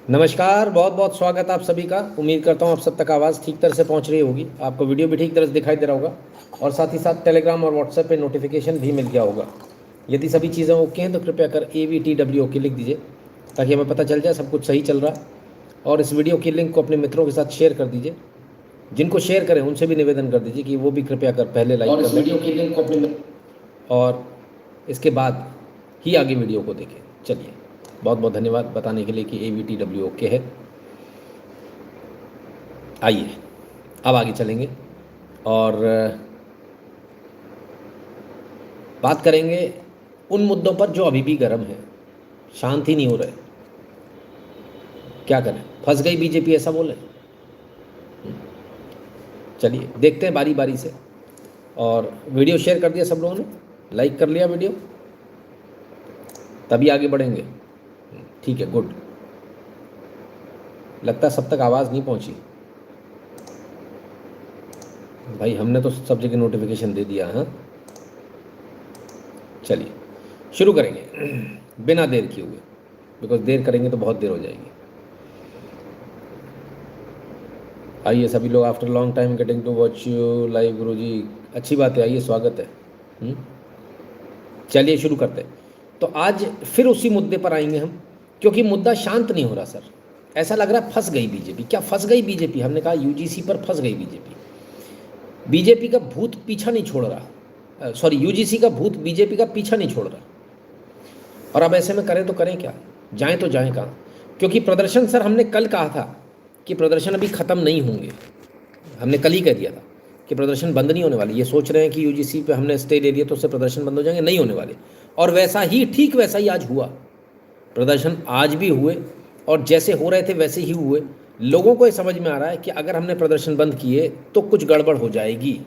नमस्कार, बहुत बहुत स्वागत आप सभी का। उम्मीद करता हूँ आप सब तक आवाज़ ठीक तरह से पहुँच रही होगी, आपको वीडियो भी ठीक तरह से दिखाई दे रहा होगा और साथ ही साथ टेलीग्राम और व्हाट्सएप पे नोटिफिकेशन भी मिल गया होगा। यदि सभी चीज़ें ओके हैं तो कृपया कर AVTWOK लिख दीजिए ताकि हमें पता चल जाए सब कुछ सही चल रहा है। और इस वीडियो की लिंक को अपने मित्रों के साथ शेयर कर दीजिए। जिनको शेयर करें उनसे भी निवेदन कर दीजिए कि वो भी कृपया कर पहले लाइक कर वीडियो की लिंक को अपने और इसके बाद ही आगे वीडियो को देखें। चलिए, बहुत बहुत धन्यवाद बताने के लिए कि AVTWOK है। आइए अब आगे चलेंगे और बात करेंगे उन मुद्दों पर जो अभी भी गर्म है, शांत ही नहीं हो रहे। क्या करें, फंस गई बीजेपी ऐसा बोले। चलिए देखते हैं बारी बारी से। और वीडियो शेयर कर दिया सब लोगों ने, लाइक कर लिया वीडियो, तभी आगे बढ़ेंगे। ठीक है, गुड। लगता है सब तक आवाज़ नहीं पहुंची भाई, हमने तो सब जगह नोटिफिकेशन दे दिया। हाँ, चलिए शुरू करेंगे बिना देर किए हुए, बिकॉज देर करेंगे तो बहुत देर हो जाएगी। आइए सभी लोग, after long time getting to watch you live. Guruji अच्छी बात है, आइए स्वागत है। चलिए शुरू करते हैं। तो आज फिर उसी मुद्दे पर आएंगे हम, क्योंकि मुद्दा शांत नहीं हो रहा सर। ऐसा लग रहा है फंस गई बीजेपी। क्या फंस गई बीजेपी? हमने कहा यूजीसी पर फंस गई बीजेपी। बीजेपी का भूत पीछा नहीं छोड़ रहा, सॉरी यूजीसी का भूत बीजेपी का पीछा नहीं छोड़ रहा। और अब ऐसे में करें तो करें क्या, जाएं तो जाएं कहाँ? क्योंकि प्रदर्शन सर, हमने कल कहा था कि प्रदर्शन अभी ख़त्म नहीं होंगे। हमने कल ही कह दिया था कि प्रदर्शन बंद नहीं होने वाले। ये सोच रहे हैं कि यूजीसी पे हमने स्टे ले लिया तो उससे प्रदर्शन बंद हो जाएंगे, नहीं होने वाले। और वैसा ही, ठीक वैसा ही आज हुआ। प्रदर्शन आज भी हुए और जैसे हो रहे थे वैसे ही हुए। लोगों को ये समझ में आ रहा है कि अगर हमने प्रदर्शन बंद किए तो कुछ गड़बड़ हो जाएगी।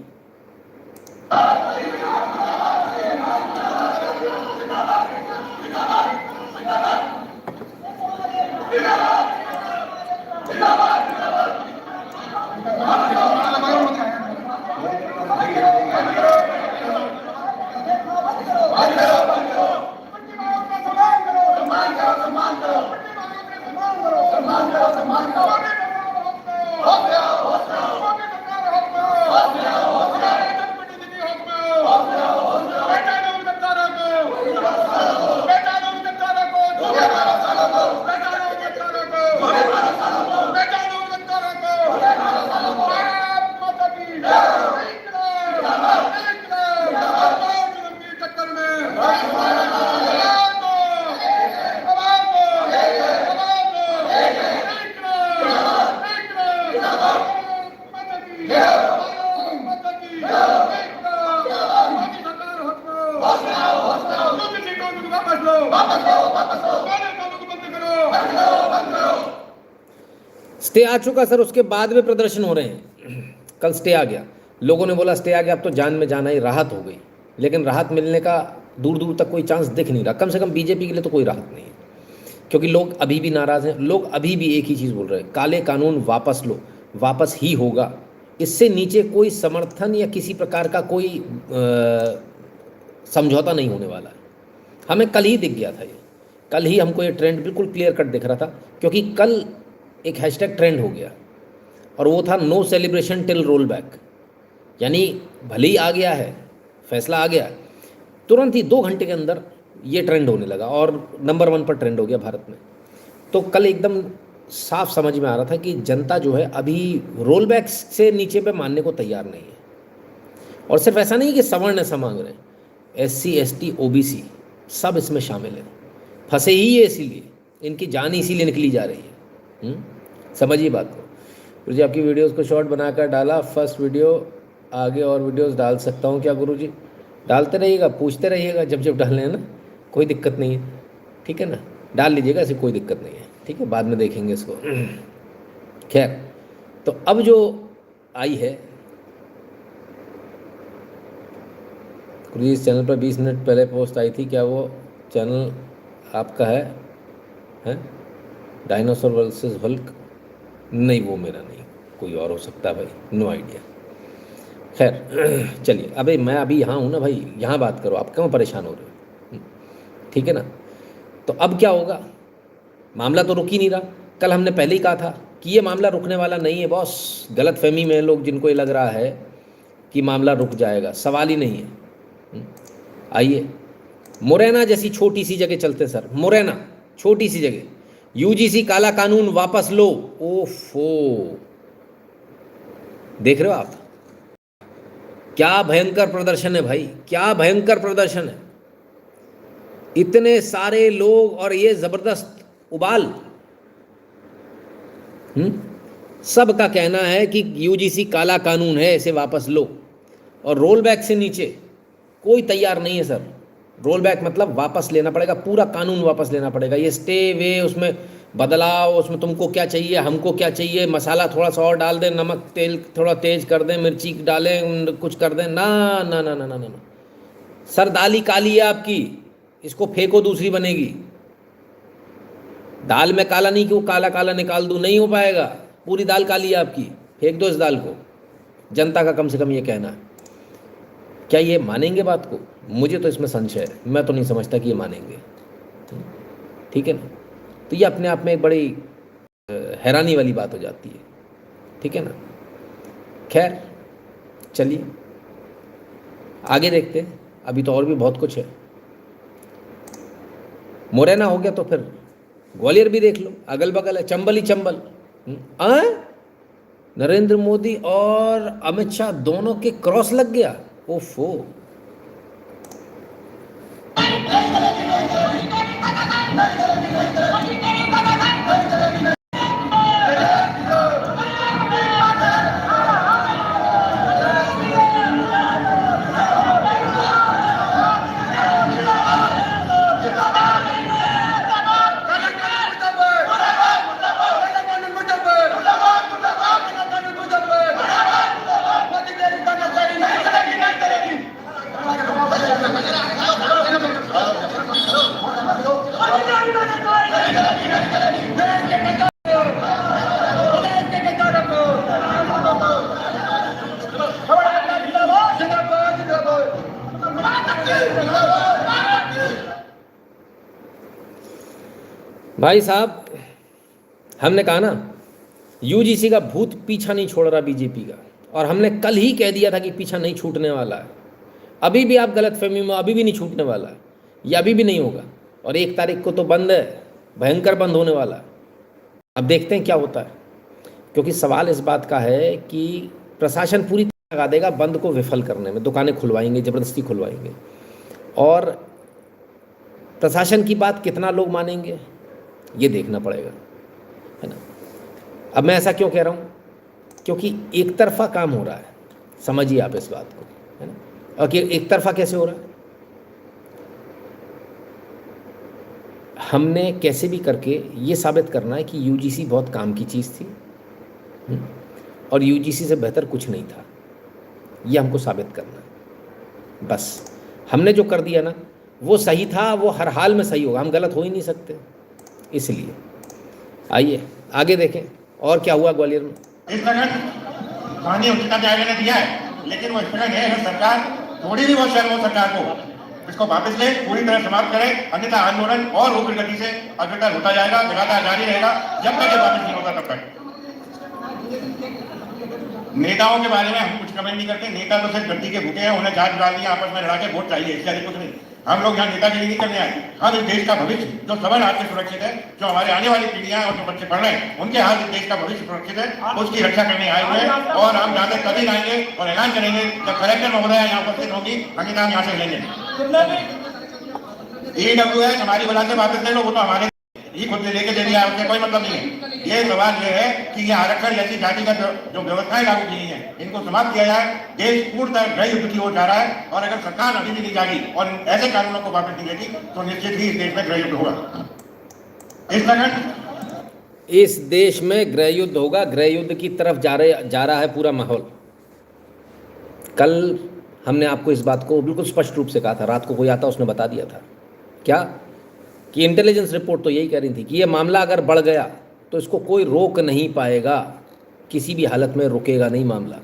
स्टे आ चुका सर, उसके बाद में प्रदर्शन हो रहे हैं। कल स्टे आ गया, लोगों ने बोला स्टे आ गया, अब तो जान में जान आई, राहत हो गई। लेकिन राहत मिलने का दूर दूर तक कोई चांस दिख नहीं रहा। कम से कम बीजेपी के लिए तो कोई राहत नहीं है, क्योंकि लोग अभी भी नाराज़ हैं। लोग अभी भी एक ही चीज़ बोल रहे हैं, काले कानून वापस लो, वापस ही होगा। इससे नीचे कोई समर्थन या किसी प्रकार का कोई समझौता नहीं होने वाला है। हमें कल ही दिख गया था ये, कल ही हमको ये ट्रेंड बिल्कुल क्लियर कट दिख रहा था। क्योंकि कल एक हैशटैग ट्रेंड हो गया और वो था no celebration till roll back. यानी भले ही आ गया है, फैसला आ गया, तुरंत ही 2 घंटे के अंदर ये ट्रेंड होने लगा और नंबर 1 पर ट्रेंड हो गया भारत में। तो कल एकदम साफ समझ में आ रहा था कि जनता जो है अभी रोल बैक से नीचे पे मानने को तैयार नहीं है। और सिर्फ ऐसा नहीं कि सवर्ण ऐसा मांग रहे हैं, SC ST OBC सब इसमें शामिल है। फंसे ही ये इसीलिए, इनकी जान ही इसीलिए निकली जा रही है। समझिए बात को। गुरुजी आपकी वीडियोस को शॉर्ट बनाकर डाला, फर्स्ट वीडियो आगे और वीडियोस डाल सकता हूँ क्या? गुरुजी डालते रहिएगा, पूछते रहिएगा जब जब डालने हैं ना, कोई दिक्कत नहीं है, ठीक है ना? डाल लीजिएगा, ऐसी कोई दिक्कत नहीं है, ठीक है? बाद में देखेंगे इसको। खैर, तो अब जो आई है, गुरुजी इस चैनल पर 20 मिनट पहले पोस्ट आई थी, क्या वो चैनल आपका है? Dinosaur versus Hulk? नहीं, वो मेरा नहीं, कोई और हो सकता है भाई, नो आइडिया। खैर चलिए, अबे मैं अभी यहाँ हूँ ना भाई, यहाँ बात करो, आप क्यों परेशान हो रहे हो? ठीक है ना? तो अब क्या होगा? मामला तो रुक ही नहीं रहा। कल हमने पहले ही कहा था कि ये मामला रुकने वाला नहीं है बॉस। गलतफहमी में हैं लोग जिनको ये लग रहा है कि मामला रुक जाएगा, सवाल ही नहीं है। आइए, मुरैना जैसी छोटी सी जगह चलते सर। मुरैना छोटी सी जगह, यूजीसी काला कानून वापस लो। ओफो, देख रहे हो आप, क्या भयंकर प्रदर्शन है भाई, क्या भयंकर प्रदर्शन है। इतने सारे लोग और ये जबरदस्त उबाल। सबका कहना है कि यूजीसी काला कानून है, इसे वापस लो। और रोल बैक से नीचे कोई तैयार नहीं है सर। रोल बैक मतलब वापस लेना पड़ेगा, पूरा कानून वापस लेना पड़ेगा। ये स्टे वे, उसमें बदलाव, उसमें तुमको क्या चाहिए, हमको क्या चाहिए, मसाला थोड़ा सा और डाल दें, नमक तेल थोड़ा तेज कर दें, मिर्ची डालें, कुछ कर दें, ना ना ना ना ना ना, सर दाल ही काली है आपकी, इसको फेंको दूसरी बनेगी। दाल में काला नहीं कि वो काला काला निकाल दूँ, नहीं हो पाएगा। पूरी दाल काली है आपकी, फेंक दो इस दाल को। जनता का कम से कम ये कहना है। क्या ये मानेंगे बात को? मुझे तो इसमें संशय है, मैं तो नहीं समझता कि ये मानेंगे। ठीक है ना? तो ये अपने आप में एक बड़ी हैरानी वाली बात हो जाती है। ठीक है ना? खैर चलिए आगे देखते हैं, अभी तो और भी बहुत कुछ है। मुरैना हो गया तो फिर ग्वालियर भी देख लो, अगल बगल है, चंबल ही चंबल। नरेंद्र मोदी और अमित शाह दोनों के क्रॉस लग गया। ओफो, भाई साहब, हमने कहा ना यूजीसी का भूत पीछा नहीं छोड़ रहा बीजेपी का, और हमने कल ही कह दिया था कि पीछा नहीं छूटने वाला है। अभी भी आप गलतफहमी में, अभी भी नहीं छूटने वाला है, ये अभी भी नहीं होगा। और 1 तारीख को तो बंद है, भयंकर बंद होने वाला है। अब देखते हैं क्या होता है, क्योंकि सवाल इस बात का है कि प्रशासन पूरी तरह लगा देगा बंद को विफल करने में। दुकानें खुलवाएंगे, ज़बरदस्ती खुलवाएंगे, और प्रशासन की बात कितना लोग मानेंगे ये देखना पड़ेगा, है ना। अब मैं ऐसा क्यों कह रहा हूँ? क्योंकि एक तरफा काम हो रहा है, समझिए आप इस बात को, है ना। और कि एक तरफा कैसे हो रहा है? हमने कैसे भी करके ये साबित करना है कि यूजीसी बहुत काम की चीज़ थी, और यूजीसी से बेहतर कुछ नहीं था। ये हमको साबित करना है बस। हमने जो कर दिया ना वो सही था, वो हर हाल में सही होगा, हम गलत हो ही नहीं सकते। इसलिए आइए आगे देखें और क्या हुआ ग्वालियर में। इस तरह माननीय उच्चतम न्यायालय ने दिया है, लेकिन वो स्थगन है सरकार थोड़ी भी बहुत शर्म हो सरकार को, इसको वापस ले, पूरी तरह समाप्त करे, अन्यथा आंदोलन और उग्र गति से अग्रसर होता जाएगा, लगातार जारी रहेगा जब तक ये वापस नहीं होगा तब तक। नेताओं के बारे में हम कुछ कमेंट नहीं करते, नेता तो सिर्फ गद्दी के भूखे हैं, उन्हें जांच डाल दिया, आपस में लड़ा के वोट चाहिए, इससे अधिक कुछ नहीं। हम लोग यहाँ नेतागिरी नहीं करने आए, हम इस देश का भविष्य जो सबल हाथ में सुरक्षित है, जो हमारे आने वाली पीढ़ियां और जो बच्चे पढ़ रहे हैं उनके हाथ इस देश का भविष्य सुरक्षित है, उसकी रक्षा करने आए हुए हैं। और हम यहाँ से कभी आएंगे और ऐलान करेंगे जब कलेक्टर महोदया यहाँ उपस्थित होगी, अन्यथा हम यहाँ से लेंगे। EWS हमारी बुला से वापस ले लो, वो तो हमारे ही खुद से लेके दे दिया, उससे कोई मतलब नहीं है। ये सवाल ये है कि ये आरक्षण जैसी जाति का जो व्यवस्थाएं लागू की हैं इनको समाप्त किया जाए। देश पूर्णतः गृह युद्ध की ओर जा रहा है, और अगर सरकार अभी भी नहीं जागी और ऐसे कानूनों को वापस नहीं लेगी तो निश्चित ही इस देश में गृह युद्ध होगा। इस देश में गृह युद्ध होगा, गृह युद्ध की तरफ जा रहा है पूरा माहौल। कल हमने आपको इस बात को बिल्कुल स्पष्ट रूप से कहा था, रात को कोई आता उसने बता दिया था क्या कि इंटेलिजेंस रिपोर्ट तो यही कह रही थी कि ये मामला अगर बढ़ गया तो इसको कोई रोक नहीं पाएगा, किसी भी हालत में रुकेगा नहीं मामला।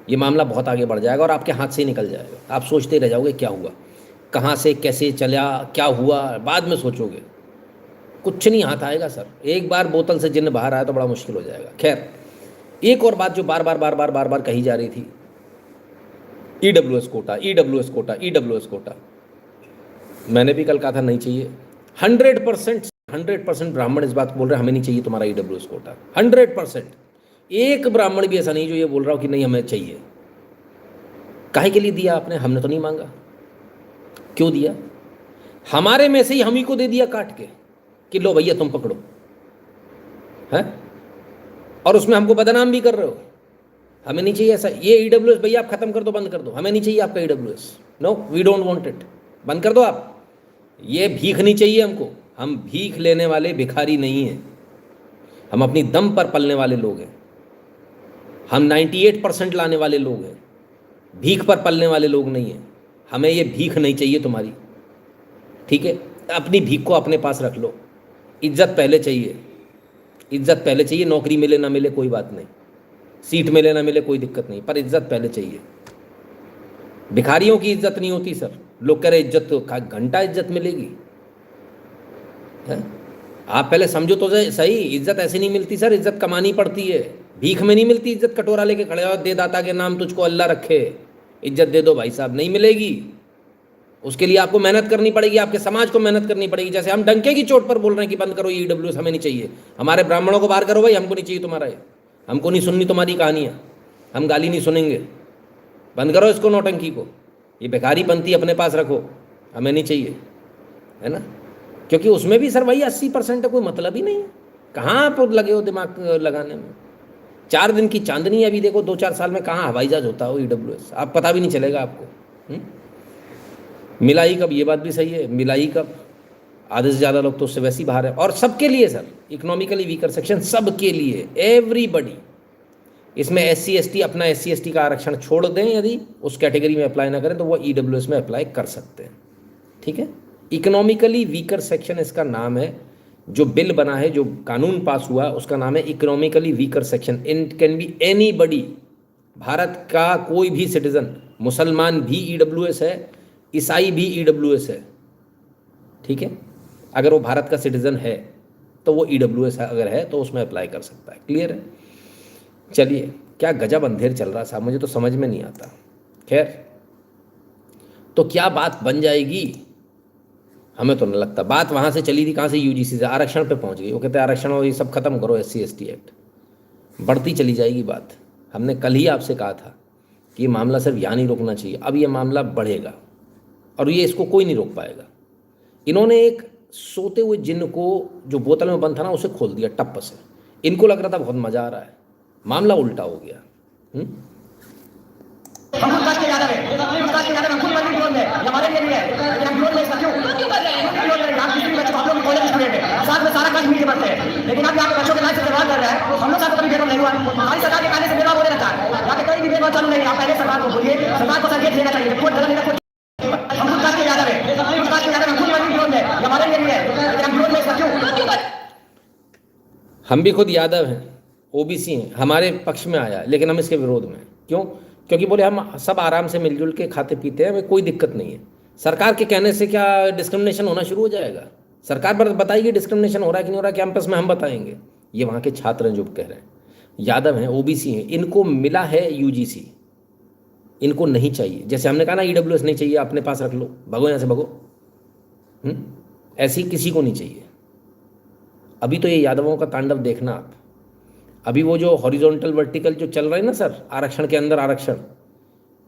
ये मामला बहुत आगे बढ़ जाएगा और आपके हाथ से ही निकल जाएगा। आप सोचते रह जाओगे क्या हुआ, कहाँ से कैसे चला, क्या हुआ, बाद में सोचोगे। कुछ नहीं हाथ आएगा सर। एक बार बोतल से जिन्न बाहर आया तो बड़ा मुश्किल हो जाएगा। खैर, एक और बात जो बार बार बार बार बार बार कही जा रही थी, EWS quota, EWS quota, EWS quota. मैंने भी कल कहा था नहीं चाहिए। 100% ब्राह्मण इस बात बोल रहे हैं हमें नहीं चाहिए तुम्हारा ईडब्ल्यूएस कोटा। 100%। एक ब्राह्मण भी ऐसा नहीं जो ये बोल रहा हो कि नहीं हमें चाहिए। काहे के लिए दिया आपने? हमने तो नहीं मांगा। क्यों दिया? हमारे में से ही हम ही को दे दिया काट के कि लो भैया तुम पकड़ो, है? और उसमें हमको बदनाम भी कर रहे हो। हमें नहीं चाहिए ऐसा। ये ईडब्ल्यूएस भैया आप खत्म कर दो, बंद कर दो। हमें नहीं चाहिए आपका EWS. No, we don't want it. बंद कर दो आप। ये भीख नहीं चाहिए हमको। हम भीख लेने वाले भिखारी नहीं हैं। हम अपनी दम पर पलने वाले लोग हैं। हम 98% लाने वाले लोग हैं। भीख पर पलने वाले लोग नहीं हैं। हमें ये भीख नहीं चाहिए तुम्हारी, ठीक है? अपनी भीख को अपने पास रख लो। इज्जत पहले चाहिए, इज्जत पहले चाहिए। नौकरी मिले ना मिले कोई बात नहीं, सीट मिले ना मिले कोई दिक्कत नहीं, पर इज्जत पहले चाहिए। भिखारियों की इज्जत नहीं होती सर। लोग कह रहे इज्जत तो घंटा इज्जत मिलेगी, है? आप पहले समझो तो सही। इज्जत ऐसे नहीं मिलती सर, इज्जत कमानी पड़ती है। भीख में नहीं मिलती इज्जत। कटोरा लेके खड़े हो, दे दाता के नाम तुझको अल्लाह रखे, इज्जत दे दो भाई साहब, नहीं मिलेगी। उसके लिए आपको मेहनत करनी पड़ेगी, आपके समाज को मेहनत करनी पड़ेगी। जैसे हम डंके की चोट पर बोल रहे हैं कि बंद करो ये ईडब्ल्यूएस, हमें नहीं चाहिए। हमारे ब्राह्मणों को बाहर करो भाई, हमको नहीं चाहिए तुम्हारा ये। हमको नहीं सुननी तुम्हारी कहानियाँ, हम गाली नहीं सुनेंगे। बंद करो इसको, नौटंकी को। ये बेकारी पंथी अपने पास रखो, हमें नहीं चाहिए, है ना? क्योंकि उसमें भी सर वही 80% है, कोई मतलब ही नहीं है। कहाँ आप लगे हो दिमाग लगाने में? 4 दिन की चांदनी है। अभी देखो 2-4 साल में कहाँ हवाई जहाज होता हो ईडब्ल्यूएस, आप पता भी नहीं चलेगा आपको। मिला ही कब? ये बात भी सही है, मिला ही कब? आधे से ज़्यादा लोग तो उससे वैसे ही बाहर है। और सबके लिए सर, इकोनॉमिकली वीकर सेक्शन सबके लिए, एवरीबडी। इसमें SC ST अपना SC ST का आरक्षण छोड़ दें, यदि उस कैटेगरी में अप्लाई ना करें तो वो ईडब्ल्यूएस में अप्लाई कर सकते हैं, ठीक है? इकोनॉमिकली वीकर सेक्शन इसका नाम है। जो बिल बना है, जो कानून पास हुआ, उसका नाम है economically weaker section. It can be anybody. Bharat का कोई भी सिटीजन, मुसलमान भी ईडब्ल्यूएस है, ईसाई भी ईडब्ल्यूएस है, ठीक है? अगर वो भारत का सिटीजन है तो वो ईडब्ल्यूएस अगर है तो उसमें अप्लाई कर सकता है। क्लियर है? चलिए, क्या गजब अंधेर चल रहा साहब, मुझे तो समझ में नहीं आता। खैर, तो क्या बात बन जाएगी? हमें तो नहीं लगता। बात वहाँ से चली थी, कहाँ से? UGC से आरक्षण पे पहुँच गई। वो कहते हैं आरक्षण और ये सब खत्म करो, SC ST एक्ट। बढ़ती चली जाएगी बात। हमने कल ही आपसे कहा था कि ये मामला सिर्फ यहाँ नहीं रोकना चाहिए, अब ये मामला बढ़ेगा और ये इसको कोई नहीं रोक पाएगा। इन्होंने एक सोते हुए जिन्न को, जो बोतल में बंद था ना, उसे खोल दिया टप से। इनको लग रहा था बहुत मजा आ रहा है, मामला उल्टा हो गया। हम विकास के ज्यादा है, विकास के ज्यादा हम खुद मंदिर विरोध में हमारे लिए भी है, लेकिन हम विरोध नहीं सकते। क्यों कर रहे हैं? विरोध कर रहे हैं। आप किसी भी बच्चों, आप लोग कॉलेज स्टूडेंट है, साथ में सारा काज मिल के पढ़ते हैं, लेकिन आप यहाँ पे बच्चों के लाइफ से खिलवाड़ कर रहे हैं। हम लोग साथ कभी भेदभाव नहीं हुआ। हमारी सरकार के पहले से भेदभाव होने लगा है। यहाँ पे कोई भी भेदभाव चालू नहीं है। आप पहले सरकार को बोलिए, सरकार को संकेत देना चाहिए, कोई गलत नहीं। हम विकास के ज्यादा है, विकास के ज्यादा हम खुद मंदिर विरोध में हमारे लिए भी है, लेकिन हम विरोध नहीं सकते। हम भी खुद यादव हैं, OBC हैं, हमारे पक्ष में आया, लेकिन हम इसके विरोध में। क्यों? क्योंकि बोले हम सब आराम से मिलजुल के खाते पीते हैं, हमें कोई दिक्कत नहीं है। सरकार के कहने से क्या डिस्क्रिमिनेशन होना शुरू हो जाएगा? सरकार पर बताइए डिस्क्रिमिनेशन हो रहा है कि नहीं हो रहा है, कैंपस में हम बताएंगे। ये वहाँ के छात्र हैं जो कह रहे हैं, यादव हैं, OBC हैं, इनको मिला है UGC, इनको नहीं चाहिए। जैसे हमने कहा ना ईडब्ल्यूएस नहीं चाहिए, अपने पास रख लो, भगो यहाँ से भगो। ऐसी किसी को नहीं चाहिए। अभी तो ये यादवों का तांडव देखना आप। अभी वो जो हॉरिजॉन्टल वर्टिकल जो चल रहा है ना सर, आरक्षण के अंदर आरक्षण,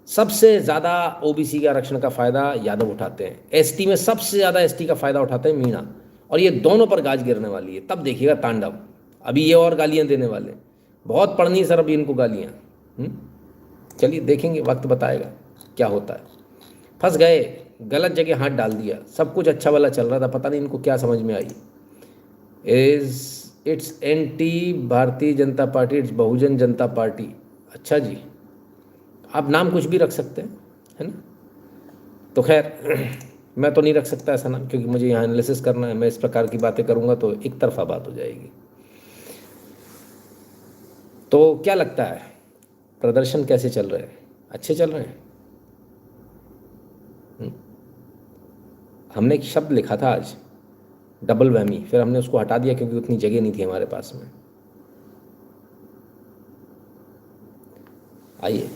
सबसे ज़्यादा ओबीसी के आरक्षण का फ़ायदा यादव उठाते हैं। एसटी में सबसे ज़्यादा एसटी का फ़ायदा उठाते हैं मीणा, और ये दोनों पर गाज गिरने वाली है। तब देखिएगा तांडव। अभी ये और गालियाँ देने वाले, बहुत पढ़नी है सर अभी इनको गालियाँ। चलिए देखेंगे, वक्त बताएगा क्या होता है। फंस गए, गलत जगह हाथ डाल दिया। सब कुछ अच्छा वाला चल रहा था, पता नहीं इनको क्या समझ में आई। It's anti Bharatiya Janata party, it's Bahujan Janata party. अच्छा जी, आप नाम कुछ भी रख सकते हैं, है ना। तो खैर मैं तो नहीं रख सकता ऐसा नाम, क्योंकि मुझे यहाँ एनालिसिस करना है। मैं इस प्रकार की बातें करूँगा तो एक तरफा बात हो जाएगी। तो क्या लगता है, प्रदर्शन कैसे चल रहे हैं? अच्छे चल रहे हैं। हमने एक शब्द लिखा था आज, डबल वैमी, फिर हमने उसको हटा दिया क्योंकि उतनी जगह नहीं थी हमारे पास में। आइए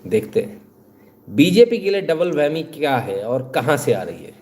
देखते हैं बीजेपी के लिए डबल वैमी क्या है और कहां से आ रही है।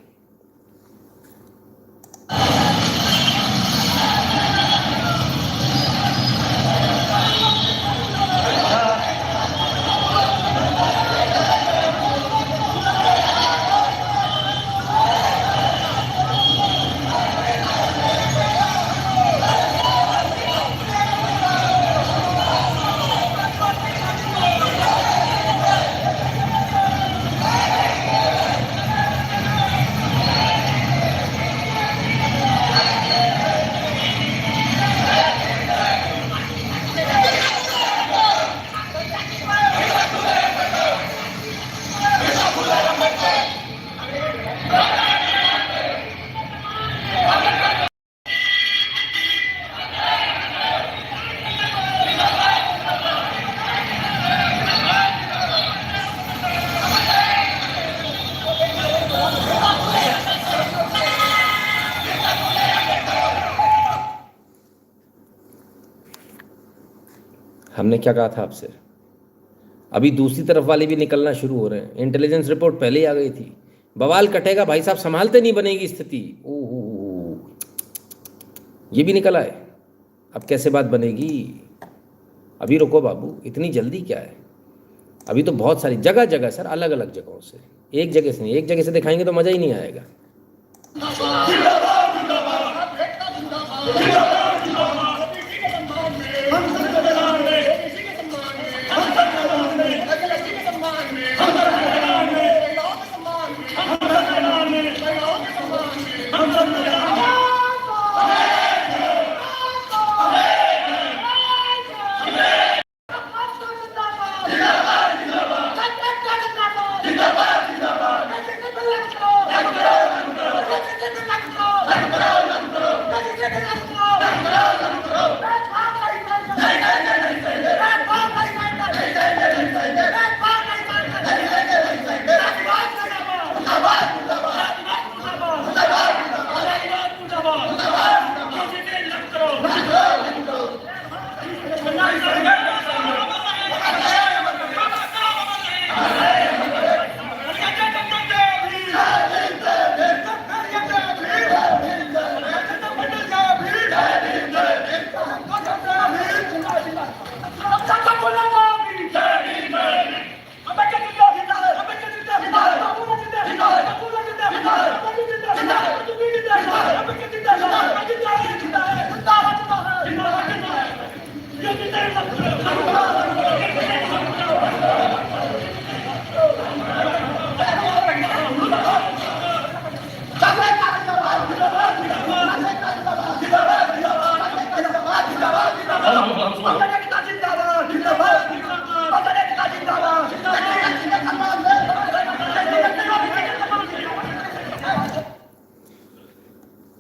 हमने क्या कहा था आपसे, अभी दूसरी तरफ वाले भी निकलना शुरू हो रहे हैं। इंटेलिजेंस रिपोर्ट पहले ही आ गई थी, बवाल कटेगा भाई साहब, संभालते नहीं बनेगी स्थिति। ओहो, ये भी निकला है। अब कैसे बात बनेगी? अभी रुको बाबू, इतनी जल्दी क्या है? अभी तो बहुत सारी जगह जगह सर, अलग अलग जगहों से, एक जगह से नहीं, एक जगह से दिखाएंगे तो मज़ा ही नहीं आएगा।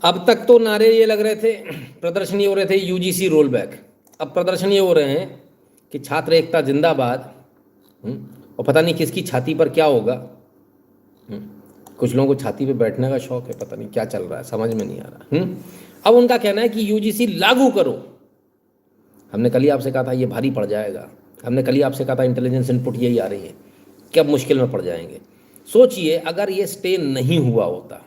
अब तक तो नारे ये लग रहे थे, प्रदर्शन ये हो रहे थे यूजीसी रोल बैक, अब प्रदर्शन ये हो रहे हैं कि छात्र एकता जिंदाबाद। और पता नहीं किसकी छाती पर क्या होगा। कुछ लोगों को छाती पे बैठने का शौक है, पता नहीं क्या चल रहा है, समझ में नहीं आ रहा। अब उनका कहना है कि यूजीसी लागू करो। हमने कल ही आपसे कहा था ये भारी पड़ जाएगा, हमने कल ही आपसे कहा था इंटेलिजेंस इनपुट यही आ रही है कि अब मुश्किल में पड़ जाएंगे। सोचिए अगर ये स्टे नहीं हुआ होता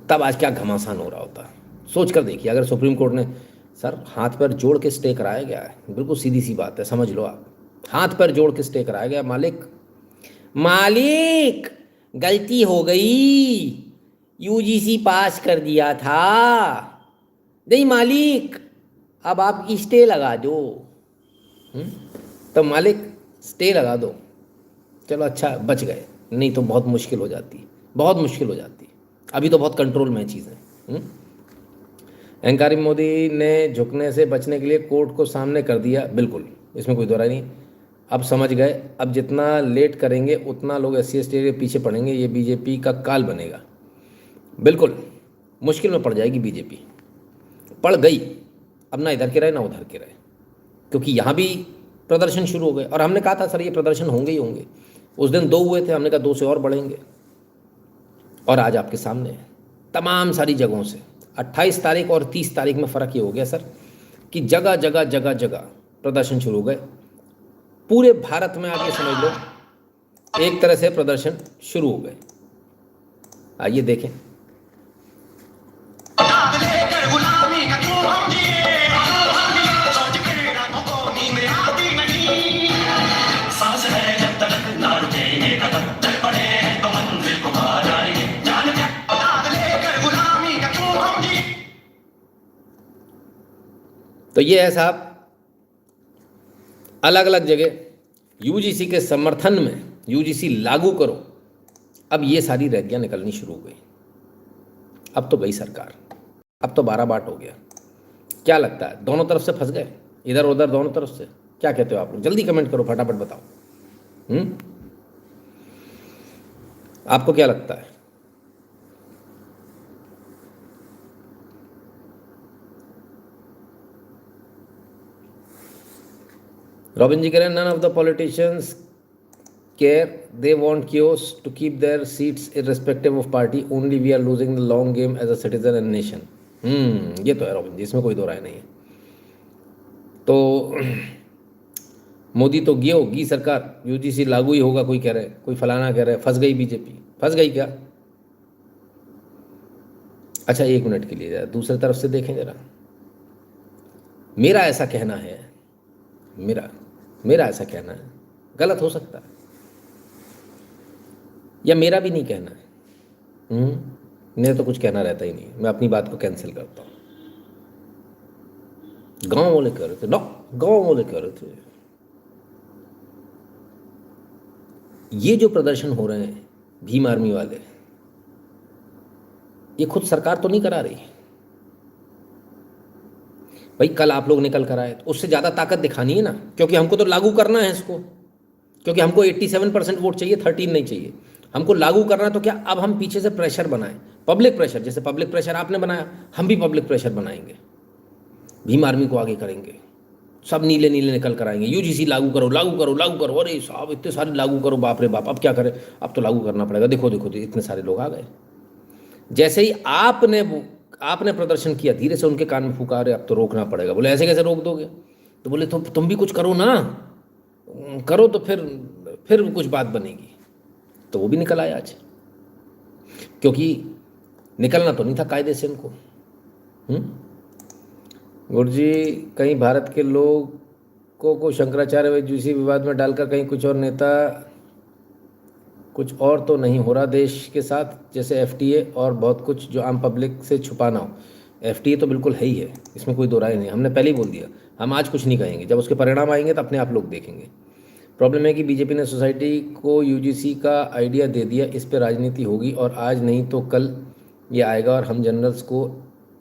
तब आज क्या घमासान हो रहा होता। सोच कर देखिए, अगर सुप्रीम कोर्ट ने सर हाथ पैर जोड़ के स्टे कराया गया है, बिल्कुल सीधी सी बात है, समझ लो आप, हाथ पैर जोड़ के स्टे कराया गया, मालिक गलती हो गई, यूजीसी पास कर दिया था, नहीं मालिक अब आप स्टे लगा दो। तो मालिक स्टे लगा दो, चलो अच्छा बच गए, नहीं तो बहुत मुश्किल हो जाती, बहुत मुश्किल हो जाती। अभी तो बहुत कंट्रोल में चीज़ें। अहंकारी मोदी ने झुकने से बचने के लिए कोर्ट को सामने कर दिया, बिल्कुल इसमें कोई दोहराई नहीं। अब समझ गए, अब जितना लेट करेंगे उतना लोग SC ST के पीछे पड़ेंगे, ये बीजेपी का काल बनेगा। बिल्कुल मुश्किल में पड़ जाएगी बीजेपी, पड़ गई, अब ना इधर के रहे ना उधर के रहे, क्योंकि यहाँ भी प्रदर्शन शुरू हो गए। और हमने कहा था सर ये प्रदर्शन होंगे ही होंगे, उस दिन 2 हुए थे, हमने कहा 2 से और बढ़ेंगे, और आज आपके सामने है तमाम सारी जगहों से। 28 तारीख और 30 तारीख में फ़र्क ये हो गया सर कि जगह जगह जगह जगह प्रदर्शन शुरू हो गए। पूरे भारत में आप ये समझ लो एक तरह से प्रदर्शन शुरू हो गए। आइए देखें। तो ये है साहब अलग अलग जगह यूजीसी के समर्थन में, यूजीसी लागू करो, अब ये सारी रैलियां निकलनी शुरू हो गई। अब तो गई सरकार, अब तो 12 बाट हो गया। क्या लगता है दोनों तरफ से फंस गए, इधर उधर दोनों तरफ से? क्या कहते हो आप लोग? जल्दी कमेंट करो, फटाफट बताओ। आपको क्या लगता है? रॉबिन जी कह रहे हैं none of the politicians care, they want chaos to keep their seats irrespective of party, only we are losing the long game as a citizen and nation. ये तो है रॉबिन जी, इसमें कोई दो राय नहीं है। तो मोदी तो गई होगी सरकार, यूजीसी लागू ही होगा, कोई कह रहे हैं, कोई फलाना कह रहे हैं, फंस गई बीजेपी। फंस गई क्या? अच्छा एक मिनट के लिए जरा दूसरी तरफ से देखें जरा। मेरा ऐसा कहना है, मेरा ऐसा कहना है, गलत हो सकता है या मेरा भी नहीं कहना है। मेरा तो कुछ कहना रहता ही नहीं, मैं अपनी बात को कैंसिल करता हूँ। गांव वाले कह रहे थे, नो गांव वाले कह रहे थे। ये जो प्रदर्शन हो रहे हैं भीम आर्मी वाले, ये खुद सरकार तो नहीं करा रही भाई। कल आप लोग निकल कर आए तो उससे ज़्यादा ताकत दिखानी है ना, क्योंकि हमको तो लागू करना है इसको, क्योंकि हमको 87% वोट चाहिए, 13 नहीं चाहिए। हमको लागू करना है तो क्या अब हम पीछे से प्रेशर बनाएं, पब्लिक प्रेशर। जैसे पब्लिक प्रेशर आपने बनाया, हम भी पब्लिक प्रेशर बनाएंगे, भीम आर्मी को आगे करेंगे, सब नीले नीले निकल कर आएंगे। यूजीसी लागू करो, लागू करो, लागू करो। अरे साहब इतने सारे लागू करो, बाप रे बाप, अब क्या करें, अब तो लागू करना पड़ेगा। देखो देखो इतने सारे लोग आ गए। जैसे ही आपने प्रदर्शन किया, धीरे से उनके कान में फूका, रहे अब तो रोकना पड़ेगा। बोले ऐसे कैसे रोक दोगे? तो बोले तो तुम भी कुछ करो ना, करो तो फिर कुछ बात बनेगी। तो वो भी निकल आया आज, क्योंकि निकलना तो नहीं था कायदे से इनको। गुरुजी कहीं भारत के लोगों को शंकराचार्य व यूजीसी विवाद में डालकर कहीं कुछ और नेता, कुछ और तो नहीं हो रहा देश के साथ, जैसे एफटीए और बहुत कुछ जो आम पब्लिक से छुपाना हो। एफटीए तो बिल्कुल है ही है, इसमें कोई दो राय नहीं। हमने पहले ही बोल दिया, हम आज कुछ नहीं कहेंगे, जब उसके परिणाम आएंगे तो अपने आप लोग देखेंगे। प्रॉब्लम है कि बीजेपी ने सोसाइटी को यूजीसी का आइडिया दे दिया, इस पर राजनीति होगी और आज नहीं तो कल ये आएगा और हम जनरल्स को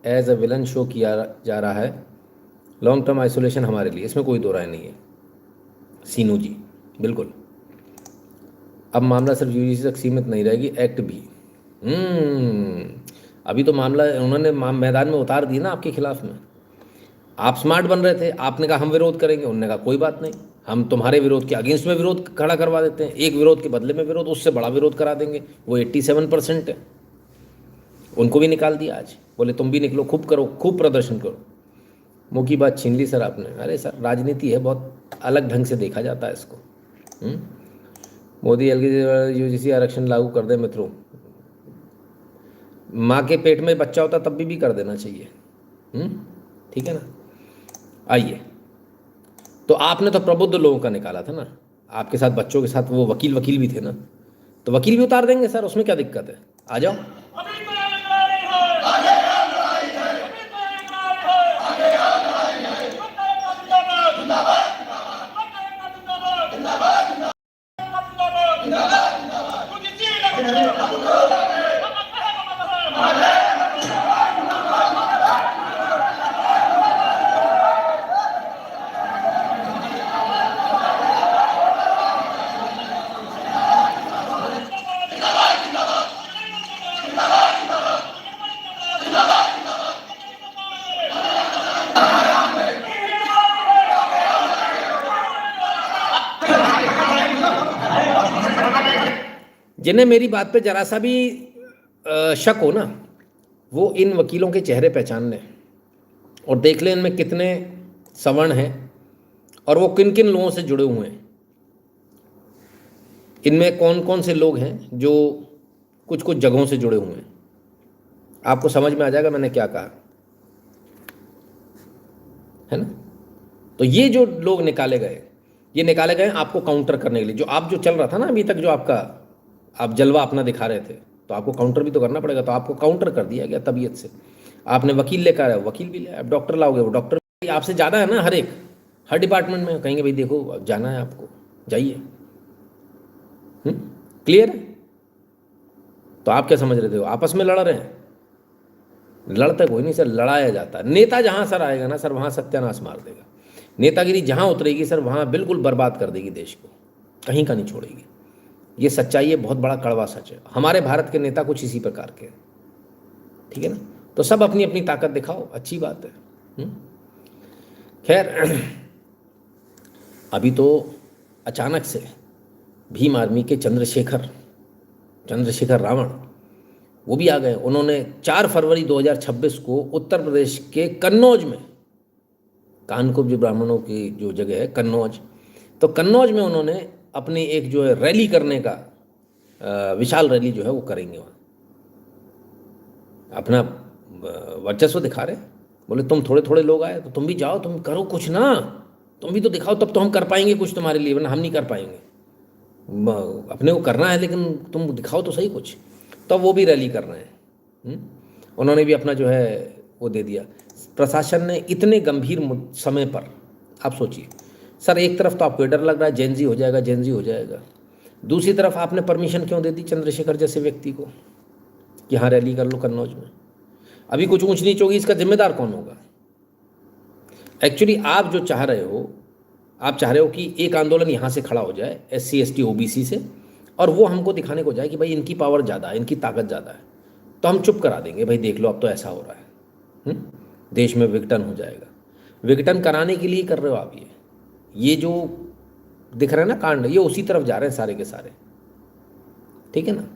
एज अ विलन शो किया जा रहा है। लॉन्ग टर्म आइसोलेशन हमारे लिए, इसमें कोई दो राय नहीं है सीनू जी, बिल्कुल। अब मामला सिर्फ यूजीसी तक सीमित नहीं रहेगी, एक्ट भी। अभी तो मामला उन्होंने मैदान में उतार दिया ना आपके खिलाफ में। आप स्मार्ट बन रहे थे, आपने कहा हम विरोध करेंगे, उन्होंने कहा कोई बात नहीं, हम तुम्हारे विरोध के अगेंस्ट में विरोध खड़ा करवा देते हैं। एक विरोध के बदले में विरोध, उससे बड़ा विरोध करा देंगे। वो 87% है, उनको भी निकाल दिया आज। बोले तुम भी निकलो, खूब करो, खूब प्रदर्शन करो। मुँह की बात छीन ली सर आपने। अरे सर राजनीति है, बहुत अलग ढंग से देखा जाता है इसको। मोदी एलजीबीटी यूजीसी आरक्षण लागू कर दे मित्रों। माँ के पेट में बच्चा होता तब भी कर देना चाहिए। ठीक है ना। आइए, तो आपने तो प्रबुद्ध लोगों का निकाला था ना, आपके साथ बच्चों के साथ वो वकील भी थे ना, तो वकील भी उतार देंगे सर, उसमें क्या दिक्कत है? आ जाओ। जिन्हें मेरी बात पे जरा सा भी शक हो ना, वो इन वकीलों के चेहरे पहचान लें और देख लें इनमें कितने सवर्ण हैं और वो किन किन लोगों से जुड़े हुए हैं। इनमें कौन कौन से लोग हैं जो कुछ कुछ जगहों से जुड़े हुए हैं। आपको समझ में आ जाएगा मैंने क्या कहा, है ना। तो ये जो लोग निकाले गए, ये निकाले गए आपको काउंटर करने के लिए। जो आप जो चल रहा था ना अभी तक, जो आपका आप जलवा अपना दिखा रहे थे, तो आपको काउंटर भी तो करना पड़ेगा। तो आपको काउंटर कर दिया गया तबीयत से। आपने वकील लेकर आया, वकील भी ले, आप डॉक्टर लाओगे, वो डॉक्टर भी आपसे ज़्यादा है ना। हर डिपार्टमेंट में कहेंगे भाई देखो अब जाना है आपको, जाइए। क्लियर है। तो आप क्या समझ रहे थे, आपस में लड़ रहे हैं? लड़ता कोई नहीं सर, लड़ाया जाता है। नेता जहाँ सर आएगा ना सर, वहाँ सत्यानाश मार देगा। नेतागिरी जहाँ उतरेगी सर, वहाँ बिल्कुल बर्बाद कर देगी देश को, कहीं का नहीं छोड़ेगी। ये सच्चाई है, बहुत बड़ा कड़वा सच है। हमारे भारत के नेता कुछ इसी प्रकार के, ठीक है ना। तो सब अपनी अपनी ताकत दिखाओ, अच्छी बात है। खैर, अभी तो अचानक से भीम आर्मी के चंद्रशेखर रावण वो भी आ गए। उन्होंने 4 फरवरी 2026 को उत्तर प्रदेश के कन्नौज में, कानकुब्ज ब्राह्मणों की जो जगह है कन्नौज, तो कन्नौज में उन्होंने अपनी एक जो है रैली करने का, विशाल रैली जो है वो करेंगे। वहाँ अपना वर्चस्व दिखा रहे। बोले तुम थोड़े थोड़े लोग आए तो तुम भी जाओ, तुम करो कुछ ना, तुम भी तो दिखाओ, तब तो हम कर पाएंगे कुछ तुम्हारे लिए, वरना हम नहीं कर पाएंगे। अपने को करना है लेकिन तुम दिखाओ तो सही कुछ। तो वो भी रैली कर रहे हैं। उन्होंने भी अपना जो है वो दे दिया। प्रशासन ने इतने गंभीर समय पर, आप सोचिए सर, एक तरफ तो आपको डर लग रहा है जेनजी हो जाएगा, दूसरी तरफ आपने परमिशन क्यों दे दी चंद्रशेखर जैसे व्यक्ति को कि हाँ रैली कर लो कन्नौज में। अभी कुछ ऊंच नीच होगी, इसका जिम्मेदार कौन होगा? एक्चुअली आप जो चाह रहे हो, आप चाह रहे हो कि एक आंदोलन यहाँ से खड़ा हो जाए SC ST OBC से, और वो हमको दिखाने को जाए कि भाई इनकी पावर ज़्यादा है, इनकी ताकत ज़्यादा है, तो हम चुप करा देंगे, भाई देख लो अब तो ऐसा हो रहा है। देश में विघटन हो जाएगा। विघटन कराने के लिए कर रहे हो आप। ये जो दिख रहा है ना कांड, ये उसी तरफ जा रहे हैं सारे के सारे, ठीक है ना।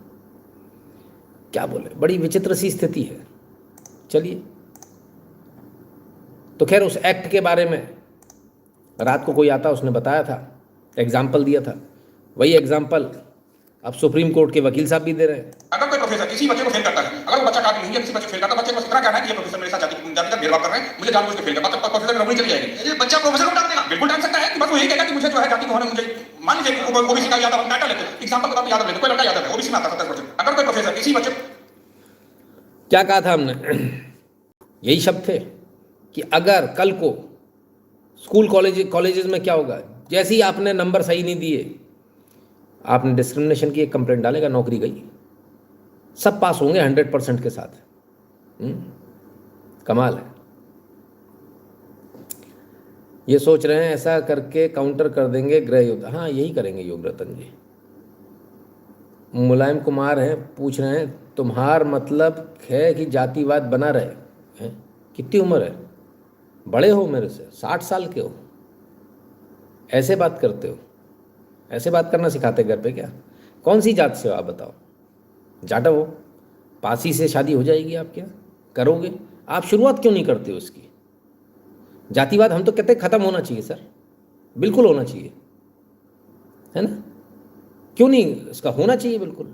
क्या बोले, बड़ी विचित्र सी स्थिति है। चलिए, तो खैर उस एक्ट के बारे में रात को कोई आता, उसने बताया था, एग्जाम्पल दिया था। वही एग्जाम्पल अब सुप्रीम कोर्ट के वकील साहब भी दे रहे हैं। अगर कोई प्रोफेसर किसी बच्चे को फेल करता है, अगर वो बच्चा काफी नहीं है, किसी बच्चे को फेल करता है, बच्चे को इतना कहना है कि ये प्रोफेसर मेरे साथ जातिगत भेदभाव कर रहे हैं, मुझे जानबूझ के फेल करता है, प्रोफेसर की नौकरी चली जाएगी। ये बच्चा प्रोफेसर को डांट देगा, बिल्कुल डांट सकता है कि बस वो यही कहता है कि मुझे जो है जाति को होने, मुझे मान लीजिए ओबीसी का यादव, डाटा लेते हैं एग्जांपल बता, यादव लेते, कोई लड़का यादव है, ओबीसी में आता 70%। अगर कोई प्रोफेसर किसी बच्चे, क्या कहा था हमने? यही शब्द थे कि अगर कल को स्कूल कॉलेजेस में क्या होगा, जैसे ही आपने नंबर सही नहीं दिए, आपने डिस्क्रिमिनेशन की एक कंप्लेंट डालेगा, नौकरी गई। सब पास होंगे 100% के साथ। कमाल है। ये सोच रहे हैं ऐसा करके काउंटर कर देंगे गृह युद्ध। हाँ, यही करेंगे योग रतन जी। मुलायम कुमार हैं, पूछ रहे हैं तुम्हार मतलब है कि जातिवाद बना रहे हैं? कितनी उम्र है? बड़े हो मेरे से, 60 साल के हो, ऐसे बात करते हो? ऐसे बात करना सिखाते घर पे क्या? कौन सी जात से हो आप बताओ? जाटव हो, पासी से शादी हो जाएगी आप, क्या करोगे? आप शुरुआत क्यों नहीं करते हो उसकी? जातिवाद हम तो कहते हैं खत्म होना चाहिए सर, बिल्कुल होना चाहिए, है ना। क्यों नहीं, इसका होना चाहिए बिल्कुल।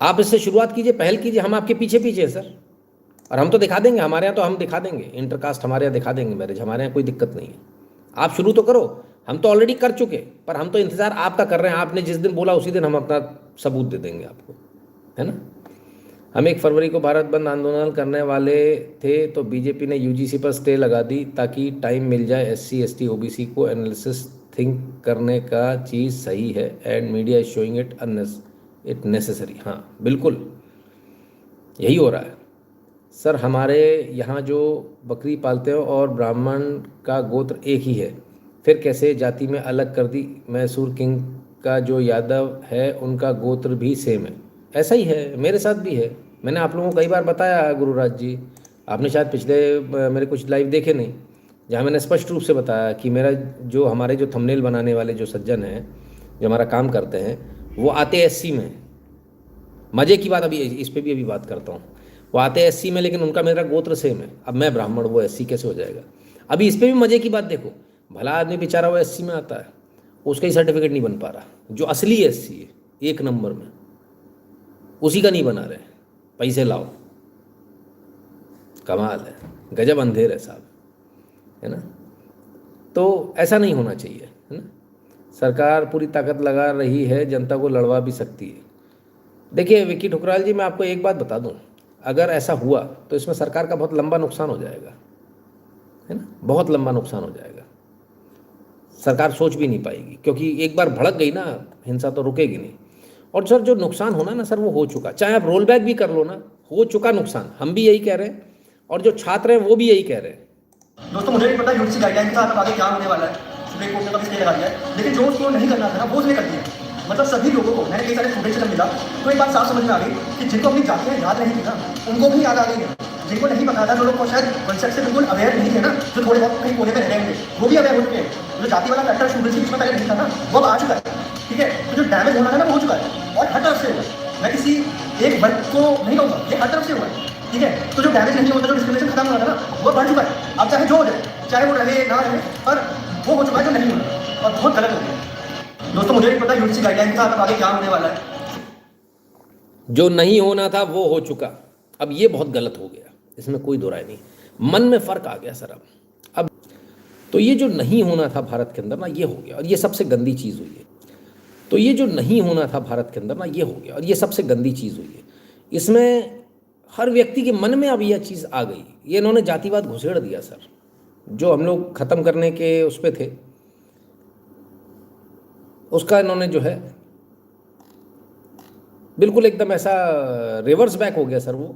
आप इससे शुरुआत कीजिए, पहल कीजिए, हम आपके पीछे पीछे हैं सर। और हम तो दिखा देंगे, हमारे यहाँ तो हम दिखा देंगे, इंटरकास्ट हमारे यहाँ दिखा देंगे, मैरिज हमारे यहाँ कोई दिक्कत नहीं है। आप शुरू तो करो, हम तो ऑलरेडी कर चुके, पर हम तो इंतज़ार आपका कर रहे हैं। आपने जिस दिन बोला उसी दिन हम अपना सबूत दे देंगे आपको, है ना। हम 1 फरवरी को भारत बंद आंदोलन करने वाले थे, तो बीजेपी ने UGC पर स्टे लगा दी ताकि टाइम मिल जाए SC ST OBC को एनालिसिस थिंक करने का चीज़ सही है, and media is showing it necessary. हाँ बिल्कुल यही हो रहा है सर। हमारे यहाँ जो बकरी पालते हो और ब्राह्मण का गोत्र एक ही है, फिर कैसे जाति में अलग कर दी? मैसूर किंग का जो यादव है उनका गोत्र भी सेम है। ऐसा ही है, मेरे साथ भी है। मैंने आप लोगों को कई बार बताया गुरुराज जी, आपने शायद पिछले मेरे कुछ लाइव देखे नहीं, जहाँ मैंने स्पष्ट रूप से बताया कि मेरा जो हमारे जो थंबनेल बनाने वाले जो सज्जन हैं, जो हमारा काम करते हैं, वो आते SC में। मज़े की बात, अभी इस पर भी अभी बात करता हूँ। वो आते हैं एससी में, लेकिन उनका मेरा गोत्र सेम है। अब मैं ब्राह्मण, वो एससी कैसे हो जाएगा? अभी इस पर भी मजे की बात देखो, भला आदमी बेचारा वो एससी में आता है, उसका ही सर्टिफिकेट नहीं बन पा रहा। जो असली एससी है 1 नंबर में, उसी का नहीं बना रहे। पैसे लाओ, कमाल है, गजब अंधेर है साहब, है ना? तो ऐसा नहीं होना चाहिए, है ना? सरकार पूरी ताकत लगा रही है, जनता को लड़वा भी सकती है। देखिए विक्की ठुकराल जी, मैं आपको एक बात बता दूं, अगर ऐसा हुआ तो इसमें सरकार का बहुत लंबा नुकसान हो जाएगा, है ना? बहुत लंबा नुकसान हो जाएगा। सरकार सोच भी नहीं पाएगी, क्योंकि एक बार भड़क गई ना, हिंसा तो रुकेगी नहीं। और सर जो नुकसान होना ना सर, वो हो चुका, चाहे आप रोल बैक भी कर लो ना, हो चुका नुकसान। हम भी यही कह रहे हैं और जो छात्र हैं वो भी यही कह रहे हैं। दोस्तों मुझे नहीं पता यूजीसी गाइडलाइन के साथ आगे क्या होने वाला है, सुप्रीम कोर्ट ने कभी स्टे लगा दिया है, लेकिन जो उसको नहीं करना था ना वो उसने कर दिया। मतलब सभी लोगों को, मैंने कई सारे स्टूडेंट्स से जब मिला तो एक बात साफ समझ में आ गई कि जिनको अपनी जातियाँ याद नहीं थी ना, उनको भी याद आ गई है। जिनको नहीं पता था, जो लोग को शायद कॉन्सेप्ट से बिल्कुल अवेयर नहीं थे ना, जो थोड़े बहुत कहीं कोने में रह गए, वो भी अवेयर हो चुके हैं। जो जाति वाला फैक्टर स्टूडेंट्स के बीच में पहले नहीं था ना, वो अब आ चुका है। ठीक है, तो जो डैमेज होना है ना वो हो चुका है, और हर तरफ से हुआ है। मैं किसी एक वर्ग को नहीं कहूँगा, ये हर तरफ से हुआ है। ठीक है, तो जो डैमेज नहीं होता, जो डिस्क्रिमिनेशन खत्म हो रहा था ना, वो बढ़ चुका है। अब चाहे जो हो जाए, चाहे वो रहे ना रहे, पर वो हो चुका है जो नहीं होना, और बहुत गलत हो गया। दोस्तों मुझे नहीं पता यूजीसी गाइडलाइन के साथ आगे क्या होने वाला है। जो नहीं होना था वो हो चुका, अब ये बहुत गलत हो गया, इसमें कोई दो राय नहीं। मन में फ़र्क आ गया सर। अब तो ये जो नहीं होना था भारत के अंदर ना, ये हो गया, और ये सबसे गंदी चीज़ हुई है। तो ये जो नहीं होना था भारत के अंदर ना, ये हो गया, और ये सबसे गंदी चीज़ हुई है। इसमें हर व्यक्ति के मन में अब यह चीज़ आ गई। ये इन्होंने जातिवाद घुसेड़ दिया सर, जो हम लोग ख़त्म करने के उस पर थे, उसका इन्होंने जो है बिल्कुल एकदम ऐसा रिवर्स बैक हो गया सर, वो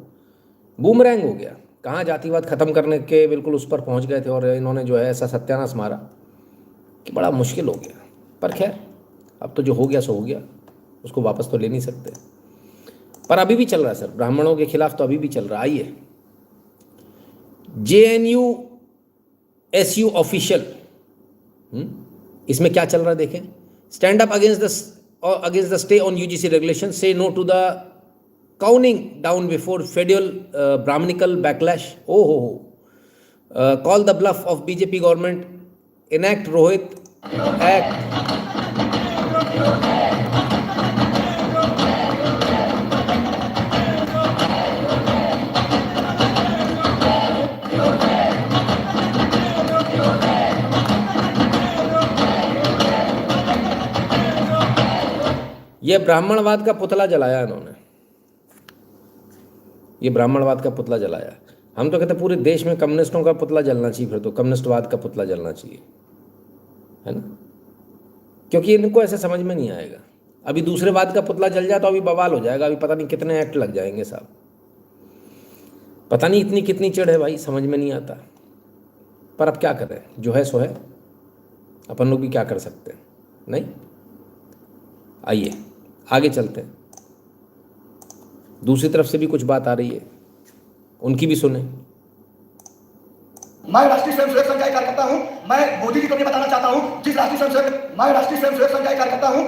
बूमरैंग हो गया। कहाँ जातिवाद ख़त्म करने के बिल्कुल उस पर पहुंच गए थे, और इन्होंने जो है ऐसा सत्यानाश मारा कि बड़ा मुश्किल हो गया। पर खैर, अब तो जो हो गया सो हो गया, उसको वापस तो ले नहीं सकते। पर अभी भी चल रहा है सर, ब्राह्मणों के खिलाफ तो अभी भी चल रहा है। आइए, JNU SU ऑफिशियल, इसमें क्या चल रहा है देखें। Stand up against the stay on UGC regulation, say no to the counting down before federal brahminical backlash. ओ हो, call the bluff of BJP government, enact Rohit act. ये ब्राह्मणवाद का पुतला जलाया इन्होंने, ये ब्राह्मणवाद का पुतला जलाया। हम तो कहते पूरे देश में कम्युनिस्टों का पुतला जलना चाहिए, फिर तो कम्युनिस्टवाद का पुतला जलना चाहिए, है ना? क्योंकि इनको ऐसे समझ में नहीं आएगा। अभी दूसरे वाद का पुतला जल जाए तो अभी बवाल हो जाएगा, अभी पता नहीं कितने एक्ट लग जाएंगे साहब। पता नहीं इतनी कितनी चिढ़ है भाई, समझ में नहीं आता। पर अब क्या करें, जो है सो है, अपन लोग भी क्या कर सकते हैं। नहीं, आइए आगे चलते हैं। दूसरी तरफ से भी कुछ बात आ रही है, उनकी भी सुने। मैं राष्ट्रीय स्वयंसेवक संघ का कार्यकर्ता हूं। मैं मोदी जी को ये बताना चाहता हूं, जिस राष्ट्रीय स्वयंसेवक मैं राष्ट्रीय स्वयंसेवक संघ का कार्यकर्ता हूं।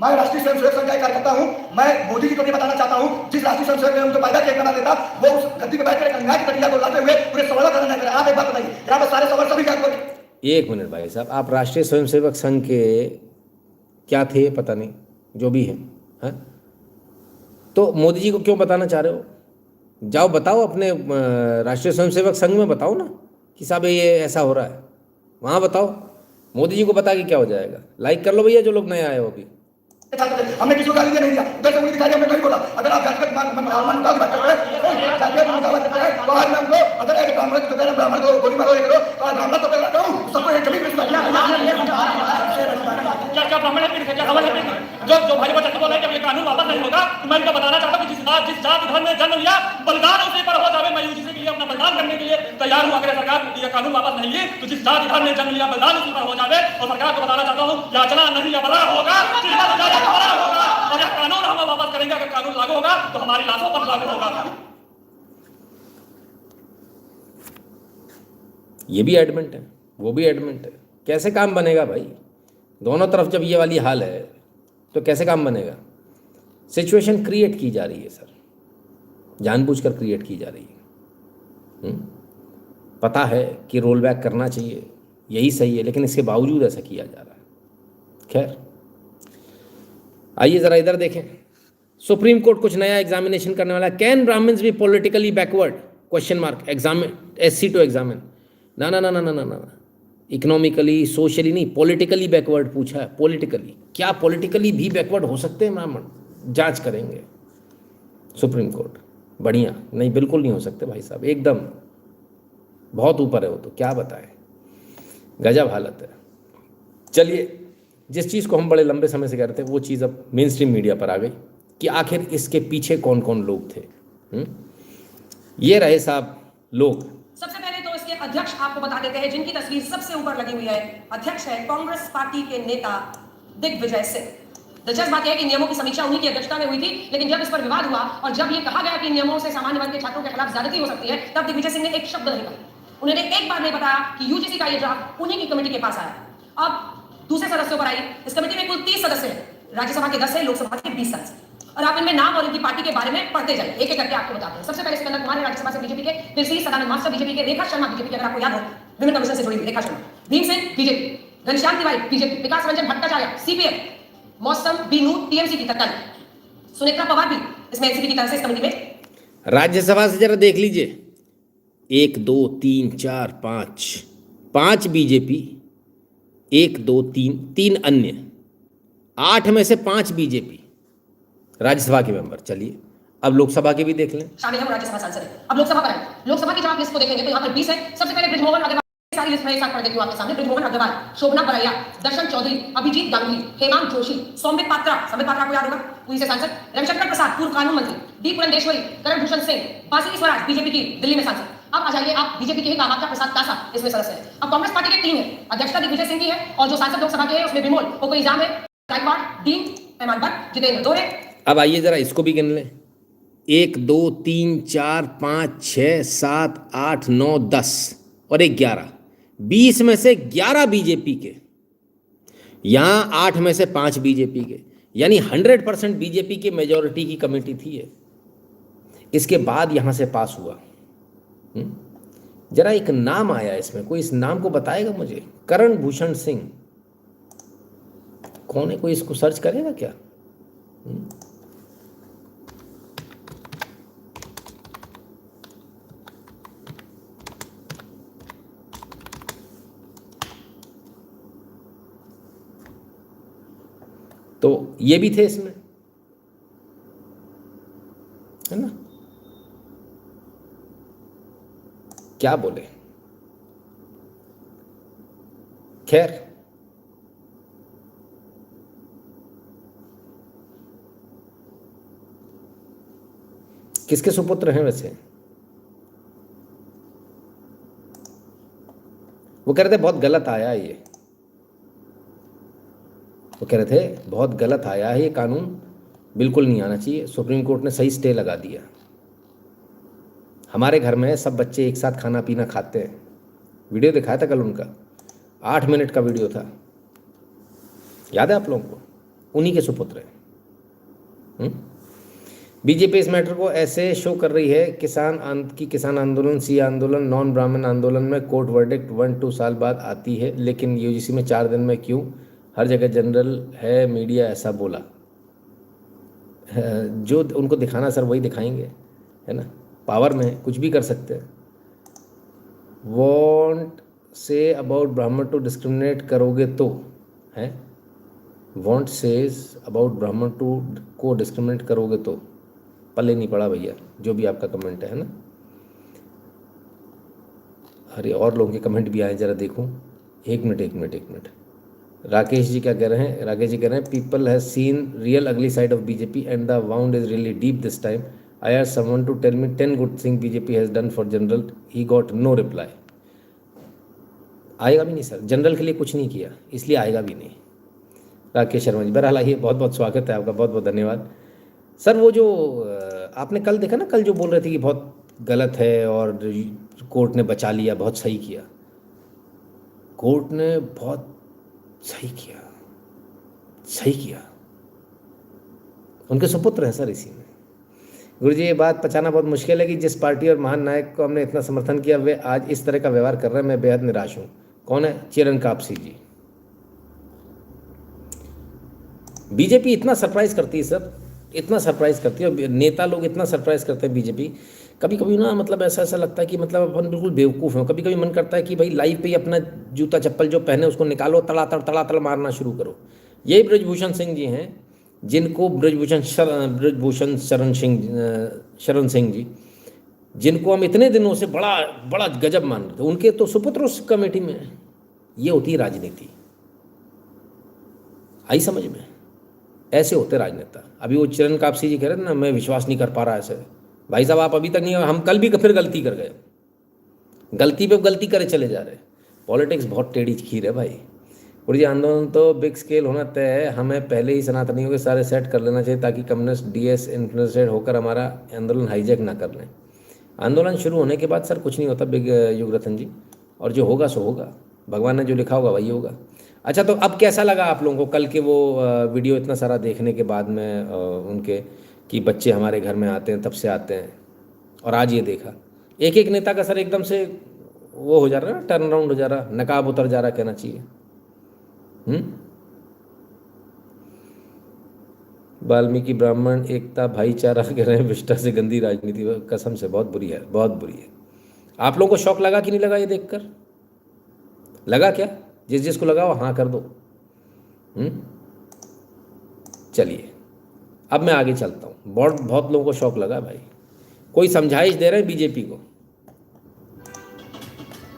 मैं राष्ट्रीय स्वयंसेवक संघ का कार्यकर्ता हूं। मैं मोदी जी को ये बताना चाहता हूं, जिस राष्ट्रीय स्वयंसेवक ने उनको पैदा किया बना देता, वो उस गद्दी पे बैठकर गंगा की तटिया को लाते हुए पूरे सवाल का नहीं करे। आप एक बात बताइए, यहाँ पर सारे सवाल सभी का। एक मिनट भाई साहब, आप राष्ट्रीय स्वयंसेवक संघ के क्या थे पता नहीं, जो भी है, तो मोदी जी को क्यों बताना चाह रहे हो? जाओ बताओ अपने राष्ट्रीय स्वयंसेवक संघ में, बताओ ना कि साहब ये ऐसा हो रहा है, वहाँ बताओ। मोदी जी को बता के क्या हो जाएगा? लाइक कर लो भैया जो लोग नए आए हो अभी। हमने किसी को गाली नहीं दिया, उधर से दिखाई हमने नहीं बोला। अगर आप जातिगत ब्राह्मण का बात कर रहे हैं, जातिगत मुकाबला कर रहे हैं, तो आज मैं हमको अगर एक ब्राह्मण को कहना ब्राह्मण को गोली मारो करो, तो आज ब्राह्मण तो कर रहा हूं सबको एक जमीन में क्या ब्राह्मण है, क्या खबर है? जो भाई बच्चा बोल रहे हैं कि ये कानून वापस नहीं होगा, मैं इनको बताना चाहता हूं कि जिस जाति धर्म में जन्म लिया, बलिदान उसी पर हो जावे। मैं यूजीसी के लिए अपना बलिदान करने के लिए तैयार हूं। अगर सरकार ये कानून वापस नहीं ली तो जिस जाति धर्म में जन्म लिया, बलिदान उसी पर हो जावे। और सरकार को बताना चाहता हूं, याचना नहीं बड़ा होगा, और यह कानून हम वापस करेंगे। अगर कानून लागू होगा तो हमारी लाशों पर लागू होगा। ये भी एडमेंट है, वो भी एडमेंट है। कैसे काम बनेगा भाई? दोनों तरफ जब ये वाली हाल है तो कैसे काम बनेगा? सिचुएशन क्रिएट की जा रही है सर, जानबूझकर क्रिएट की जा रही है। पता है कि रोल बैक करना चाहिए, यही सही है, लेकिन इसके बावजूद ऐसा किया जा रहा है। खैर, आइए ज़रा इधर देखें। सुप्रीम कोर्ट कुछ नया एग्जामिनेशन करने वाला है। Can Brahmins be politically backward question mark examine SC to examine. ना ना ना ना ना ना ना, इकोनॉमिकली सोशली नहीं, पॉलिटिकली बैकवर्ड पूछा है। पॉलिटिकली क्या पॉलिटिकली भी बैकवर्ड हो सकते हैं ब्राह्मण? जांच करेंगे सुप्रीम कोर्ट। बढ़िया, नहीं बिल्कुल नहीं हो सकते भाई साहब, एकदम बहुत ऊपर है वो तो, क्या बताएं, गजब हालत है। चलिए, जिस चीज़ को हम बड़े लंबे समय से कह रहे थे वो चीज़ अब मेन स्ट्रीम मीडिया पर आ गई कि आखिर इसके पीछे कौन कौन लोग थे। ये रहे साहब लोग। सबसे पहले तो इसके अध्यक्ष आपको बता देते हैं, जिनकी तस्वीर सबसे ऊपर लगी हुई है। अध्यक्ष है कांग्रेस पार्टी के नेता दिग्विजय सिंह। दिलचस्प बात यह है कि नियमों की समीक्षा उन्हीं की अध्यक्षता में हुई थी, लेकिन जब इस पर विवाद हुआ और जब ये कहा गया कि नियमों से सामान्य वर्ग के छात्रों के खिलाफ ज्यादती हो सकती है, तब दिग्विजय सिंह ने एक शब्द नहीं कहा। उन्होंने एक बार नहीं बताया कि यूजीसी का ये ड्राफ्ट उन्हीं की कमेटी के पास आया। अब दूसरे सदस्यों पर आई। इस कमेटी में कुल 30 सदस्य हैं। राज्यसभा के 10 है, लोकसभा के 20 सदस्य। और आप इनमें नाम और इनकी पार्टी के बारे में पढ़ते जाइए, एक एक करके आपको बताते हैं। सबसे पहले सिकंदर कुमार है राज्यसभा से बीजेपी के, फिर सी सदानंद मास्टर बीजेपी के, रेखा शर्मा बीजेपी के, अगर आपको याद हो विभिन्न कमीशन से जुड़ी हुई रेखा शर्मा, भीम सिंह बीजेपी, घनश्याम तिवारी बीजेपी, विकास रंजन भट्टाचार्य CPM, मौसम बीनू TMC की तत्काल, सुनेत्रा पवार भी इसमें एनसीपी की तरफ से इस कमेटी में। राज्यसभा से जरा देख लीजिए, 1 2 3 4 5 बीजेपी, 1 2 3 अन्य, 8 में से 5 बीजेपी राज्यसभा के मेंबर। चलिए अब लोकसभा के भी देख लें। शामिल है वो राज्यसभा सांसद है। अब लोकसभा पर आए। लोकसभा की जब आप लिस्ट को देखेंगे तो यहाँ पर 20 है। सबसे पहले बृजमोहन अग्रवाल, सारी लिस्ट में एक साथ पढ़ देती हूँ आपके सामने। बृजमोहन अग्रवाल, शोभना बरैया, दर्शन चौधरी, अभिजीत गांगुली, हेमांत जोशी, सौमित पात्रा को याद होगा, पुरी से सांसद, रविशंकर प्रसाद पूर्व कानून मंत्री, डी पुरंदेश्वरी, करण भूषण सिंह, बासिनी स्वराज बीजेपी की दिल्ली में सांसद। अब आ जाइए आप बीजेपी के ही कामाख्या प्रसाद तासा इसमें सदस्य है। अब कांग्रेस पार्टी के 3 है। अध्यक्षता दिग्विजय सिंह की है और जो सांसद लोकसभा के है उसमें बिमोल कोकोइजाम है, गायकवाड़, डीन, पैमान भट्ट, जितेंद्र दोरे। अब आइए जरा इसको भी गिन लें। 1 2 3 4 5 6 7 8 9 10 और 11, 20 में से 11 बीजेपी के, यहां 8 में से 5 बीजेपी के, यानी 100% बीजेपी की मेजॉरिटी की कमेटी थी ये। इसके बाद यहां से पास हुआ। जरा एक नाम आया इसमें, कोई इस नाम को बताएगा मुझे? करण भूषण सिंह कौन है? कोई इसको सर्च करेगा क्या? तो ये भी थे इसमें, है ना? क्या बोले? खैर, किसके सुपुत्र हैं वैसे? वो कह रहे थे बहुत गलत आया है ये, वो कह रहे थे बहुत गलत आया है ये कानून, बिल्कुल नहीं आना चाहिए। सुप्रीम कोर्ट ने सही स्टे लगा दिया। हमारे घर में सब बच्चे एक साथ खाना पीना खाते हैं। वीडियो दिखाया था कल उनका, 8 मिनट का वीडियो था, याद है आप लोगों को? उन्हीं के सुपुत्र हैं। बीजेपी इस मैटर को ऐसे शो कर रही है किसान आंदोलन, सी आंदोलन, नॉन ब्राह्मण आंदोलन में कोर्ट वर्डिक्ट 1-2 साल बाद आती है, लेकिन यूजीसी में 4 दिन में क्यों? हर जगह जनरल है, मीडिया ऐसा बोला। जो उनको दिखाना सर वही दिखाएंगे, है ना? पावर में कुछ भी कर सकते हैं। वॉन्ट से अबाउट ब्राह्मण टू डिस्क्रिमिनेट करोगे तो, है वॉन्ट सेज अबाउट ब्राह्मण टू को डिस्क्रिमिनेट करोगे तो, पल्ले नहीं पड़ा भैया जो भी आपका कमेंट है ना? अरे और लोगों के कमेंट भी आए, जरा देखूं। एक मिनट। राकेश जी क्या कह रहे हैं? राकेश जी कह रहे हैं पीपल हैज सीन रियल अगली side of BJP and the wound is really deep this time. I asked someone to tell me 10 good things BJP has done for general. He got no reply. आएगा भी नहीं sir, general के लिए कुछ नहीं किया, इसलिए आएगा भी नहीं। राकेश शर्मा जी, बहरहाल आइए, बहुत बहुत स्वागत है आपका, बहुत बहुत धन्यवाद सर। वो जो आपने कल देखा ना, कल जो बोल रहे थे कि बहुत गलत है और कोर्ट ने बचा लिया, बहुत सही किया, कोर्ट ने बहुत सही किया। उनके सुपुत्र हैं सर इसी में। गुरुजी ये बात पचाना बहुत मुश्किल है कि जिस पार्टी और महान नायक को हमने इतना समर्थन किया वे आज इस तरह का व्यवहार कर रहे हैं। मैं बेहद निराश हूँ। कौन है? चिरन कापसी जी। बीजेपी इतना सरप्राइज करती है सर, इतना सरप्राइज करती है, और नेता लोग इतना सरप्राइज करते हैं बीजेपी। कभी कभी ना मतलब ऐसा ऐसा लगता है कि मतलब अपन बिल्कुल बेवकूफ़ हैं। कभी कभी मन करता है कि भाई लाइव पे ही अपना जूता चप्पल जो पहने उसको निकालो, तड़ातड़ मारना शुरू करो। यही ब्रजभूषण सिंह जी हैं जिनको ब्रजभूषण शरण सिंह जी जिनको हम इतने दिनों से बड़ा बड़ा गजब मान रहे थे, उनके तो सुपुत्र उस कमेटी में हैं। ये होती है राजनीति। आई समझ में? ऐसे होते राजनेता। अभी वो चिरन कापसी जी कह रहे थे ना, मैं विश्वास नहीं कर पा रहा ऐसे। भाई साहब आप अभी तक नहीं, हम कल भी फिर गलती कर गए, गलती पे गलती करे चले जा रहे। पॉलिटिक्स बहुत टेढ़ी खीर है भाई। गुरु जी आंदोलन तो बिग स्केल होना तय है, हमें पहले ही सनातनियों के सारे सेट कर लेना चाहिए ताकि कम्युनिस्ट डीएस इन्फ्लुएंसेड होकर हमारा आंदोलन हाईजैक ना कर लें। आंदोलन शुरू होने के बाद सर कुछ नहीं होता बिग युगरतन जी, और जो होगा सो होगा, भगवान ने जो लिखा होगा वही होगा। अच्छा तो अब कैसा लगा आप लोगों को कल के वो वीडियो इतना सारा देखने के बाद में उनके कि बच्चे हमारे घर में आते हैं तब से आते हैं, और आज ये देखा एक एक नेता का सर एकदम से वो हो जा रहा है ना, टर्न अराउंड हो जा रहा, नकाब उतर जा रहा कहना चाहिए। वाल्मीकि ब्राह्मण एकता भाईचारा कह रहे हैं, विष्टा से गंदी राजनीति, कसम से बहुत बुरी है, बहुत बुरी है। आप लोगों को शौक लगा कि नहीं लगा ये देखकर? लगा क्या? जिस जिसको लगा वो हाँ कर दो। चलिए अब मैं आगे चलता हूँ। बहुत लोगों को शौक लगा भाई। कोई समझाइश दे रहे हैं बीजेपी को।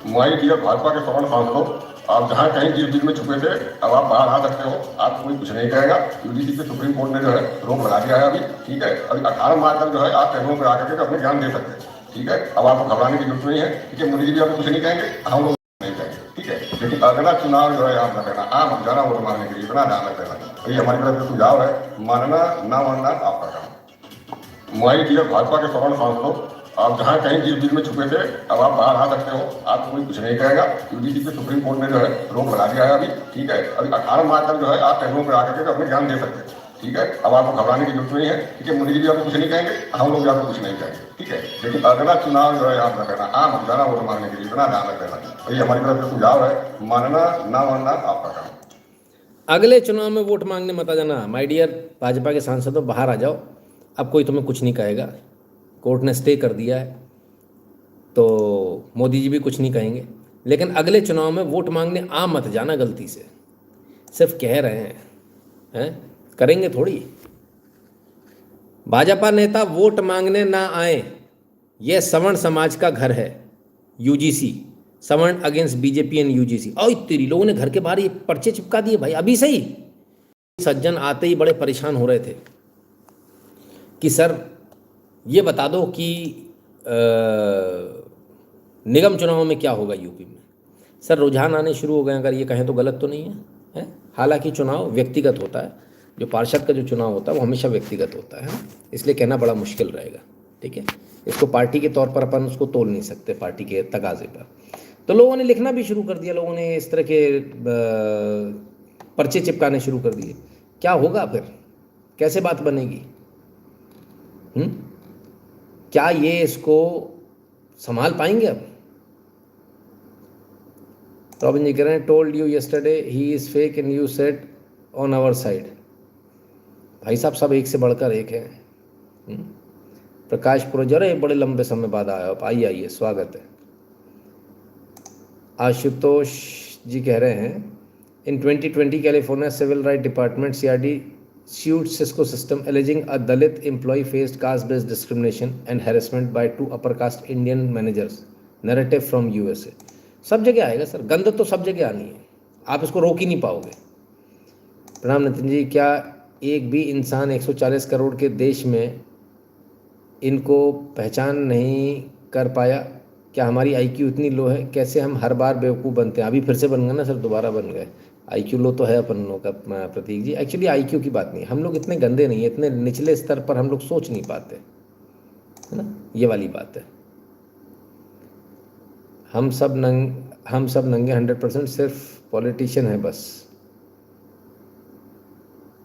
माई डियर भाजपा के सवर्ण सांसदों, आप जहाँ कहीं जिस दिन में छुपे थे अब आप बाहर आ सकते हो, आपको कोई कुछ नहीं कहेगा। यूजीसी के सुप्रीम कोर्ट ने जो है रोक लगा दिया है अभी, ठीक है। अभी 18 मार्च तक जो है आप ट्रेनों पर आकर के अपने ज्ञान दे सकते हैं, ठीक है। अब आपको घबराने की जरूरत नहीं है, ठीक है। मोदी जी भी आपको कुछ नहीं कहेंगे, हम लोग नहीं कहेंगे, ठीक है। लेकिन अगला चुनाव जो है आप न करना, आप जाना वोट मांगने के लिए, इतना ध्यान रख देना। तो ये हमारी तरफ से सुझाव है, मानना ना मानना आपका काम। माई डियर भाजपा के सवर्ण सांसदों, आप जहाँ कहीं जिस दिन में छुपे थे अब आप बाहर आ सकते हो, आपको कोई कुछ नहीं कहेगा। यूजीसी के सुप्रीम कोर्ट ने जो है रोक लगा दिया है अभी, ठीक है। अभी 18 मार्च तक जो है आप ट्रेनों पर आकर के अपने ज्ञान दे सकते हैं, ठीक है। अब आपको घबराने की जरूरत नहीं है, ठीक है। मोदी जी भी आपको कुछ नहीं कहेंगे, हम लोग भी आपको कुछ नहीं कहेंगे, ठीक है। लेकिन अगला चुनाव जो है आप न करना, आप जाना वोट मांगने के लिए, इतना ध्यान रख देना। तो ये हमारी तरफ से सुझाव है, मानना ना मानना आपका काम। अगले चुनाव में वोट मांगने मत आ जाना। माय डियर भाजपा के सांसदों, बाहर आ जाओ, अब कोई तुम्हें कुछ नहीं कहेगा। कोर्ट ने स्टे कर दिया है तो मोदी जी भी कुछ नहीं कहेंगे। लेकिन अगले चुनाव में वोट मांगने आ मत जाना गलती से, सिर्फ कह रहे हैं, करेंगे थोड़ी। भाजपा नेता वोट मांगने ना आए, यह सवर्ण समाज का घर है। यूजीसी सवर्ण अगेंस्ट बीजेपी एंड यूजीसी। और तेरी लोगों ने घर के बाहर ये पर्चे चिपका दिए भाई अभी से ही। सज्जन आते ही बड़े परेशान हो रहे थे कि सर ये बता दो कि निगम चुनाव में क्या होगा यूपी में। सर रुझान आने शुरू हो गए, अगर ये कहें तो गलत तो नहीं है? हालांकि चुनाव व्यक्तिगत होता है, जो पार्षद का जो चुनाव होता है वो हमेशा व्यक्तिगत होता है, इसलिए कहना बड़ा मुश्किल रहेगा, ठीक है। इसको पार्टी के तौर पर अपन उसको तोल नहीं सकते, पार्टी के तकाजे पर। तो लोगों ने लिखना भी शुरू कर दिया, लोगों ने इस तरह के पर्चे चिपकाने शुरू कर दिए। क्या होगा फिर? कैसे बात बनेगी? क्या ये इसको संभाल पाएंगे? अब रॉबिन जी कह रहे हैं, told you yesterday he is fake and you said on our side. भाई साहब सब एक से बढ़कर एक हैं। प्रकाश पुरोजर बड़े लंबे समय बाद आया, आइए स्वागत है। आशुतोष जी कह रहे हैं, in 2020 California civil right department CRD sued Cisco system alleging a Dalit employee faced caste-based discrimination and harassment by 2 upper caste Indian managers. Narrative from USA. सब जगह आएगा सर, गंद तो सब जगह आनी है, आप इसको रोक ही नहीं पाओगे। प्रणाम नितिन जी, क्या एक भी इंसान 140 करोड़ के देश में इनको पहचान नहीं कर पाया? क्या हमारी IQ इतनी लो है? कैसे हम हर बार बेवकूफ़ बनते हैं? अभी फिर से बन गए ना सर, दोबारा बन गए। IQ लो तो है अपन लोग का प्रतीक जी। एक्चुअली IQ की बात नहीं है, हम लोग इतने गंदे नहीं है, इतने निचले स्तर पर हम लोग सोच नहीं पाते, है ना, ये वाली बात है। हम सब नंगे 100%, सिर्फ पॉलिटिशियन है बस,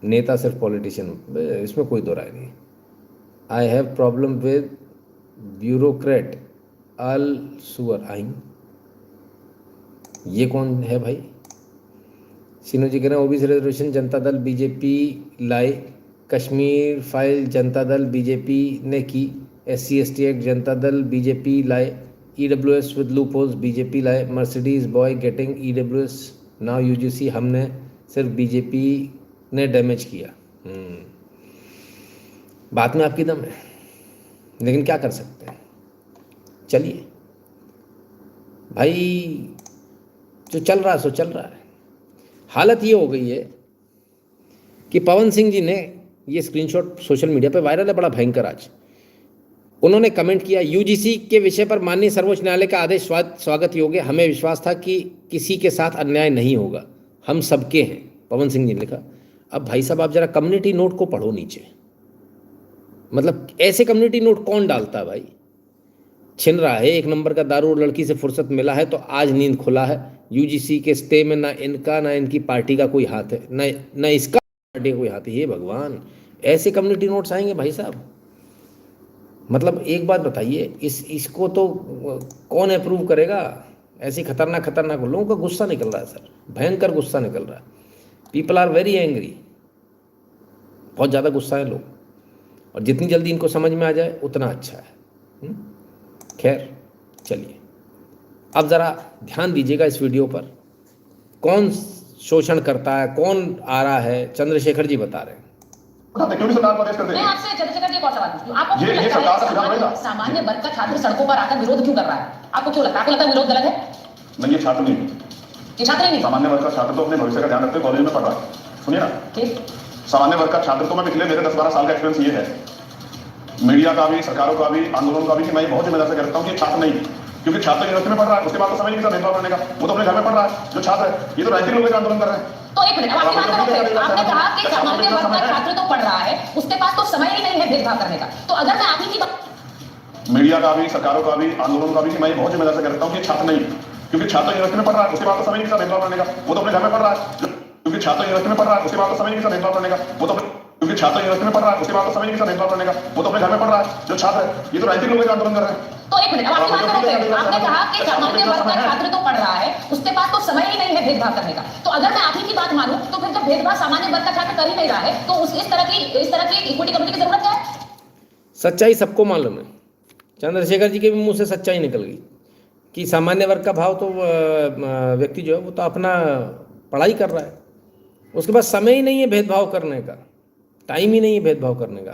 नेता सिर्फ पॉलिटिशियन, इसमें कोई दो राय नहीं। I have problem with bureaucrat अल सुअर आई। ये कौन है भाई? सिनो जी कह रहे हैं OBC reservation Janata Dal BJP लाए, कश्मीर फाइल जनता दल बीजेपी ने की, SC/ST act Janata Dal BJP लाए, EWS with loopholes BJP लाए, Mercedes boy getting EWS now UGC हमने सिर्फ बीजेपी ने डैमेज किया। बात में आपकी दम है, लेकिन क्या कर सकते हैं। चलिए भाई, जो चल रहा है सो चल रहा है। हालत ये हो गई है कि पवन सिंह जी ने ये स्क्रीनशॉट सोशल मीडिया पे वायरल है, बड़ा भयंकर आज। उन्होंने कमेंट किया, UGC के विषय पर माननीय सर्वोच्च न्यायालय का आदेश स्वागत योग्य, हमें विश्वास था कि किसी के साथ अन्याय नहीं होगा, हम सबके हैं, पवन सिंह जी ने लिखा। अब भाई साहब, आप जरा कम्युनिटी नोट को पढ़ो नीचे। मतलब ऐसे कम्युनिटी नोट कौन डालता है भाई? छिन रहा है 1 नंबर का दारू और लड़की से फुर्सत मिला है तो आज नींद खुला है। UGC के स्टे में ना इनका ना इनकी पार्टी का कोई हाथ है, ना इसका पार्टी का कोई हाथ है। ये भगवान, ऐसे कम्युनिटी नोट्स आएंगे भाई साहब? मतलब एक बात बताइए, इसको तो कौन अप्रूव करेगा? ऐसी खतरनाक लोगों का गुस्सा निकल रहा है सर, भयंकर गुस्सा निकल रहा है। पीपल आर वेरी एंग्री, बहुत ज़्यादा गुस्सा है लोग, और जितनी जल्दी इनको समझ में आ जाए उतना अच्छा है। खैर चलिए, अब ज़रा ध्यान दीजिएगा इस वीडियो पर। कौन शोषण करता है, कौन आ रहा है, चंद्रशेखर जी बता रहे हैं। क्यों नहीं सरकार प्रदेश कर मैं देगी? आपसे चंद्रशेखर जी एक और सवाल पूछती हूँ, आपको क्यों ये लगता सरकार का है सुझाव है ना? सामान्य वर्ग का छात्र सड़कों पर आकर विरोध क्यों कर रहा है? आपको क्यों लगता है? आपको लगता है विरोध गलत है? नहीं, ये छात्र नहीं, ये छात्र ही नहीं। सामान्य वर्ग का छात्र तो अपने भविष्य का ध्यान रखते हुए कॉलेज में पढ़ रहा है। सुनिए ना, ठीक, सामान्य वर्ग का छात्र तो मैं पिछले मेरे 10-12 साल का एक्सपीरियंस ये है, मीडिया का भी, सरकारों का भी, आंदोलन का भी, कि मैं बहुत जिम्मेदार से कहता हूँ कि छात्र नहीं, क्योंकि छात्र यूनिवर्सिटी में पढ़ रहा है, उसके बाद तो समय नहीं मिलता भेदभाव करने का, वो तो अपने घर में पढ़ रहा है। जो छात्र है, ये तो राजनीतिक लोग आंदोलन कर रहे हैं। तो एक मिनट, अब आपकी बात करो फिर। आपने कहा कि सामान्य वर्ग का छात्र तो पढ़ रहा है, उसके पास तो समय ही नहीं है भेदभाव करने का। तो अगर मैं आप ही की बात, मीडिया का भी, सरकारों का भी, आंदोलन का भी, कि मैं बहुत जिम्मेदार से कहता हूँ कि छात्र नहीं, क्योंकि छात्र यूनिवर्सिटी में पढ़ रहा है, उसके बाद तो समय नहीं मिलता भेदभाव करने का, वो तो अपने घर में पढ़ रहा है। क्योंकि छात्र यूनिवर्सिटी में पढ़ रहा है, उसके बाद तो समय नहीं मिलता भेदभाव करने का, वो तो क्योंकि छात्र यूनिवर्सिटी में पढ़ रहा है, उसके बाद तो समय नहीं मिलता भेदभाव करने का, वो तो अपने घर में पढ़ रहा है। जो छात्र है, ये तो राजनीतिक लोग आंदोलन कर रहे हैं। तो एक मिनट, अब आपकी बात करो फिर। आपने कहा कि सामान्य वर्ग का छात्र तो पढ़ रहा है, उसके पास तो समय ही नहीं है भेदभाव करने का। तो अगर मैं आप ही की बात मानूं, तो फिर जब भेदभाव सामान्य वर्ग का छात्र कर ही नहीं रहा है, तो इस तरह की इक्विटी कमेटी की जरूरत क्या है? सच्चाई सबको मालूम है, चंद्रशेखर जी के भी मुंह से सच्चाई निकल गई कि सामान्य वर्ग का भाव तो व्यक्ति जो है वो तो अपना पढ़ाई कर रहा है, उसके पास समय ही नहीं है भेदभाव करने का, टाइम ही नहीं है भेदभाव करने का।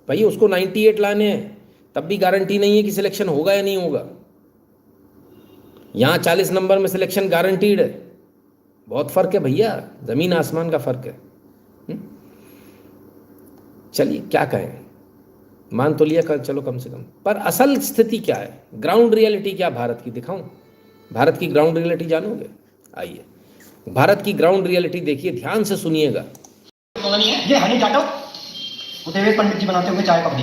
भाई उसको 98 लाने हैं, तब भी गारंटी नहीं है कि सिलेक्शन होगा या नहीं होगा। यहाँ 40 नंबर में सिलेक्शन गारंटीड है। बहुत फर्क है भैया, जमीन आसमान का फर्क है। चलिए क्या कहें, मान तो लिया कर, चलो कम से कम, पर असल स्थिति क्या है, ग्राउंड रियलिटी क्या भारत की दिखाऊं? भारत की ग्राउंड रियलिटी जानोगे? आइए भारत की ग्राउंड रियलिटी देखिए, ध्यान से सुनिएगा। ये हनी जाटव देवेश पंडित जी बनाते हुए चाय पकड़ी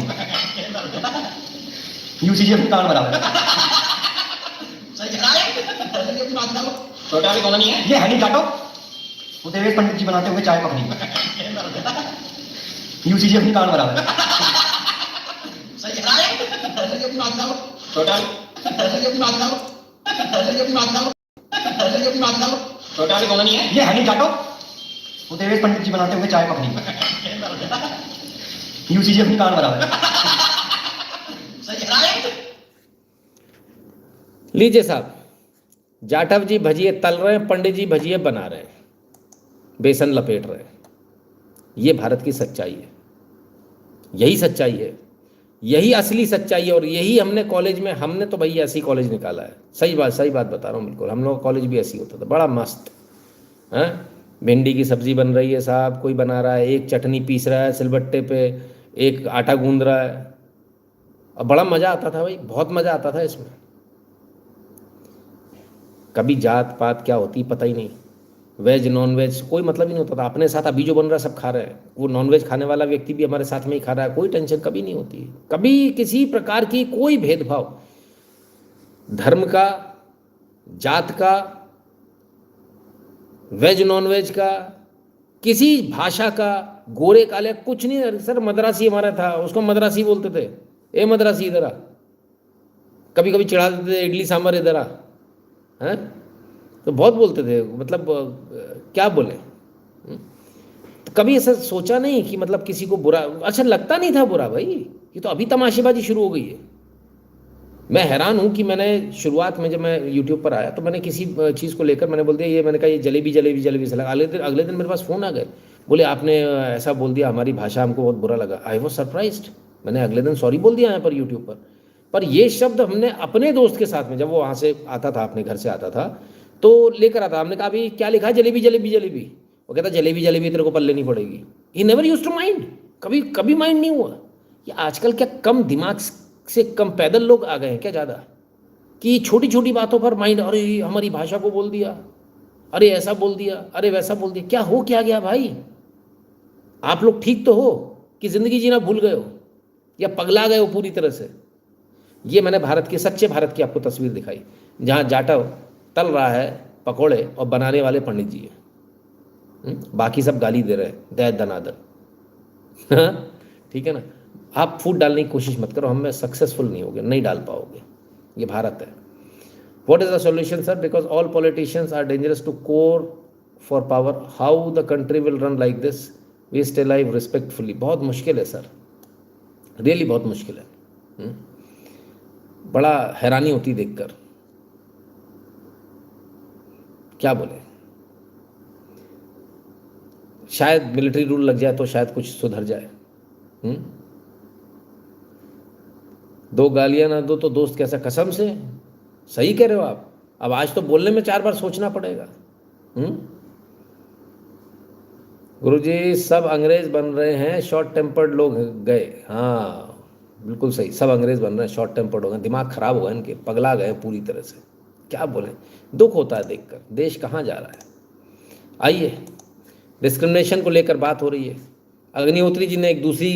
UCG अपनी कान बराबर। ये हनी जाटव देवेश पंडित जी बनाते हुए चाय पकड़ी UCG अपनी कान बराबर। ये हनी जाटव देवेश पंडित जी बनाते हुए चाय पकड़ी UCG अपनी कान बराबर। लीजिए साहब, जाटव जी भजिए तल रहे हैं, पंडित जी भजिए बना रहे हैं, बेसन लपेट रहे हैं। ये भारत की सच्चाई है, यही सच्चाई है, यही असली सच्चाई है। और यही हमने कॉलेज में, हमने तो भाई ऐसी कॉलेज निकाला है। सही बात बता रहा हूँ, बिल्कुल हम लोग का कॉलेज भी ऐसी होता था, बड़ा मस्त है। भिंडी की सब्जी बन रही है साहब, कोई बना रहा है, एक चटनी पीस रहा है सिलबट्टे पे, एक आटा गूंद रहा है, और बड़ा मज़ा आता था भाई, बहुत मज़ा आता था इसमें। कभी जात पात क्या होती पता ही नहीं, वेज नॉन वेज कोई मतलब ही नहीं होता था। अपने साथ अभी जो बन रहा है सब खा रहे हैं, वो नॉन वेज खाने वाला व्यक्ति भी हमारे साथ में ही खा रहा है, कोई टेंशन कभी नहीं होती, कभी किसी प्रकार की कोई भेदभाव धर्म का, जात का, वेज नॉन वेज का, किसी भाषा का गोरे काले कुछ नहीं। सर मद्रासी हमारा था, उसको मद्रासी बोलते थे, ए मद्रासी इधर आ। कभी कभी चिढ़ा देते थे, इडली सांभर इधर आ, हैं? तो बहुत बोलते थे, मतलब क्या बोले। तो कभी ऐसा सोचा नहीं कि मतलब किसी को बुरा, अच्छा लगता नहीं था बुरा भाई, ये तो अभी तमाशेबाजी शुरू हो गई है। मैं हैरान हूँ कि मैंने शुरुआत में जब मैं यूट्यूब पर आया तो मैंने किसी चीज़ को लेकर मैंने बोल दिया ये, मैंने कहा ये जलेबी जलेबी जलेबी से लगा। अगले दिन मेरे पास फ़ोन आ गए, बोले आपने ऐसा बोल दिया, हमारी भाषा हमको बहुत बुरा लगा। I was surprised. मैंने अगले दिन सॉरी बोल दिया यहाँ पर यूट्यूब पर ये शब्द हमने अपने दोस्त के साथ में, जब वो वहाँ से आता था, अपने घर से आता था तो लेकर आता, हमने कहा अभी क्या लिखा है, जलेबी जलेबी जलेबी। वो कहता जलेबी जलेबी तेरे को पल्ले नहीं पड़ेगी। He never used to mind, कभी कभी माइंड नहीं हुआ। ये आजकल क्या कम दिमाग से कम पैदल लोग आ गए हैं क्या ज़्यादा, कि छोटी छोटी बातों पर माइंड, अरे हमारी भाषा को बोल दिया, अरे ऐसा बोल दिया, अरे वैसा बोल दिया। क्या हो क्या गया भाई? आप लोग ठीक तो हो कि ज़िंदगी जीना भूल गए हो या पगला गए हो पूरी तरह से? ये मैंने भारत के, सच्चे भारत की आपको तस्वीर दिखाई, जहाँ जाटव तल रहा है पकोड़े और बनाने वाले पंडित जी हैं, बाकी सब गाली दे रहे हैं, दया दनादर। ठीक है ना? आप फूट डालने की कोशिश मत करो, हम में सक्सेसफुल नहीं होगे, नहीं डाल पाओगे। ये भारत है। What is the solution sir? Because all politicians are dangerous to core for power, how the country will run like this, we stay live respectfully. बहुत मुश्किल है सर, रियली बहुत मुश्किल है। बड़ा हैरानी होती देखकर, क्या बोले। शायद मिलिट्री रूल लग जाए तो शायद कुछ सुधर जाए। दो गालियां ना दो तो दोस्त कैसा, कसम से सही कह रहे हो आप। अब आज तो बोलने में 4 बार सोचना पड़ेगा। गुरुजी सब अंग्रेज बन रहे हैं, शॉर्ट टेम्पर्ड लोग गए। हाँ बिल्कुल सही, सब अंग्रेज बन रहे हैं, शॉर्ट टेम्पर्ड हो गए, दिमाग खराब हो गए इनके, पगला गए पूरी तरह से। क्या बोले, दुख होता है देखकर, देश कहाँ जा रहा है। आइए, डिस्क्रिमिनेशन को लेकर बात हो रही है। अग्निहोत्री जी ने एक दूसरी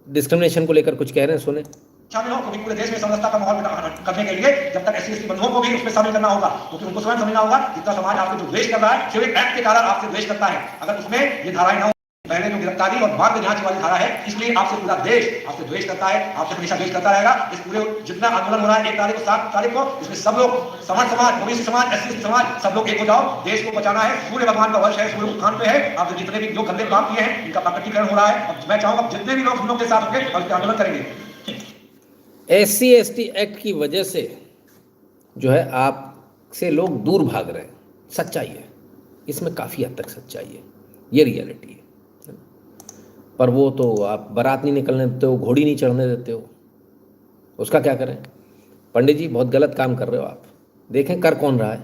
डिस्क्रिमिनेशन को लेकर कुछ कह रहे हैं, सुने। शामिल हो, क्योंकि पूरे देश में समरसता का माहौल करने के लिए जब तक SC/ST बंधुओं को भी उसमें शामिल करना होगा, क्योंकि उनको स्वयं समझना होगा जितना समाज आपसे जो द्वेष कर रहा है, सिर्फ एक्ट के कारण आपसे द्वेष करता है। अगर उसमें ये धाराएं ना, पहले जो गिरफ्तारी और बाद में जांच वाली धारा है, इसलिए आपसे पूरा देश आपसे द्वेष करता है, आपसे हमेशा द्वेष करता रहेगा। इस पूरे जितना आंदोलन हो रहा है 1 तारीख को 7 तारीख को, इसमें सब लोग, समाज, ओबीसी समाज, SC/ST समाज, सब लोग एक हो जाओ। देश को बचाना है, सूर्य भगवान का वर्ष है, सूर्य उत्थान पे है। आप जितने भी जो गंदे काम किए हैं इनका प्रकटीकरण हो रहा है। और मैं चाहूंगा जितने भी लोग हम लोग के साथ होंगे और आंदोलन करेंगे। SC/ST एक्ट की वजह से जो है आपसे लोग दूर भाग रहे हैं, सच्चाई है इसमें, काफ़ी हद तक सच्चाई है, ये रियलिटी है। पर वो तो आप बारात नहीं निकलने देते हो, घोड़ी नहीं चढ़ने देते हो, उसका क्या करें? पंडित जी बहुत गलत काम कर रहे हो आप, देखें कर कौन रहा है।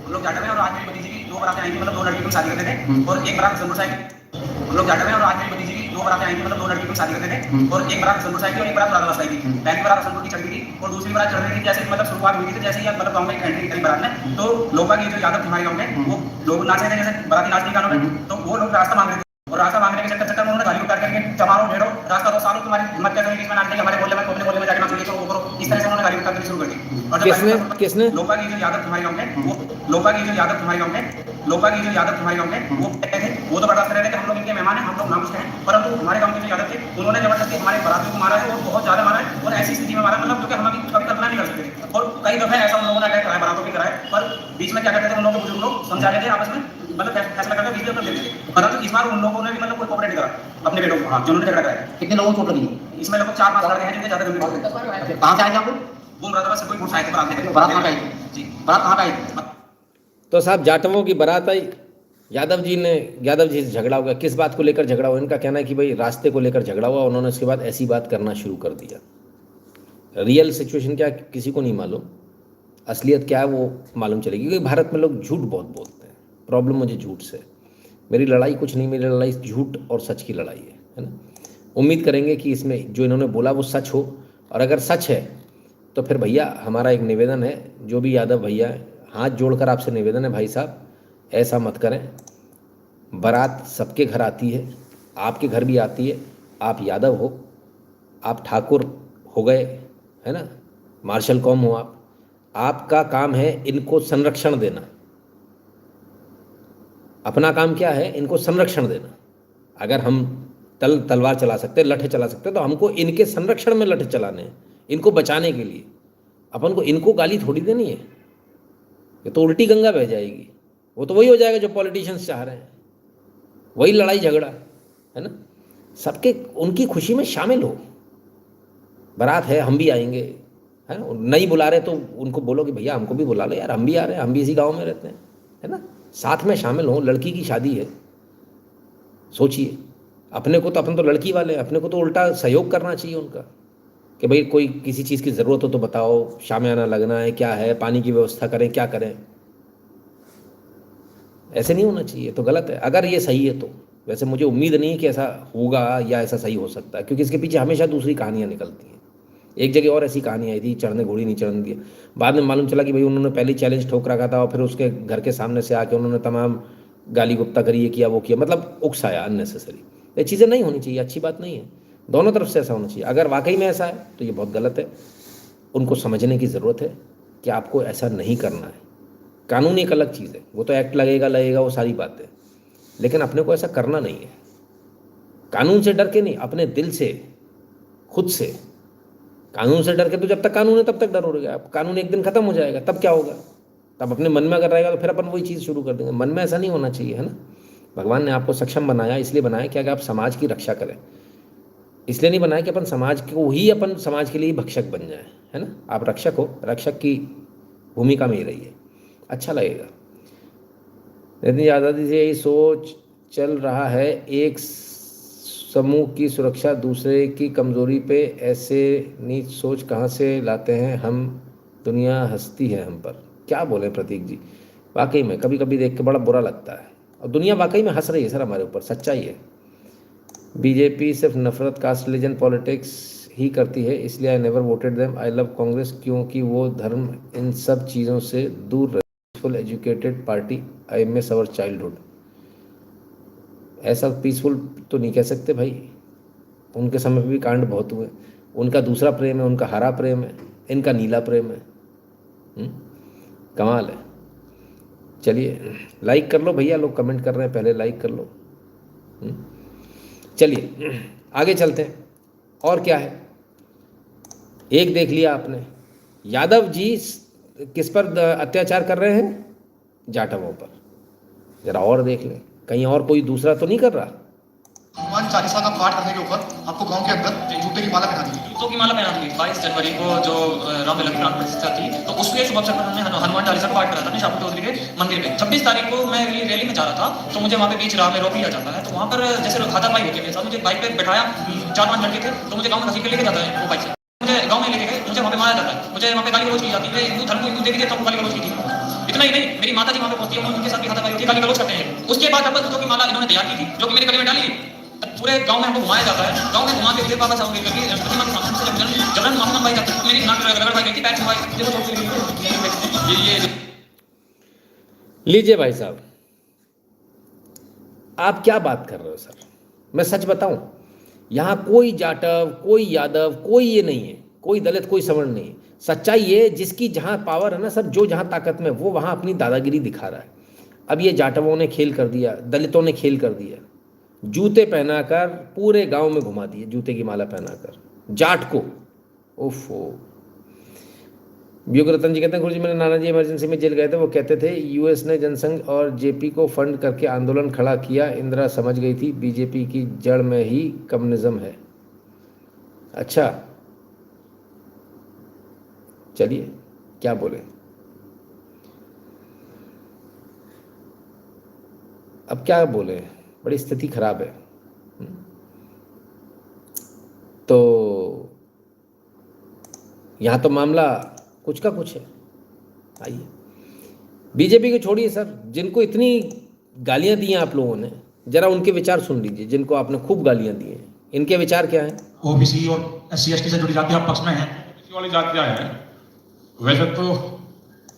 हम लोग जाटे में और आज मेरी भतीजी की 2 बारातें आई थी, मतलब 2 लड़की की शादी करते थे और एक बारात संतोष आई। हम लोग जाटे में और आज मेरी भतीजी की 2 बारातें आई थी, मतलब 2 लड़की की शादी करते थे और एक बारात संतोष आई थी और एक बारात राधावास आई थी। पहली बारात संतोष की चढ़ गई थी और दूसरी बारात चढ़ रही थी, जैसे मतलब शुरुआत हुई थी, जैसे ही मतलब गांव में एंट्री करी बारात में, तो लोग बाग ये जो यादव हमारे गांव में वो लोग नाच रहे थे, जैसे बाराती नाचती गानों में, तो वो लोग रास्ता मांग रहे थे और रास्ता मांगने के चक्कर में उन्होंने गाड़ी उतार करके चमारो ढेड़ो रास्ता तो सालों तुम्हारी हिम्मत कैसे हुई इसमें नाचने की, हमारे बोले में अपने बोले में जाके नाचो, ये करो वो करो, इस तरह से उन्होंने गाड़ी उतारनी शुरू कर दी। और किसने लोग बाग ये जो यादव हमारे गांव में वो लोग बाग ये जो यादव हमारे गांव में लोग बाग ये जो यादव हमारे गांव में वो कहते थे, वो तो बर्दाश्त कर रहे थे कि हम लोग इनके मेहमान हैं, हम लोग नाम उसके हैं, परंतु हमारे गांव के जो यादव थे उन्होंने जबरदस्ती हमारे बारातियों को मारा है और बहुत ज्यादा मारा है और ऐसी स्थिति में मारा मतलब जो कि हम अभी कभी कल्पना नहीं कर सकते। और कई दफे ऐसा उन लोगों ने अटैक कराया, बारातों पे कराया, पर बीच में क्या करते थे उन लोगों के बुजुर्ग लोग समझा रहे थे आपस में, मतलब फैसला करके बीच में अपने देते थे। परंतु इस बार उन लोगों ने भी मतलब कोई कोऑपरेट करा अपने बेटों को, हाँ जिन्होंने झगड़ा कराया। कितने लोगों को चोट लगी? इसमें लगभग 4-5 लड़के हैं जिनके ज्यादा गंभीर चोट है। कहाँ से आए थे आप लोग? वो मुरादाबाद से कोई मोटरसाइकिल पर आते थे। बारात कहाँ पे आई थी? जी बारात कहाँ पे आई थी? तो साहब जाटवों की बारात आई, यादव जी से झगड़ा हो गया। किस बात को लेकर झगड़ा हुआ? इनका कहना है कि भाई रास्ते को लेकर झगड़ा हुआ, उन्होंने उसके बाद ऐसी बात करना शुरू कर दिया। रियल सिचुएशन क्या किसी को नहीं मालूम, असलियत क्या है वो मालूम चलेगी, क्योंकि भारत में लोग झूठ बहुत बोलते हैं। प्रॉब्लम मुझे झूठ से, मेरी लड़ाई कुछ नहीं, मेरी लड़ाई झूठ और सच की लड़ाई है ना। उम्मीद करेंगे कि इसमें जो इन्होंने बोला वो सच हो, और अगर सच है तो फिर भैया हमारा एक निवेदन है, जो भी यादव भैया हाथ जोड़कर आपसे निवेदन है, भाई साहब ऐसा मत करें। बारात सबके घर आती है, आपके घर भी आती है, आप यादव हो, आप ठाकुर हो गए है ना, मार्शल कौम हो आपका काम है इनको संरक्षण देना। अपना काम क्या है, इनको संरक्षण देना। अगर हम तलवार चला सकते, लठे चला सकते, तो हमको इनके संरक्षण में लठे चलाने हैं, इनको बचाने के लिए। अपन को इनको गाली थोड़ी देनी है, ये तो उल्टी गंगा बह जाएगी। वो तो वही हो जाएगा जो पॉलिटिशियंस चाह रहे हैं, वही लड़ाई झगड़ा है ना। सबके उनकी खुशी में शामिल हो। बारात है, हम भी आएंगे, है ना। नहीं बुला रहे तो उनको बोलो कि भैया हमको भी बुला लो यार, हम भी आ रहे हैं, हम भी इसी गांव में रहते हैं, है ना। साथ में शामिल हो। लड़की की शादी है, सोचिए। अपने को तो अपन तो लड़की वाले हैं, अपने को तो उल्टा सहयोग करना चाहिए उनका कि भाई कोई किसी चीज़ की ज़रूरत हो तो बताओ, शामियाना लगना है, क्या है, पानी की व्यवस्था करें, क्या करें। ऐसे नहीं होना चाहिए, तो गलत है। अगर ये सही है तो वैसे मुझे उम्मीद नहीं है कि ऐसा होगा या ऐसा सही हो सकता है, क्योंकि इसके पीछे हमेशा दूसरी कहानियाँ निकलती हैं। एक जगह और ऐसी कहानी आई थी, चढ़ने घोड़ी नहीं चढ़ने दिया। बाद में मालूम चला कि भाई उन्होंने पहले चैलेंज ठोक रखा था और फिर उसके घर के सामने से आके उन्होंने तमाम गाली गुप्ता करी, ये किया वो किया, मतलब उकसाया अननेसेसरी। ये चीज़ें नहीं होनी चाहिए, अच्छी बात नहीं है। दोनों तरफ से ऐसा होना चाहिए। अगर वाकई में ऐसा है तो ये बहुत गलत है। उनको समझने की ज़रूरत है कि आपको ऐसा नहीं करना है। कानून एक अलग चीज़ है, वो तो एक्ट लगेगा वो सारी बात है, लेकिन अपने को ऐसा करना नहीं है। कानून से डर के नहीं, अपने दिल से, खुद से। कानून से डर के तो जब तक कानून है तब तक डर हो गया। कानून एक दिन खत्म हो जाएगा, तब क्या होगा? तब अपने मन में अगर रहेगा तो फिर अपन वही चीज़ शुरू कर देंगे। मन में ऐसा नहीं होना चाहिए, है ना। भगवान ने आपको सक्षम बनाया, इसलिए बनाया कि अगर आप समाज की रक्षा करें, इसलिए नहीं बनाया कि अपन समाज को ही, अपन समाज के लिए भक्षक बन जाए, है ना। आप रक्षक हो, रक्षक की भूमिका में ही रहिए, अच्छा लगेगा। इतनी आज़ादी से यही सोच चल रहा है, एक समूह की सुरक्षा दूसरे की कमज़ोरी पे। ऐसे नीच सोच कहाँ से लाते हैं हम, दुनिया हंसती है हम पर। क्या बोले प्रतीक जी, वाकई में कभी कभी देख के बड़ा बुरा लगता है, और दुनिया वाकई में हंस रही है सर हमारे ऊपर, सच्चाई है। बीजेपी सिर्फ नफरत, कास्ट, रिलीजन, पॉलिटिक्स ही करती है, इसलिए I never voted them. I love Congress क्योंकि वो धर्म इन सब चीज़ों से दूर रहे। Peaceful educated party, I miss our childhood. ऐसा पीसफुल तो नहीं कह सकते भाई, उनके समय पे भी कांड बहुत हुए। उनका दूसरा प्रेम है, उनका हरा प्रेम है, इनका नीला प्रेम है। कमाल है। चलिए लाइक कर लो भैया, लोग कमेंट कर रहे हैं, पहले लाइक कर लो। चलिए आगे चलते हैं। और क्या है, एक देख लिया आपने, यादव जी किस पर अत्याचार कर रहे हैं? जाटवों पर। जरा और देख लें, कहीं और कोई दूसरा तो नहीं कर रहा। हनुमान चालीसा का पाठ करने के ऊपर आपको गांव के अंदर जूते की माला पहना दी। जूतों की माला पहना दी 22 जनवरी को, जो रामलला की प्राण प्रतिष्ठा थी, तो उसके शुभ अवसर पर हमने हनुमान चालीसा का पाठ करा था निशापुर चौधरी के मंदिर में। 26 तारीख को मैं रैली में जा रहा था, तो मुझे वहाँ पे बीच राह में रोक लिया जाता है। तो वहाँ पर जैसे हाथापाई होती है मेरे साथ, मुझे बाइक पे बैठाया, 4-5 लड़के थे, तो मुझे गाँव में घसीट के लेके जाता है वो बाइक से, मुझे गाँव में लेके गए, मुझे वहाँ पे मारा जाता है, मुझे वहाँ पे गाली गलौज की जाती है। हिंदू धर्म को हिंदू देवी देवताओं को गाली गलौज की थी। इतना ही नहीं, मेरी माता जी वहाँ पे पहुंचती है, उनके साथ भी हाथापाई होती है, गाली गलौज करते हैं। उसके बाद जब जूतों की माला इन्होंने तैयार की थी, जो कि मेरे गले में डाली, पूरे गांव में हमको घुमाया जाता है। गांव में घुमा के फिर वापस आओगे करके प्रतिमा के सामने से जबरन माफी मंगवाई जाती है। मेरी नाक रगड़ गई थी, पैर छुपाई, ये लीजिए भाई साहब, आप क्या बात कर रहे हो सर? मैं सच बताऊं, यहाँ कोई जाटव, कोई यादव, कोई ये नहीं है, कोई दलित, कोई सवर्ण नहीं है। सच्चाई ये, जिसकी जहाँ पावर है ना सर, जो जहाँ ताकत में, वो वहाँ अपनी दादागिरी दिखा रहा है। अब ये जाटवों ने खेल कर दिया, दलितों ने खेल कर दिया, जूते पहनाकर पूरे गांव में घुमा दिए, जूते की माला पहनाकर जाट को। ओफो। व्योग रतन जी कहते हैं, गुरुजी मैंने नाना जी इमरजेंसी में जेल गए थे, वो कहते थे यूएस ने जनसंघ और जेपी को फंड करके आंदोलन खड़ा किया, इंदिरा समझ गई थी बीजेपी की जड़ में ही कम्युनिज्म है। अच्छा, चलिए क्या बोले। अब क्या बोले, बड़ी स्थिति खराब है। तो यहाँ तो मामला कुछ का कुछ है। आइए, बीजेपी को छोड़िए सर, जिनको इतनी गालियां दी हैं आप लोगों ने, जरा उनके विचार सुन लीजिए। जिनको आपने खूब गालियां दी हैं, इनके विचार क्या हैं? ओबीसी और SC/ST से जुड़ी जातियां पक्ष में हैं। ओबीसी वाली जातियां हैं, वैसे तो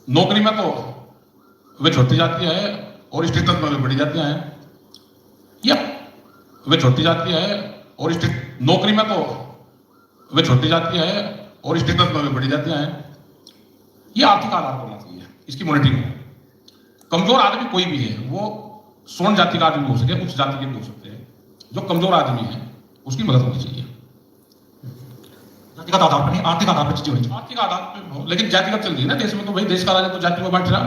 नौकरी में तो वे छोटी जातियां हैं और स्टेटस में बड़ी जातियां हैं, या वे छोटी जातियां हैं और नौकरी में तो वे छोटी जातियां हैं और स्टेटस में बड़ी जातियां हैं। ये आर्थिक आधार होना चाहिए इसकी मॉनिटरिंग। कमजोर आदमी कोई भी है, वो स्वर्ण जाति का आदमी हो सके, उच्च जाति के भी हो सकते हैं, जो कमजोर आदमी है उसकी मदद होनी चाहिए। जातिगत आधार पर नहीं, आर्थिक आधार पर चीजें होनी चाहिए। आर्थिक आधार पे हो, लेकिन जातिगत चल रही है ना देश में, तो भाई देश का राजा तो जाति में बांट रहा,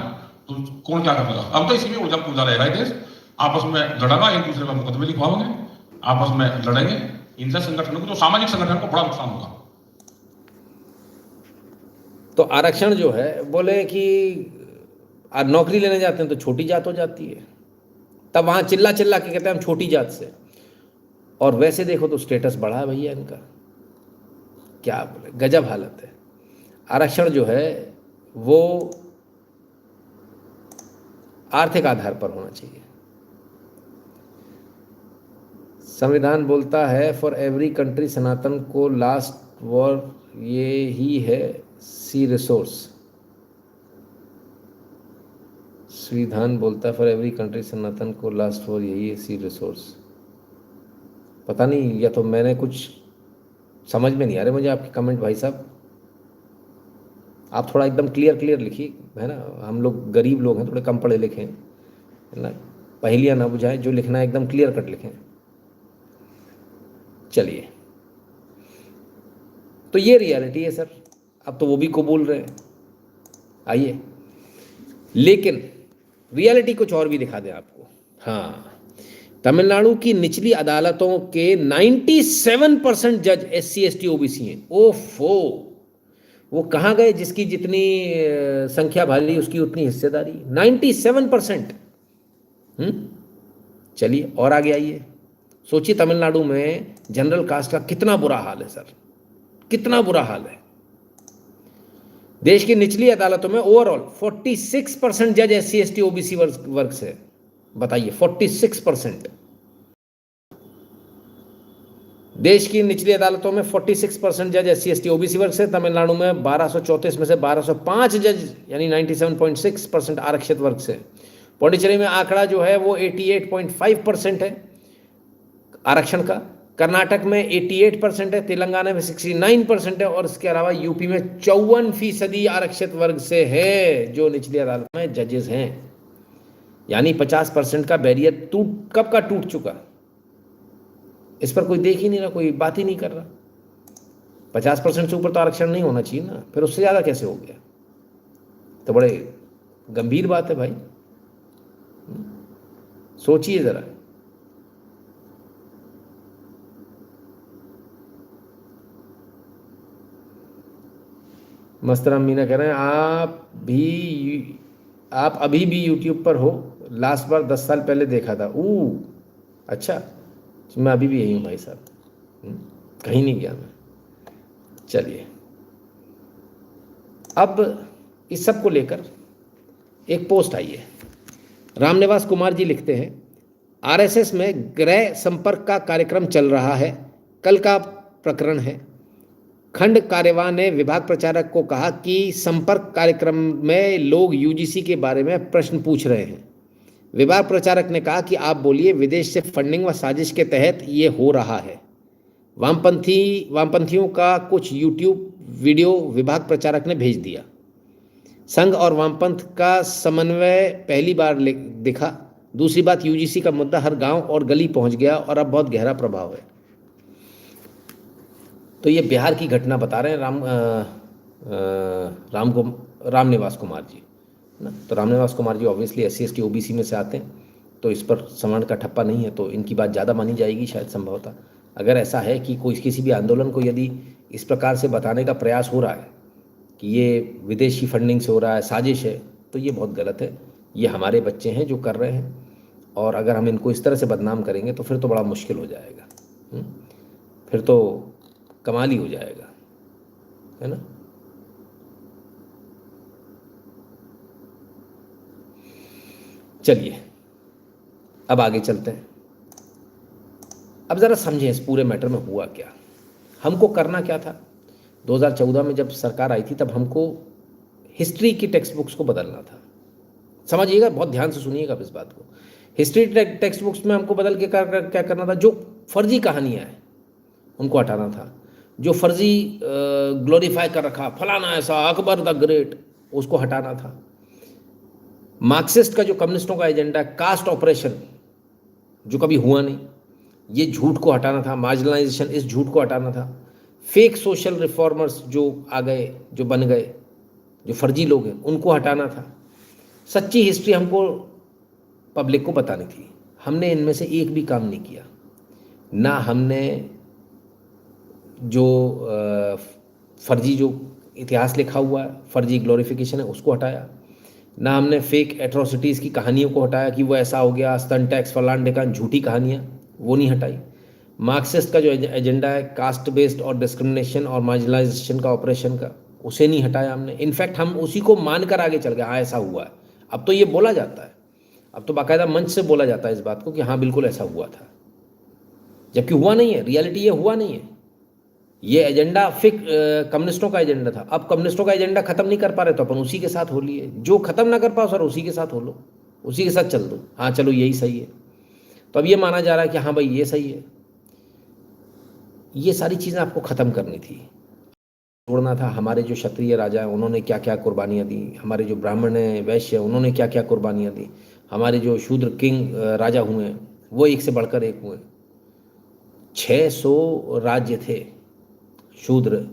तो कौन क्या कर रहा। अब तो इसी में उलझा पूजा रहेगा ये देश, आपस में लड़ेगा, एक दूसरे का मुकदमे लिखवाओगे, आपस में लड़ेंगे। इनसे संगठनों को, जो सामाजिक संगठन को बड़ा नुकसान होगा। तो आरक्षण जो है, बोले कि नौकरी लेने जाते हैं तो छोटी जात हो जाती है, तब वहाँ चिल्ला चिल्ला के कहते हैं हम छोटी जात से, और वैसे देखो तो स्टेटस बढ़ा है भैया इनका। क्या बोले, गजब हालत है। आरक्षण जो है वो आर्थिक आधार पर होना चाहिए। संविधान बोलता है फॉर एवरी कंट्री, सनातन को लास्ट वॉर ये ही है सी रिसोर्स। संविधान बोलता है फॉर एवरी कंट्री, सनातन को लास्ट वॉर यही है सी रिसोर्स। पता नहीं, या तो मैंने कुछ समझ में नहीं आ रहे मुझे आपके कमेंट भाई साहब। आप थोड़ा एकदम क्लियर लिखिए, है ना। हम लोग गरीब लोग हैं, थोड़े कम पढ़े लिखे हैं, है ना। पहेलियाँ ना बुझाएं, जो लिखना है एकदम क्लियर कट लिखें। चलिए, तो ये रियलिटी है सर। अब तो वो भी कबूल रहे हैं। आइए, लेकिन रियलिटी कुछ और भी दिखा दें आपको। हाँ, तमिलनाडु की निचली अदालतों के 97% जज SC ST OBC हैं। ओफो, वो कहाँ गए जिसकी जितनी संख्या भारी उसकी उतनी हिस्सेदारी। 97%। चलिए और आगे आइए। सोचिए तमिलनाडु में जनरल कास्ट का कितना बुरा हाल है सर, कितना बुरा हाल है। देश की निचली अदालतों में ओवरऑल 46% जज SC ST OBC वर्ग से। बताइए, 46%। देश की निचली अदालतों में 46% जज SC ST OBC वर्ग से। तमिलनाडु में 1234 में से 1205 जज यानी 97.6% आरक्षित वर्ग से। पौंडीचेरी में आंकड़ा जो है वो 88.5% है आरक्षण का। कर्नाटक में 88% है, तेलंगाना में 69% है, और इसके अलावा यूपी में 54% आरक्षित वर्ग से है जो निचली अदालत में जजेस हैं। यानी 50% का बैरियर कब का टूट चुका। इस पर कोई देख ही नहीं रहा, कोई बात ही नहीं कर रहा। 50% से ऊपर तो आरक्षण नहीं होना चाहिए ना, फिर उससे ज़्यादा कैसे हो गया। तो बड़े गंभीर बात है भाई, सोचिए ज़रा। मस्तराम मीना कह रहे हैं आप अभी भी यूट्यूब पर हो, लास्ट बार 10 साल पहले देखा था। अच्छा, मैं अभी भी यही हूँ भाई साहब, कहीं नहीं गया मैं। चलिए, अब इस सब को लेकर एक पोस्ट आई है। रामनिवास कुमार जी लिखते हैं, RSS में गृह संपर्क का कार्यक्रम चल रहा है, कल का प्रकरण है। खंड कार्यवाह ने विभाग प्रचारक को कहा कि संपर्क कार्यक्रम में लोग UGC के बारे में प्रश्न पूछ रहे हैं। विभाग प्रचारक ने कहा कि आप बोलिए, विदेश से फंडिंग व साजिश के तहत ये हो रहा है। वामपंथियों का कुछ YouTube वीडियो विभाग प्रचारक ने भेज दिया। संघ और वामपंथ का समन्वय पहली बार दिखा। दूसरी बात, UGC का मुद्दा हर गांव और गली पहुंच गया और अब बहुत गहरा प्रभाव है। तो ये बिहार की घटना बता रहे हैं रामनिवास कुमार जी ना। तो Ramniwas Kumar ji obviously SC ST OBC में से आते हैं, तो इस पर सवर्ण का ठप्पा नहीं है, तो इनकी बात ज़्यादा मानी जाएगी शायद, संभवतः। अगर ऐसा है कि कोई किसी भी आंदोलन को यदि इस प्रकार से बताने का प्रयास हो रहा है कि ये विदेशी फंडिंग से हो रहा है, साजिश है, तो ये बहुत गलत है। ये हमारे बच्चे हैं जो कर रहे हैं, और अगर हम इनको इस तरह से बदनाम करेंगे तो फिर तो बड़ा मुश्किल हो जाएगा। फिर तो कमाल ही हो जाएगा, है ना। चलिए, अब आगे चलते हैं। अब ज़रा समझें इस पूरे मैटर में हुआ क्या, हमको करना क्या था। 2014 में जब सरकार आई थी, तब हमको हिस्ट्री की टेक्स्ट बुक्स को बदलना था। समझिएगा, बहुत ध्यान से सुनिएगा इस बात को। हिस्ट्री टेक्स्ट बुक्स में हमको बदल के क्या करना था, जो फर्जी कहानियाँ हैं उनको हटाना था, जो फर्जी ग्लोरीफाई कर रखा, फलाना ऐसा अकबर द ग्रेट, उसको हटाना था। मार्क्सिस्ट का जो कम्युनिस्टों का एजेंडा, कास्ट ऑपरेशन, जो कभी हुआ नहीं। ये झूठ को हटाना था, मार्जिनलाइजेशन, इस झूठ को हटाना था। फेक सोशल रिफॉर्मर्स जो आ गए, जो बन गए, जो फर्जी लोग हैं, उनको हटाना था। सच्ची हिस्ट्री हमको पब्लिक को बतानी थी। हमने इनमें से एक भी काम नहीं किया। ना हमने जो फर्जी जो इतिहास लिखा हुआ है, फर्जी ग्लोरिफिकेशन है, उसको हटाया। ना हमने फेक एट्रोसिटीज़ की कहानियों को हटाया कि वो ऐसा हो गया, स्तन टैक्स, फलान ढिकान, झूठी कहानियाँ, वो नहीं हटाई। मार्क्सिस्ट का जो एजेंडा है, कास्ट बेस्ड और डिस्क्रिमिनेशन और मार्जिनलाइजेशन का, ऑपरेशन का, उसे नहीं हटाया हमने। इनफैक्ट हम उसी को मानकर आगे चल गए, हाँ ऐसा हुआ है। अब तो ये बोला जाता है, अब तो बाकायदा मंच से बोला जाता है इस बात को कि हाँ बिल्कुल ऐसा हुआ था, जबकि हुआ नहीं है। रियलिटी ये हुआ नहीं है। ये एजेंडा कम्युनिस्टों का एजेंडा था। अब कम्युनिस्टों का एजेंडा खत्म नहीं कर पा रहे तो अपन उसी के साथ हो लिए। जो खत्म ना कर पाओ सर, उसी के साथ हो लो, उसी के साथ चल दो। हाँ चलो यही सही है। तो अब ये माना जा रहा है कि हाँ भाई ये सही है। ये सारी चीज़ें आपको ख़त्म करनी थी, छोड़ना था। हमारे जो क्षत्रिय राजा हैं उन्होंने क्या क्या कुर्बानियाँ दी, हमारे जो ब्राह्मण हैं, वैश्य हैं, उन्होंने क्या क्या कुर्बानियाँ दी, हमारे जो शूद्र किंग राजा हुए हैं वो एक से बढ़कर एक हुए। 600 राज्य थे शूद्र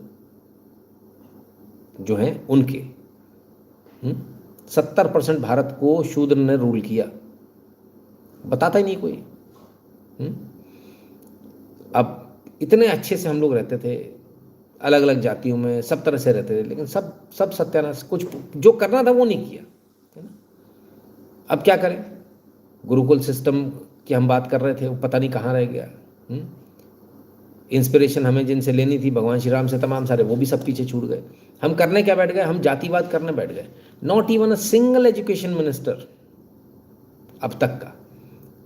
जो हैं उनके। 70% भारत को शूद्र ने रूल किया, बताता ही नहीं कोई। अब इतने अच्छे से हम लोग रहते थे, अलग अलग जातियों में, सब तरह से रहते थे, लेकिन सब सत्यानाश, कुछ जो करना था वो नहीं किया, है ना। अब क्या करें? गुरुकुल सिस्टम की हम बात कर रहे थे, वो पता नहीं कहाँ रह गया। इंस्पिरेशन हमें जिनसे लेनी थी भगवान श्री राम से, तमाम सारे, वो भी सब पीछे छूट गए। हम करने क्या बैठ गए? हम जातिवाद करने बैठ गए। Not even a single education minister अब तक का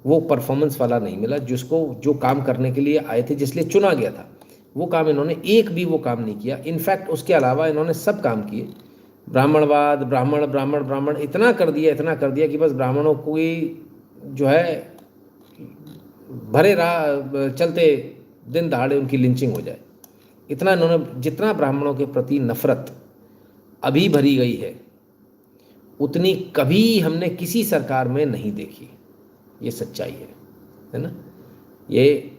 वो परफॉर्मेंस वाला नहीं मिला, जिसको जो काम करने के लिए आए थे, जिसलिए चुना गया था, वो काम इन्होंने एक भी वो काम नहीं किया। इनफैक्ट उसके अलावा इन्होंने सब काम किए। ब्राह्मणवाद, ब्राह्मण ब्राह्मण ब्राह्मण इतना कर दिया कि बस ब्राह्मणों को ही जो है भरे राह चलते दिन दहाड़े उनकी लिंचिंग हो जाए। इतना इन्होंने, जितना ब्राह्मणों के प्रति नफरत अभी भरी गई है उतनी कभी हमने किसी सरकार में नहीं देखी। ये सच्चाई है ना। ये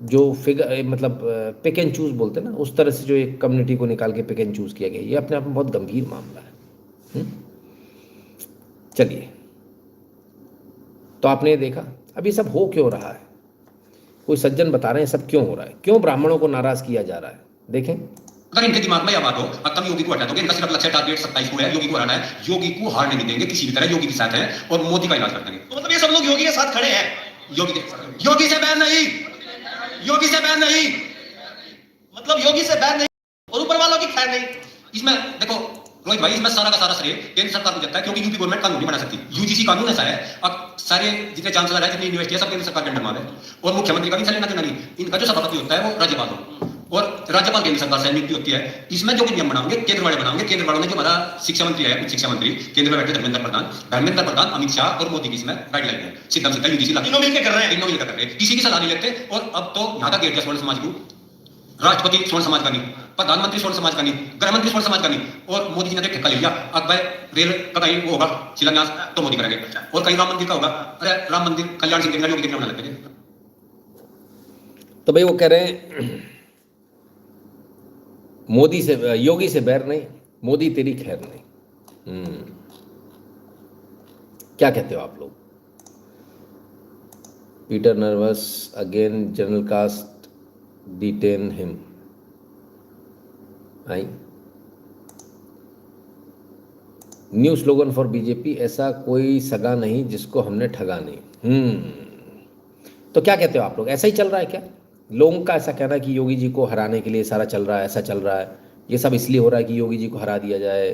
जो फिगर, मतलब पिक एंड चूज बोलते हैं ना, उस तरह से जो एक कम्युनिटी को निकाल के पिक एंड चूज किया गया, ये अपने आप में बहुत गंभीर मामला है। चलिए, तो आपने ये देखा अब ये सब हो क्यों रहा है। कोई सज्जन बता रहे हैं सब क्यों हो रहा है, क्यों ब्राह्मणों को नाराज किया जा रहा है। देखें, अगर इनके दिमाग में यह बात हो अब योगी को हटा दोगे, इनका सिर्फ लक्ष्य टारगेट 27 को है, योगी को हराना है, योगी को हारने नहीं देंगे किसी भी तरह, योगी के साथ है और मोदी का इलाज कर देंगे। तो मतलब ये सब लोग योगी के साथ खड़े हैं, योगी से बैर नहीं, योगी से बैर नहीं, मतलब योगी से बैर नहीं और ऊपर वालों की खैर नहीं। इसमें देखो रोहित भाई, इसमें सारा का सारा श्रेय केंद्र सरकार को जाता है, क्योंकि यूपी गवर्नमेंट कानून नहीं बना सकती। यूजीसी कानून ऐसा है, अब सारे जितने चांसलर है, जितनी यूनिवर्सिटी है, सब केंद्र सरकार के अंडर में है और मुख्यमंत्री का भी लेना देना नहीं। इनका जो सभापति होता है वो राज्यपाल हो और राज्यपाल केंद्र सरकार से नियुक्ति होती है। इसमें जो भी नियम बनाओगे केंद्र वाले बनाओगे। केंद्र वालों ने जो हमारा शिक्षा मंत्री है, उच्च शिक्षा मंत्री केंद्र में बैठे धर्मेंद्र प्रधान, अमित शाह और मोदी की इसमें गाइडलाइन है। सीधा सीधा यूजीसी तीनों मिलकर कर रहे हैं, तीनों मिलकर कर रहे हैं, किसी की सलाह नहीं लेते। और अब तो यहाँ तक स्वर्ण समाज को, राष्ट्रपति स्वर्ण समाज का नहीं, प्रधानमंत्री स्वर्ण समाज का नहीं, गृह मंत्री स्वर्ण समाज का नहीं, और मोदी जी ने ठेका ले लिया। अब भाई रेल का कहीं वो होगा शिलान्यास तो मोदी करेंगे, और कहीं राम मंदिर का होगा, अरे राम मंदिर कल्याण सिंह योगी कितने बना लेते हैं। तो भाई वो कह रहे हैं मोदी से, योगी से बैर नहीं, मोदी तेरी खैर नहीं। क्या कहते हो आप लोग? Peter nervous again, general caste detain him. I knew slogan for BJP, ऐसा कोई सगा नहीं जिसको हमने ठगा नहीं। तो क्या कहते हो आप लोग? ऐसा ही चल रहा है क्या? लोगों का ऐसा कहना है कि योगी जी को हराने के लिए सारा चल रहा है, ऐसा चल रहा है, ये सब इसलिए हो रहा है कि योगी जी को हरा दिया जाए।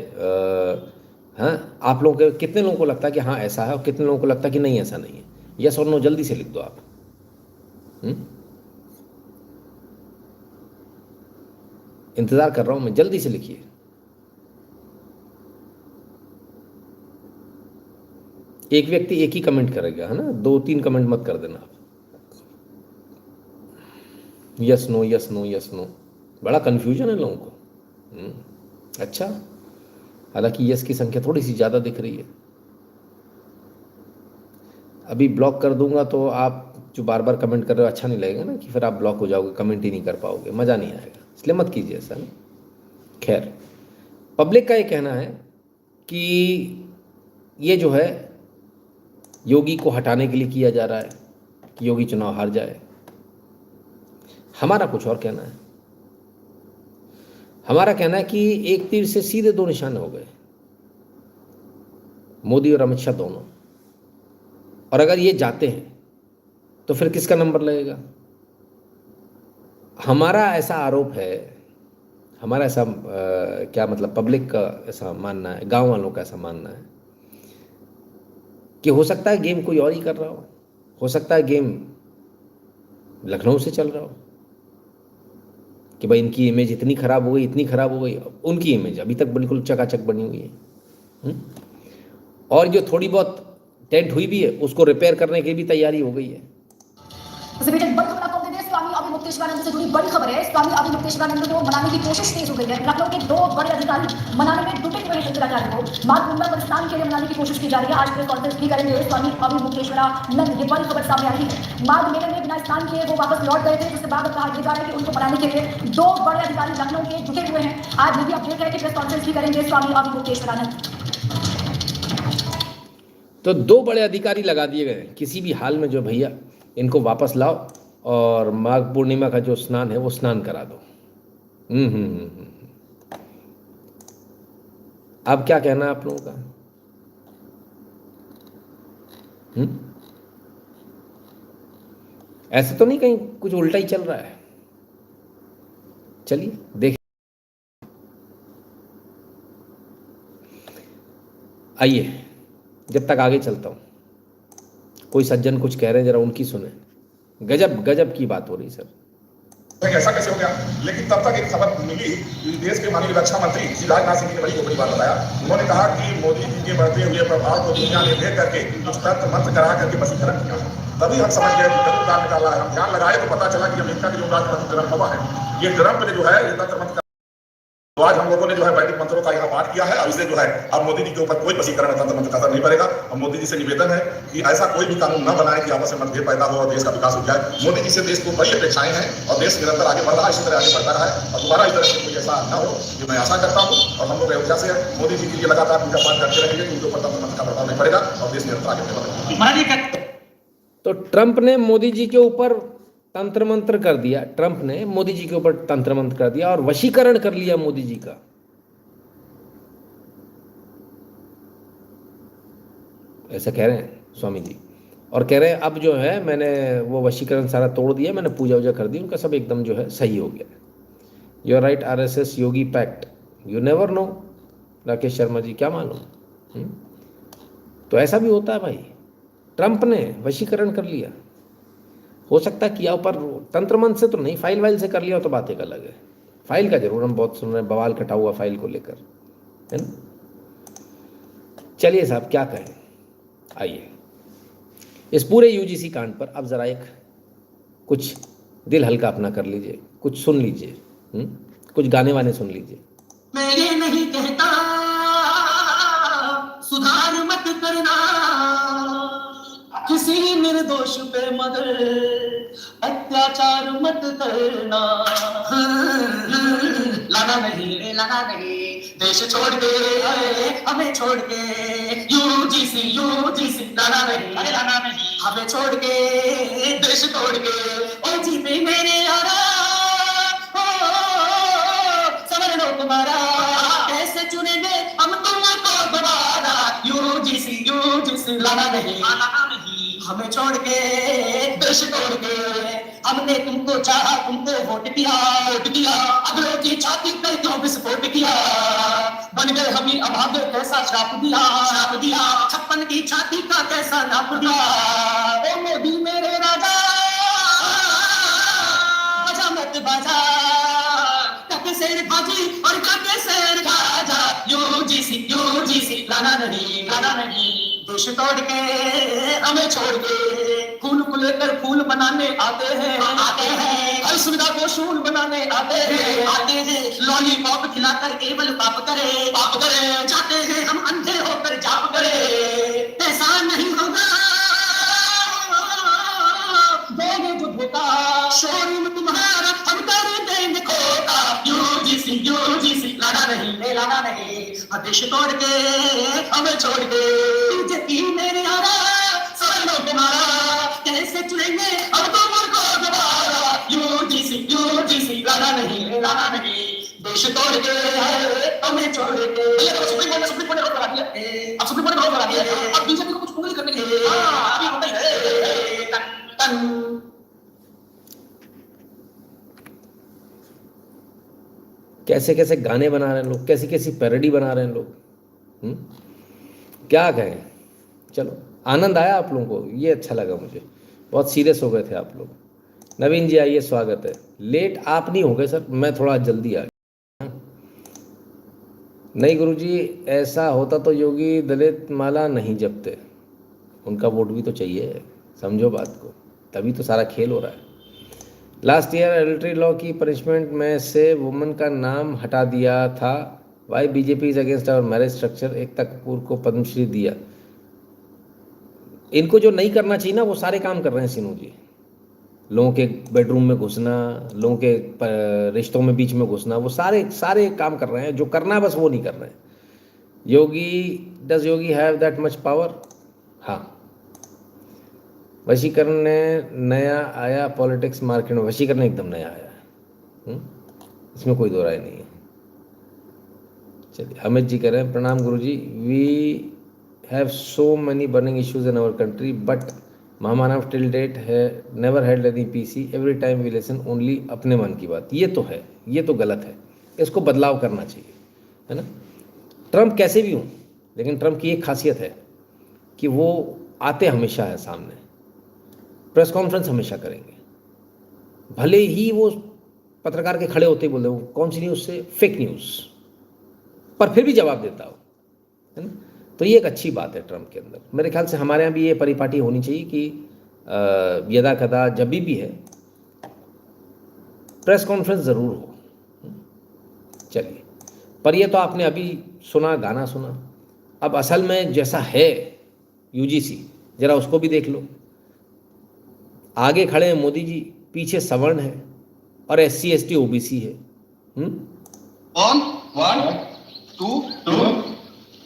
हाँ, आप लोगों के कितने लोगों को लगता है कि हाँ ऐसा है और कितने लोगों को लगता है कि नहीं ऐसा नहीं है? यस और नो जल्दी से लिख दो आप। इंतजार कर रहा हूं मैं, जल्दी से लिखिए। एक व्यक्ति एक ही कमेंट करेगा, है ना, 2-3 कमेंट मत कर देना आप। Yes no yes no yes no, बड़ा कन्फ्यूजन है लोगों को। अच्छा, हालांकि यस की संख्या थोड़ी सी ज़्यादा दिख रही है। अभी ब्लॉक कर दूंगा तो आप जो बार बार कमेंट कर रहे हो अच्छा नहीं लगेगा ना, कि फिर आप ब्लॉक हो जाओगे, कमेंट ही नहीं कर पाओगे, मज़ा नहीं आएगा, इसलिए मत कीजिए ऐसा ना। खैर, पब्लिक का ये कहना है कि ये जो है योगी को हटाने के लिए किया जा रहा है कि योगी चुनाव हार जाए। हमारा कुछ और कहना है। हमारा कहना है कि एक तीर से सीधे दो निशाने हो गए, मोदी और अमित शाह दोनों। और अगर ये जाते हैं तो फिर किसका नंबर लगेगा? हमारा ऐसा आरोप है, हमारा ऐसा क्या मतलब पब्लिक का ऐसा मानना है, गांव वालों का ऐसा मानना है कि हो सकता है गेम कोई और ही कर रहा हो सकता है गेम लखनऊ से चल रहा हो, कि भाई इनकी इमेज इतनी खराब हो गई, इतनी खराब हो गई। उनकी इमेज अभी तक बिल्कुल चकाचक बनी हुई है, और जो थोड़ी बहुत टेंट हुई भी है उसको रिपेयर करने की भी तैयारी हो गई है। उसी बीच एक बड़ी खबर आपको दे दें, स्वामी अभी मुक्तेश्वरानंद से जुड़ी बड़ी खबर है। स्वामी अभी मुक्तेश्वरानंद को मनाने की कोशिश तेज हो गई है। लखनऊ के 2 बड़े अधिकारी मनाने में जुटे हुए हैं शंकराचार्य को। माघ पूर्णिमा पर स्नान के लिए मनाने की कोशिश की जा रही है। आज प्रेस कॉन्फ्रेंस भी करेंगे स्वामी अभी मुक्तेश्वरानंद, ये बड़ी खबर सामने आई है। माघ मेले में बिना स्नान किए वो वापस लौट गए थे, जिसके बाद कहा जा रहा है कि उनको मनाने के लिए 2 बड़े अधिकारी लखनऊ के जुटे हुए हैं। आज ये भी अपडेट है कि प्रेस कॉन्फ्रेंस भी करेंगे स्वामी अभी मुक्तेश्वरानंद। तो 2 बड़े अधिकारी लगा दिए गए, किसी भी हाल में जो भैया इनको वापस लाओ और माघ पूर्णिमा का जो स्नान है वो स्नान करा दो। अब क्या कहना है आप लोगों का? ऐसे तो नहीं कहीं कुछ उल्टा ही चल रहा है? चलिए देख, आइए जब तक आगे चलता हूँ। कोई सज्जन कुछ कह रहे हैं, जरा उनकी सुने। गजब गजब की बात हो रही सर। ऐसा कैसे हो गया? लेकिन तब तक एक खबर मिली, देश के माननीय रक्षा मंत्री श्री राजनाथ सिंह ने बड़ी बात बताया। उन्होंने कहा कि मोदी जी के बढ़ते हुए प्रभाव को दुनिया ने देख करके कुछ तंत्र मंत्र करा करके वशीकरण किया। तभी हम समझ गए कि जरूर काम निकाला है। हम ध्यान लगाए तो पता चला कि अमेरिका के जो राष्ट्रपति ट्रंप हुआ है, ये ट्रंप ने जो है ये तंत्र मंत्र, तो आज हम लोगों ने जो है वैदिक मंत्रों का यहाँ पाठ किया है। और इसलिए जो है अब मोदी जी के ऊपर कोई वशीकरण तंत्र मंत्र का असर नहीं पड़ेगा। और मोदी जी से निवेदन है कि ऐसा कोई भी कानून न बनाए कि आपस में मतभेद पैदा हो और देश का विकास हो जाए। मोदी जी से देश को बड़ी अपेक्षाएं हैं और देश निरंतर आगे बढ़ रहा है, इसी तरह आगे बढ़ता रहा है और दोबारा इस तरह से कोई ऐसा न हो, ये मैं आशा करता हूँ। और हम लोग अयोध्या से मोदी जी के लिए लगातार पूजा पाठ करते रहेंगे, उनके ऊपर तंत्र मंत्र का प्रभाव नहीं पड़ेगा और देश निरंतर आगे बढ़ेगा। तो ट्रंप ने मोदी जी के ऊपर तंत्र मंत्र कर दिया, ट्रंप ने मोदी जी के ऊपर तंत्र मंत्र कर दिया और वशीकरण कर लिया मोदी जी का। ऐसा कह रहे हैं स्वामी जी, और कह रहे हैं अब जो है मैंने वो वशीकरण सारा तोड़ दिया, मैंने पूजा वूजा कर दी, उनका सब एकदम जो है सही हो गया। You are right, RSS Yogi pact, you never know. Rakesh Sharma ji क्या मालूम। तो ऐसा भी होता है भाई, ट्रंप ने वशीकरण कर लिया। हो सकता है किया ऊपर तंत्र मंत्र से तो नहीं, फाइल वाइल से कर लिया तो बात एक अलग है। फाइल का जरूर हम बहुत सुन रहे हैं, बवाल कटा हुआ फाइल को लेकर, है ना। चलिए साहब क्या कहें, आइए इस पूरे UGC कांड पर अब ज़रा एक कुछ दिल हल्का अपना कर लीजिए, कुछ सुन लीजिए, कुछ गाने वाने सुन लीजिए। मैं ये नहीं कहता सुधार मत करना किसी निर्दोष पे, मगर अत्याचार मत करना। लाना नहीं देश छोड़ के, हमें छोड़ के, UGC लाना नहीं हमें छोड़ के, देश तोड़ के, ओ जीते मेरे यारा, समझ लो तुम्हारा कैसे चुनेंगे हम तुमको दोबारा। UGC लाना नहीं हमें छोड़ के, देश तोड़ के, हमने तुमको चाहा, तुमको वोट किया, अगलों की छाती पर क्यों विस्फोट किया। बन गए हम ही अभागे, कैसा श्राप दिया, 56 की छाती का कैसा नाप दिया। ओ मोदी मेरे राजा, बाजा मत बाजा, कके शेर भाजी और कके शेर खाजा। UGC लाना नहीं देश तोड़ के, हमें छोड़ के, फूल को लेकर फूल बनाने आते हैं, हर सुविधा को शूल बनाने आते हैं, लॉलीपॉप खिलाकर केवल पाप करे, जाते हैं हम अंधे होकर जाप करे। ऐसा नहीं होगा शोरूम तुम्हारा हम कर देंगे खोखा, यूजीसी लाना नहीं, लाना नहीं, देश तोड़ के हमें छोड़ के, तुझे की मेरे यारा समझ लो तुम्हारा, कैसे चुनेंगे हम तो मुझको दोबारा, यूजीसी लाना नहीं, लाना नहीं, देश तोड़ के हमें छोड़ के। सुप्रीम कोर्ट ने रोक लगा दिया, अब सुप्रीम कोर्ट ने रोक लगा दिया, अब बीजेपी को कुछ उंगली करने के लिए अभी होता है टन। कैसे कैसे गाने बना रहे हैं लोग, कैसी कैसी पैरोडी बना रहे हैं लोग। क्या कहें, चलो आनंद आया आप लोगों को, ये अच्छा लगा मुझे। बहुत सीरियस हो गए थे आप लोग। नवीन जी आइए, स्वागत है। लेट आप नहीं हो गए सर, मैं थोड़ा जल्दी आ गया। नहीं गुरुजी, ऐसा होता तो योगी दलित माला नहीं जपते, उनका वोट भी तो चाहिए, समझो बात को, तभी तो सारा खेल हो रहा है। लास्ट ईयर एडल्ट्री लॉ की पनिशमेंट में से वुमन का नाम हटा दिया था। Why BJP is against our marriage structure. Ekta Kapoor को पद्मश्री दिया। इनको जो नहीं करना चाहिए ना, वो सारे काम कर रहे हैं सिनू जी। लोगों के बेडरूम में घुसना, लोगों के रिश्तों में बीच में घुसना, वो सारे काम कर रहे हैं। जो करना है बस वो नहीं कर रहे हैं। Yogi, does Yogi have that much power? हाँ, वशीकरण ने नया आया पॉलिटिक्स मार्केट में, वशीकरण एकदम नया आया है, इसमें कोई दो राय नहीं है। चलिए, अमित जी कह रहे हैं प्रणाम Guruji, we have so many burning issues in our country but महामानव टिल डेट है never had any PC, every time we listen only अपने मन की बात। ये तो है, ये तो गलत है, इसको बदलाव करना चाहिए, है ना। ट्रम्प कैसे भी हों, लेकिन ट्रम्प की एक खासियत है कि वो आते हमेशा है सामने, प्रेस कॉन्फ्रेंस हमेशा करेंगे, भले ही वो पत्रकार के खड़े होते ही बोलते हो कौन सी न्यूज़ से, फेक न्यूज़, पर फिर भी जवाब देता हो, है ना। तो ये एक अच्छी बात है ट्रम्प के अंदर। मेरे ख्याल से हमारे यहाँ भी ये परिपाटी होनी चाहिए कि यदा कदा जब भी है प्रेस कॉन्फ्रेंस ज़रूर हो। चलिए, पर ये तो आपने अभी सुना, गाना सुना। अब असल में जैसा है यूजीसी, ज़रा उसको भी देख लो। आगे खड़े हैं मोदी जी, पीछे सवर्ण है और SC ST OBC है। 1 1 2 2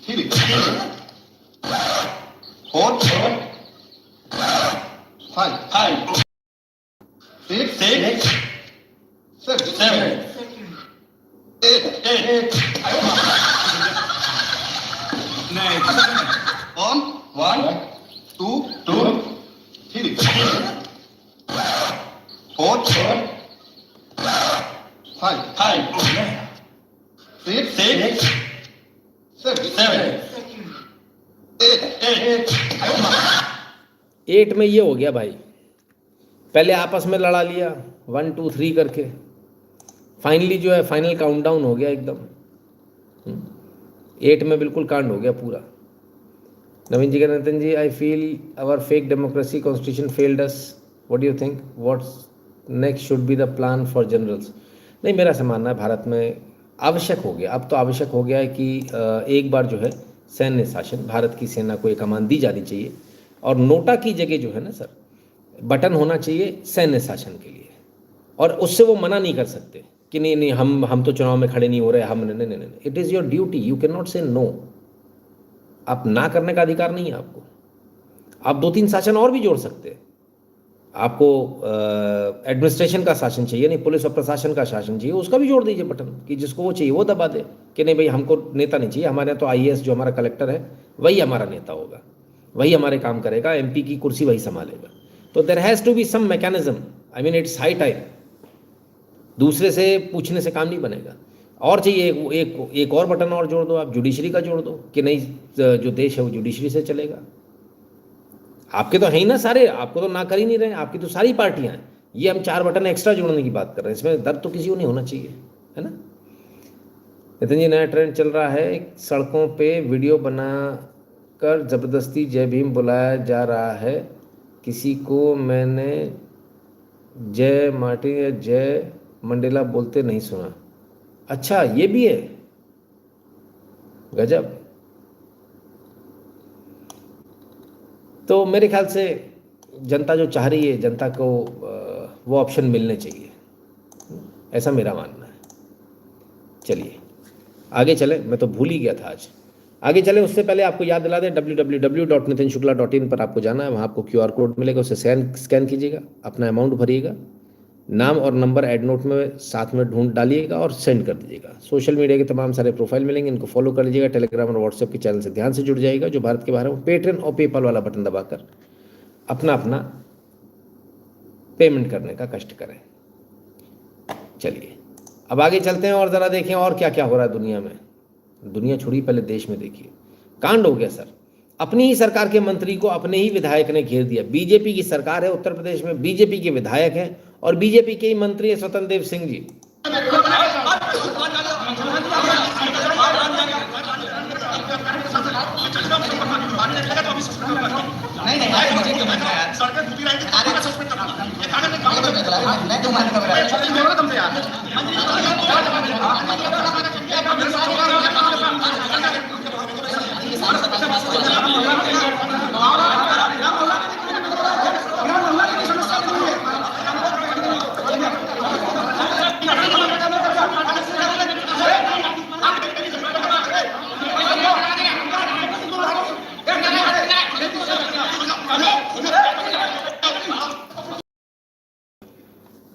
3 4 5 5 6 6 7 8 8 1 1 2 2 3 4 5 5 6 6 7 8 8 में ये हो गया भाई, पहले आपस में लड़ा लिया 1 2 3 करके, फाइनली जो है फाइनल काउंटडाउन हो गया एकदम। 8 में बिल्कुल कांड हो गया पूरा। नवीन जी का Nitin ji, I feel our fake democracy constitution failed us, what do you think, what's next should be the plan for generals. नहीं, मेरा ऐसा मानना है भारत में आवश्यक हो गया, अब तो आवश्यक हो गया है कि एक बार जो है सैन्य शासन, भारत की सेना को एक कमान दी जानी चाहिए और नोटा की जगह जो है ना सर, बटन होना चाहिए सैन्य शासन के लिए, और उससे वो मना नहीं कर सकते कि नहीं नहीं हम तो चुनाव में खड़े नहीं हो रहे, हम नहीं नहीं नहीं, it is your duty, you can not से नो। आप ना करने का अधिकार नहीं है आपको। आप 2-3 शासन और भी जोड़ सकते हैं। आपको एडमिनिस्ट्रेशन का शासन चाहिए, नहीं पुलिस और प्रशासन का शासन चाहिए, उसका भी जोड़ दीजिए बटन कि जिसको वो चाहिए वो दबा दे कि नहीं भाई हमको नेता नहीं चाहिए, हमारे यहाँ तो IAS जो हमारा कलेक्टर है वही हमारा नेता होगा, वही हमारे काम करेगा, MP की कुर्सी वही संभालेगा। तो there has to be some mechanism, I mean it's high time. दूसरे से पूछने से काम नहीं बनेगा। और चाहिए एक और बटन और जोड़ दो, आप जुडिशरी का जोड़ दो कि नहीं जो देश है वो जुडिशरी से चलेगा। आपके तो है ही ना सारे, आपको तो ना कर ही नहीं रहे, आपकी तो सारी पार्टियां हैं। ये हम 4 बटन एक्स्ट्रा जोड़ने की बात कर रहे हैं, इसमें दर्द तो किसी को नहीं होना चाहिए, है ना। नितिन जी, नया ट्रेंड चल रहा है, सड़कों पे वीडियो बनाकर ज़बरदस्ती जय भीम बुलाया जा रहा है, किसी को मैंने जय मार्टिन या जय मंडेला बोलते नहीं सुना। अच्छा, ये भी है, गजब। तो मेरे ख्याल से जनता जो चाह रही है, जनता को वो ऑप्शन मिलने चाहिए, ऐसा मेरा मानना है। चलिए आगे चले, मैं तो भूल ही गया था आज। आगे चले उससे पहले आपको याद दिला दें, www.nitinshukla.in पर आपको जाना है, वहाँ आपको QR कोड मिलेगा, उसे स्कैन कीजिएगा, अपना अमाउंट भरिएगा, नाम और नंबर एड नोट में साथ में ढूंढ डालिएगा और सेंड कर दीजिएगा। सोशल मीडिया के तमाम सारे प्रोफाइल मिलेंगे, इनको फॉलो कर लीजिएगा। टेलीग्राम और व्हाट्सएप के चैनल से ध्यान से जुड़ जाएगा। जो भारत के बाहर है वो पेट्रेन और पेपाल वाला बटन दबाकर अपना अपना पेमेंट करने का कष्ट करें। चलिए अब आगे चलते हैं और ज़रा देखें और क्या क्या हो रहा है दुनिया में। दुनिया छोड़ी, पहले देश में देखिए। कांड हो गया सर, अपनी ही सरकार के मंत्री को अपने ही विधायक ने घेर दिया। बीजेपी की सरकार है, उत्तर प्रदेश में बीजेपी के विधायक हैं और बीजेपी के ही मंत्री है स्वतंत्र देव सिंह जी।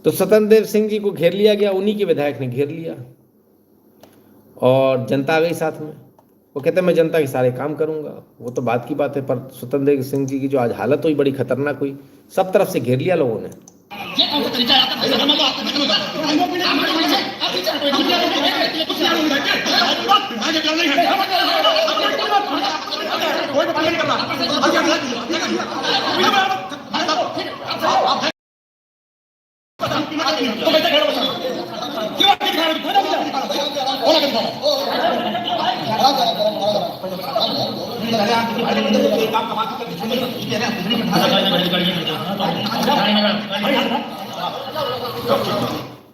तो स्वतंत्र देव सिंह जी को घेर लिया गया, उन्हीं के विधायक ने घेर लिया और जनता आ गई साथ में। वो कहते हैं मैं जनता के सारे काम करूंगा, वो तो बात की बात है, पर स्वतंत्र देव सिंह जी की जो आज हालत हुई बड़ी खतरनाक हुई, सब तरफ से घेर लिया लोगों ने।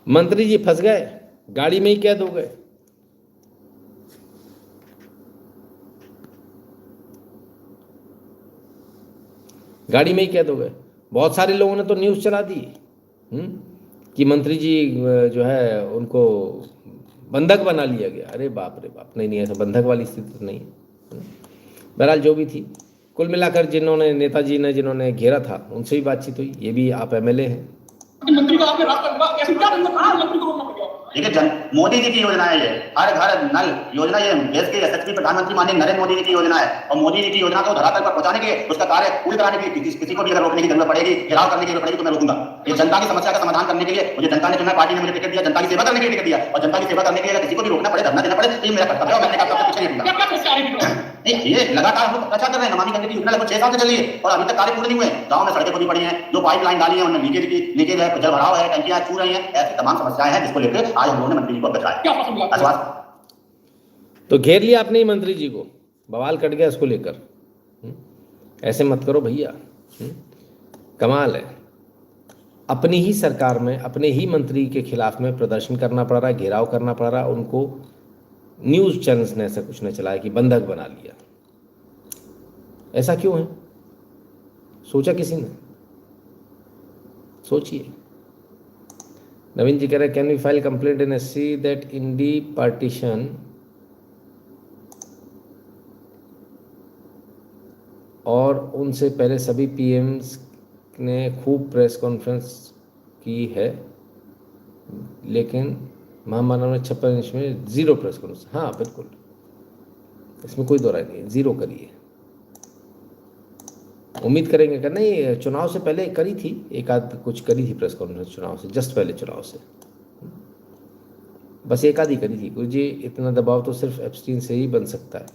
मंत्री जी फंस गए, गाड़ी में ही कैद हो गए। गाड़ी में ही कैद हो गए। बहुत सारे लोगों ने तो न्यूज़ चला दी कि मंत्री जी जो है उनको बंधक बना लिया गया। अरे बाप रे बाप, नहीं ऐसा बंधक वाली स्थिति तो नहीं है। बहरहाल जो भी थी, कुल मिलाकर जिन्होंने नेताजी ने जिन्होंने घेरा था उनसे भी बातचीत हुई। ये भी आप MLA हैं। मंत्री को आपने रास्ता दिया, कैसे क्या मंत्री को रोकना पड़ गया? देखिए, मोदी जी की योजना है ये, हर घर नल योजना। ये देश के यशस्वी प्रधानमंत्री माननीय नरेंद्र मोदी जी की योजना है और मोदी जी की योजना को धरातल पर पहुंचाने के उसका कार्य पूरी कराने के लिए किसी को भी अगर रोकने की जरूरत पड़ेगी, घेराव करने की जरूरत पड़ेगी तो मैं रोकूंगा। ये जनता की समस्या का समाधान करने के लिए मुझे जनता ने चुना, पार्टी ने मुझे टिकट दिया, जनता की सेवा करने के लिए टिकट दिया और जनता की सेवा करने के लिए अगर किसी को भी रोकना पड़े, धरना देना पड़े तो ये मेरा कर्तव्य है और मैंने कहा पीछे नहीं। ये लगातार हम लोग प्रचार कर रहे हैं। नमामि गंगे की योजना लगभग 6 साल से चली है और अभी तक कार्य पूरे नहीं हुए। गांव में सड़कें खुदी पड़ी हैं, जो पाइपलाइन डाली है उनमें लीकेज है, जल भराव है, टंकियां छू रही हैं। ऐसी तमाम समस्याएं हैं जिसको लेकर आज हम लोगों ने मंत्री जी को बताया। तो घेर लिया अपने ही मंत्री जी को, बवाल कट गया इसको लेकर। ऐसे मत करो भैया, कमाल है। अपनी ही सरकार में अपने ही मंत्री के खिलाफ में प्रदर्शन करना पड़ रहा है, घेराव करना पड़ रहा है उनको। न्यूज़ चैनल्स ने ऐसा कुछ न चलाया कि बंधक बना लिया। ऐसा क्यों है? सोचा किसी ने? सोचिए। नवीन जी कह रहे can we file complaint in SC that INDI partition और उनसे पहले सभी PMs ने खूब प्रेस कॉन्फ्रेंस की है, लेकिन महामानव ने 56 इंच में 0 प्रेस कॉन्फ्रेंस। हाँ बिल्कुल, इसमें कोई दो राय नहीं है, 0 करिए। उम्मीद करेंगे कि नहीं, चुनाव से पहले करी थी, एक आध कुछ करी थी प्रेस कॉन्फ्रेंस चुनाव से, जस्ट पहले चुनाव से बस एक आधी करी थी। जी इतना दबाव तो सिर्फ एप्स्टीन से ही बन सकता है।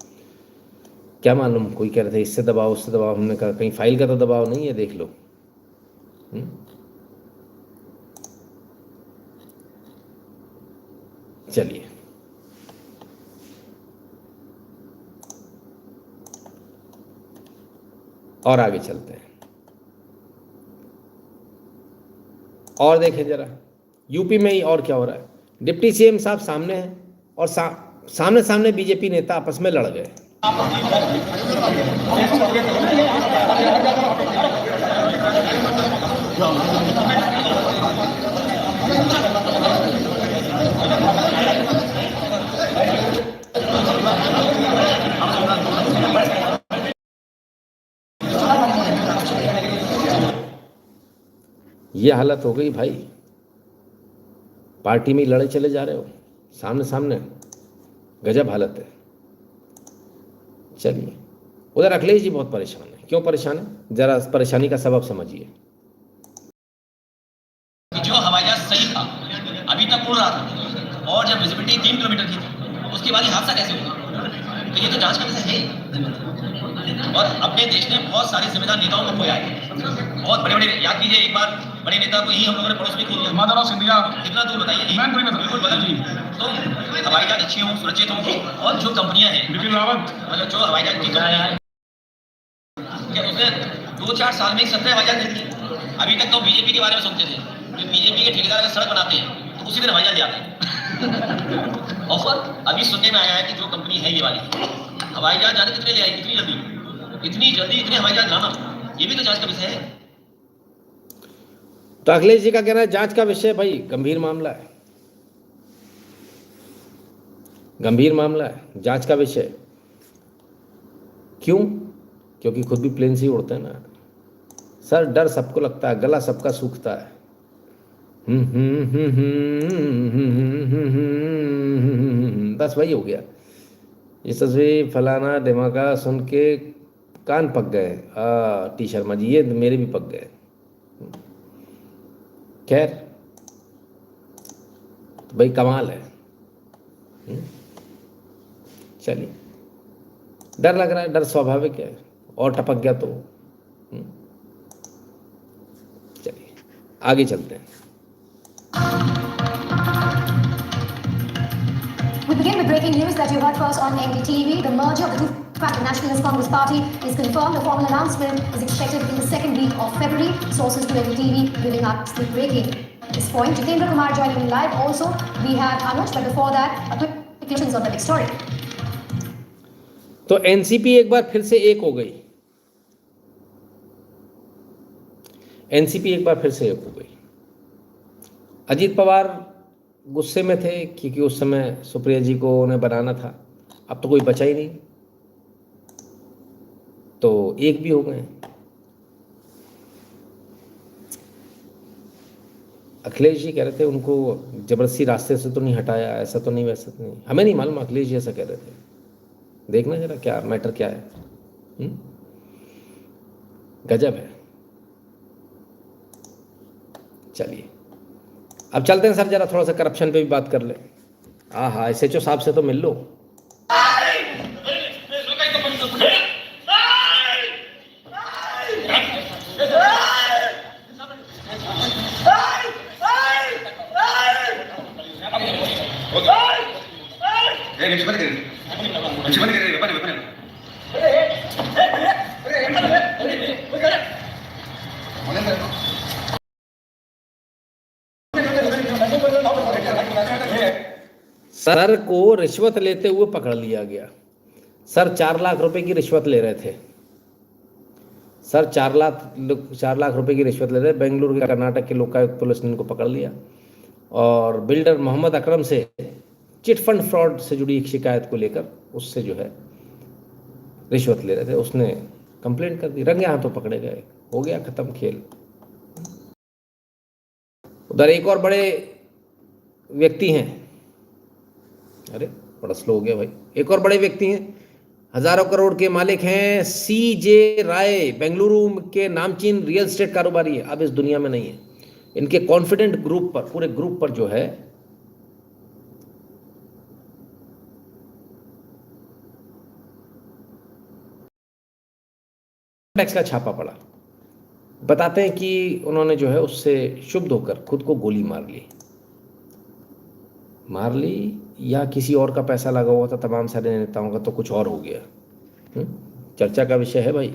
क्या मालूम, कोई कह रहे थे इससे दबाव उससे दबाव। हमने कहा कहीं फाइल का तो दबाव नहीं है, देख लो। चलिए और आगे चलते हैं और देखें जरा यूपी में ही और क्या हो रहा है। डिप्टी CM साहब सामने हैं और सामने सामने बीजेपी नेता आपस में लड़ गए। ये हालत हो गई भाई, पार्टी में ही लड़े चले जा रहे हो सामने सामने, गजब हालत है। चलिए, उधर अखिलेश जी बहुत परेशान है। क्यों परेशान है, जरा परेशानी का सबब समझिए। जो हवाई जहाज सही था, अभी तक उड़ रहा था, और जब विजिबिलिटी 3 किलोमीटर की थी, उसके बाद ये हादसा कैसे हुआ? तो ये तो जांच का विषय है। और अपने देश ने बहुत सारे जिम्मेदार नेताओं को खोया है, बहुत बड़े बड़े, याद कीजिए एक बार बड़े नेता को ही हम लोगों ने पड़ोस में खो दिया, माधवराव सिंधिया, कितना दूर बताइए, बिल्कुल बदल जी। तो हवाई जहाज अच्छे हों, सुरक्षित हों, और जो कंपनियां हैं, बिपिन रावत, मतलब जो हवाई जहाज की कंपनियां हैं, क्या उसने 2-4 साल में 17 हवाई जहाज खरीदी। अभी तक तो बीजेपी के बारे में सुनते थे, जो बीजेपी के ठेकेदार अगर सड़क बनाते हैं तो उसी दिन हवाई जहाज ले आते हैं। ऑफर अभी सुनने में आया है कि जो कंपनी है ये वाली, हवाई जहाज जाने कितने ले आएगी, इतनी जल्दी इतने हवाई जहाज लाना, ये भी तो जांच का विषय है। तो अखिलेश जी का कहना है जांच का विषय, भाई गंभीर मामला है, गंभीर मामला है, जांच का विषय। क्यों? क्योंकि खुद भी प्लेन से ही उड़ते हैं ना सर, डर सबको लगता है, गला सबका सूखता है। बस वही हो गया। ये तस्वीर फलाना धमाका सुन के कान पक गए। टी शर्मा जी, ये मेरे भी पक गए। खैर, तो भाई कमाल है। चलिए, डर लग रहा है, डर स्वाभाविक है, और टपक गया तो चलिए आगे चलते हैं। We begin with breaking news that you heard first on NDTV. The merger of the two party Nationalist Congress Party is confirmed. A formal announcement is expected in the second week of February. Sources to NDTV giving us the breaking. At this point, Jitendra Kumar joining me live. Also, we have Anuj, but before that, a quick conclusions on the big story. तो NCP एक बार फिर से एक हो गई। NCP एक बार फिर से एक हो गई। अजीत पवार गुस्से में थे क्योंकि उस समय सुप्रिया जी को उन्हें बनाना था, अब तो कोई बचा ही नहीं, तो एक भी हो गए। अखिलेश जी कह रहे थे उनको जबरदस्ती रास्ते से तो नहीं हटाया, ऐसा तो नहीं, वैसा तो नहीं, हमें नहीं मालूम, अखिलेश जी ऐसा कह रहे थे। देखना जरा क्या मैटर क्या है। गजब है। चलिए अब चलते हैं सर, जरा थोड़ा सा करप्शन पे भी बात कर ले। हाँ, SHO साहब से तो मिल लो। सर को रिश्वत लेते हुए पकड़ लिया गया। सर 4 लाख रुपए की रिश्वत ले रहे थे। सर 4 लाख रुपए की रिश्वत ले रहे थे। बेंगलुरु के कर्नाटक के लोकायुक्त पुलिस ने इनको पकड़ लिया और बिल्डर मोहम्मद अकरम से चिट फंड फ्रॉड से जुड़ी एक शिकायत को लेकर उससे जो है रिश्वत ले रहे थे, उसने कंप्लेंट कर दी, रंगे हाथों पकड़े गए, हो गया खत्म खेल। उधर एक और बड़े व्यक्ति हैं, अरे बड़ा स्लो हो गया भाई, एक और बड़े व्यक्ति हैं, हजारों करोड़ के मालिक हैं, CJ राय, बेंगलुरु के नामचीन रियल एस्टेट कारोबारी है, अब इस दुनिया में नहीं है। इनके कॉन्फिडेंट ग्रुप पर, पूरे ग्रुप पर जो है टैक्स का छापा पड़ा। बताते हैं कि उन्होंने जो है उससे क्षुब्ध होकर खुद को गोली मार ली या किसी और का पैसा लगा हुआ था तमाम सारे नेताओं का, तो कुछ और हो गया। चर्चा का विषय है भाई।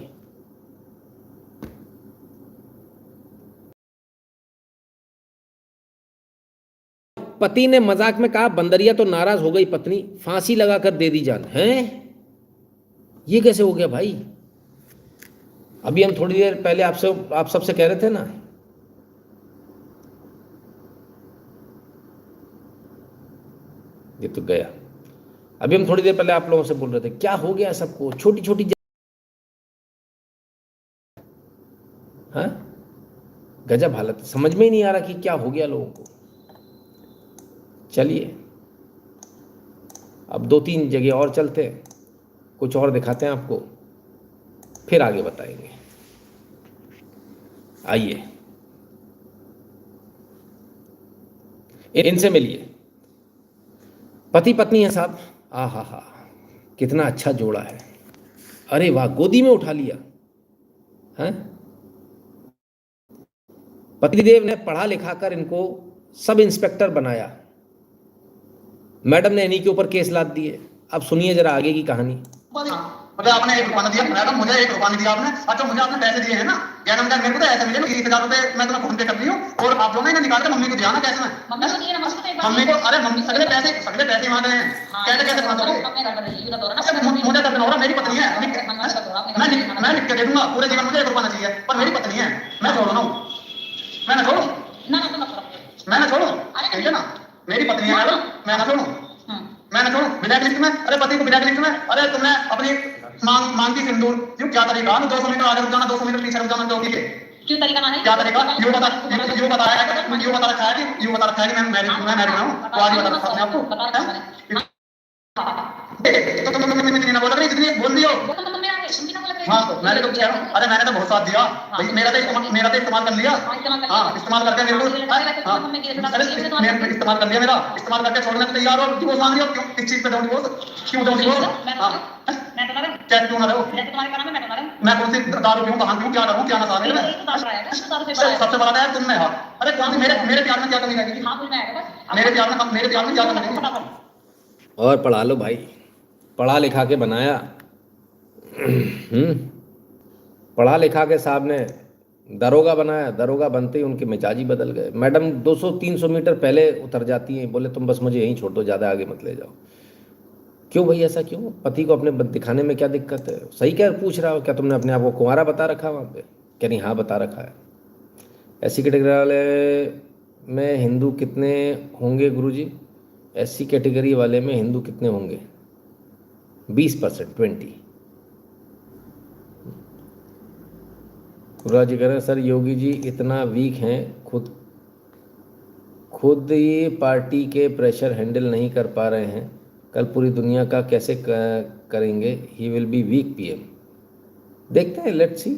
पति ने मजाक में कहा बंदरिया तो नाराज हो गई पत्नी, फांसी लगाकर दे दी जान। हैं, ये कैसे हो गया भाई? अभी हम थोड़ी देर पहले आप सबसे कह रहे थे ना तो गया। अभी हम थोड़ी देर पहले आप लोगों से बोल रहे थे क्या हो गया सबको, छोटी छोटी हाँ गजब हालत, समझ में ही नहीं आ रहा कि क्या हो गया लोगों को। चलिए अब 2-3 जगह और चलते हैं, कुछ और दिखाते हैं आपको, फिर आगे बताएंगे। आइए इनसे मिलिए, पति पत्नी है साहब। हा कितना अच्छा जोड़ा है, अरे वाह, गोदी में उठा लिया है। पतिदेव ने पढ़ा लिखा कर इनको सब इंस्पेक्टर बनाया, मैडम ने इन्हीं के ऊपर केस लाद दिए। अब सुनिए जरा आगे की कहानी। मुझे आपने 1 रुपया दिया मैडम, मुझे 1 रुपया नहीं दिया आपने। अच्छा मुझे आपने पैसे दिए हैं ना, क्या नाम मेरे को तो ऐसे मिले 20,000 रुपए मैं तुम्हें फोन पे कर दी हूँ, और आप लोगों ने इन्हें निकाल के मम्मी को दिया ना कैसे में मम्मी को। अरे मम्मी सगले पैसे मांग रहे हैं, कैसे कैसे मांग रहे हैं। मुझे दर्द हो रहा, मेरी पत्नी है, मैं लिख के दे दूंगा पूरे जीवन, मुझे 1 रुपया चाहिए, पर मेरी पत्नी है, मैं छोड़ रहा हूँ। मैं ना छोड़ू, मैं ना छोड़ू, ठीक है ना, मेरी पत्नी है मैडम, मैं ना छोड़ू, मैं ना छोड़ू। ब्लैक लिस्ट में, अरे पति को ब्लैक लिस्ट में, अरे तुमने अपनी मांग की सिंदूर क्यों, क्या तरीका, 200 मीटर आगे रुक जाना, 200 मीटर पीछे रुक जाना, चौकी के क्यों तरीका ना है, क्या तरीका, यूं बता रखा है कि मैं मैरिड हूं, तो आज बता रखा है आपको। तो तुम इतनी ना बोल रही, जितनी बोल दियो। हाँ तो मैंने तो कह रहा हूँ, अरे मैंने तो बहुत साथ दिया भाई, मेरा तो इस्तेमाल कर लिया। हाँ इस्तेमाल करके मेरे को इस्तेमाल कर लिया, मेरा इस्तेमाल करके छोड़ने को तैयार हो, डिवोर्स मांग रही हो क्यों, किस चीज पे दो डिवोर्स, क्यों दो डिवोर्स। क्या क्यों ना रहो, मैं कौन सी दारू पीऊं, कहां पीऊं, क्या करूं, क्या नशा है मैं, सबसे बड़ा है तुम में। हाँ अरे कौन सी मेरे प्यार में क्या कमी रहेगी, मेरे प्यार में क्या कमी रहेगी। और पढ़ा लो भाई, पढ़ा लिखा के बनाया। पढ़ा लिखा के साहब ने दरोगा बनाया, दरोगा बनते ही उनके मिजाजी बदल गए। मैडम 200-300 मीटर पहले उतर जाती हैं, बोले तुम बस मुझे यहीं छोड़ दो, ज़्यादा आगे मत ले जाओ। क्यों भाई ऐसा क्यों, पति को अपने दिखाने में क्या दिक्कत है। सही क्या पूछ रहा हो, क्या तुमने अपने आप को कुंवारा बता रखा है वहाँ पे, क्या नहीं, हाँ बता रखा है। ऐसी कैटेगरी वाले में हिंदू कितने होंगे गुरुजी, एससी कैटेगरी वाले में हिंदू कितने होंगे, 20%, 20। गुरुराज जी कह रहे हैं सर योगी जी इतना वीक हैं, खुद ये पार्टी के प्रेशर हैंडल नहीं कर पा रहे हैं, कल पूरी दुनिया का कैसे करेंगे। He will be weak PM. देखते हैं, लेट्स सी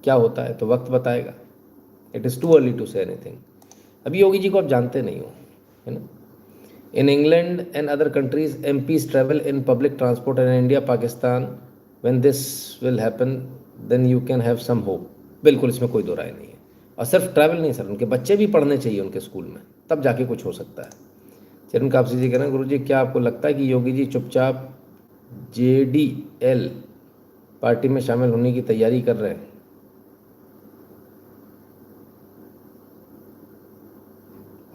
क्या होता है, तो वक्त बताएगा। It is too early to say anything. अभी योगी जी को आप जानते नहीं हो, है ना। In England and other countries, MPs travel in public transport, and in India, Pakistan, when this will happen, then you can have some hope. बिल्कुल इसमें कोई दो राय नहीं है। और सिर्फ ट्रैवल नहीं सर, उनके बच्चे भी पढ़ने चाहिए उनके स्कूल में, तब जाके कुछ हो सकता है। चरण कापसी जी कह रहे हैं गुरु जी क्या आपको लगता है कि योगी जी चुपचाप JDL पार्टी में शामिल होने की तैयारी कर रहे हैं।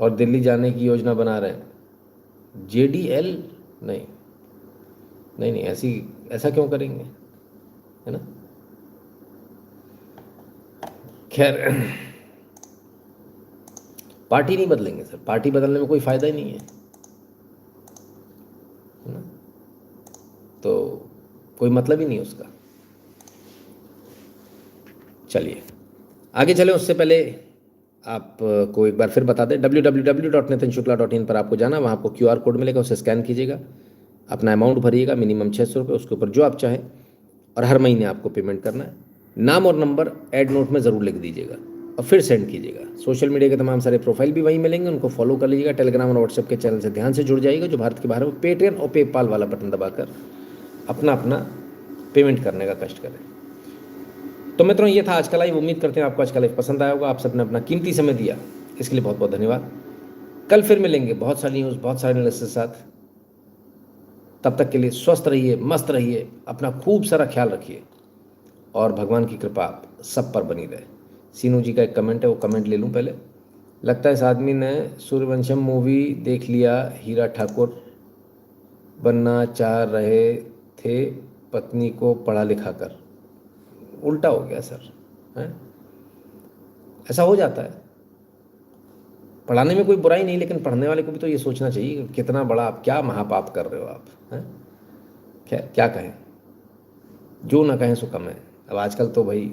और दिल्ली जाने की योजना बना रहे हैं। JDL नहीं, ऐसा क्यों करेंगे, है ना। खैर पार्टी नहीं बदलेंगे सर, पार्टी बदलने में कोई फ़ायदा ही नहीं है ना, तो कोई मतलब ही नहीं उसका। चलिए आगे चले, उससे पहले आपको एक बार फिर बता दें, www.nitinshukla.in पर आपको जाना, वहाँ आपको QR कोड मिलेगा, उसे स्कैन कीजिएगा, अपना अमाउंट भरिएगा, मिनिमम 600 रुपये, उसके ऊपर जो आप चाहें, और हर महीने आपको पेमेंट करना है। नाम और नंबर एड नोट में ज़रूर लिख दीजिएगा और फिर सेंड कीजिएगा। सोशल मीडिया के तमाम सारे प्रोफाइल भी वहीं मिलेंगे, उनको फॉलो कर लीजिएगा। टेलीग्राम और व्हाट्सएप के चैनल से ध्यान से जुड़ जाइएगा। जो भारत के बाहर है वो पेटीएम और पेपाल वाला बटन दबाकर अपना पेमेंट करने का कष्ट करें। तो मित्रों ये था आज का लाइव। उम्मीद करते हैं आपको आज का लाइव पसंद आया होगा। आप सबने अपना कीमती समय दिया, इसके लिए बहुत बहुत धन्यवाद। कल फिर मिलेंगे बहुत सारी न्यूज़, बहुत सारे एनालिस्ट के साथ। तब तक के लिए स्वस्थ रहिए, मस्त रहिए, अपना खूब सारा ख्याल रखिए और भगवान की कृपा आप सब पर बनी रहे। सीनू जी का एक कमेंट है, वो कमेंट ले लूँ पहले। लगता है इस आदमी ने सूर्यवंशम मूवी देख लिया, हीरा ठाकुर बनना चाह रहे थे पत्नी को पढ़ा लिखा कर। उल्टा हो गया सर, हैं? ऐसा हो जाता है। पढ़ाने में कोई बुराई नहीं, लेकिन पढ़ने वाले को भी तो ये सोचना चाहिए कि कितना बड़ा आप क्या महापाप कर रहे हो आप, हैं? क्या कहें, जो ना कहें सो कम है। अब आजकल तो भाई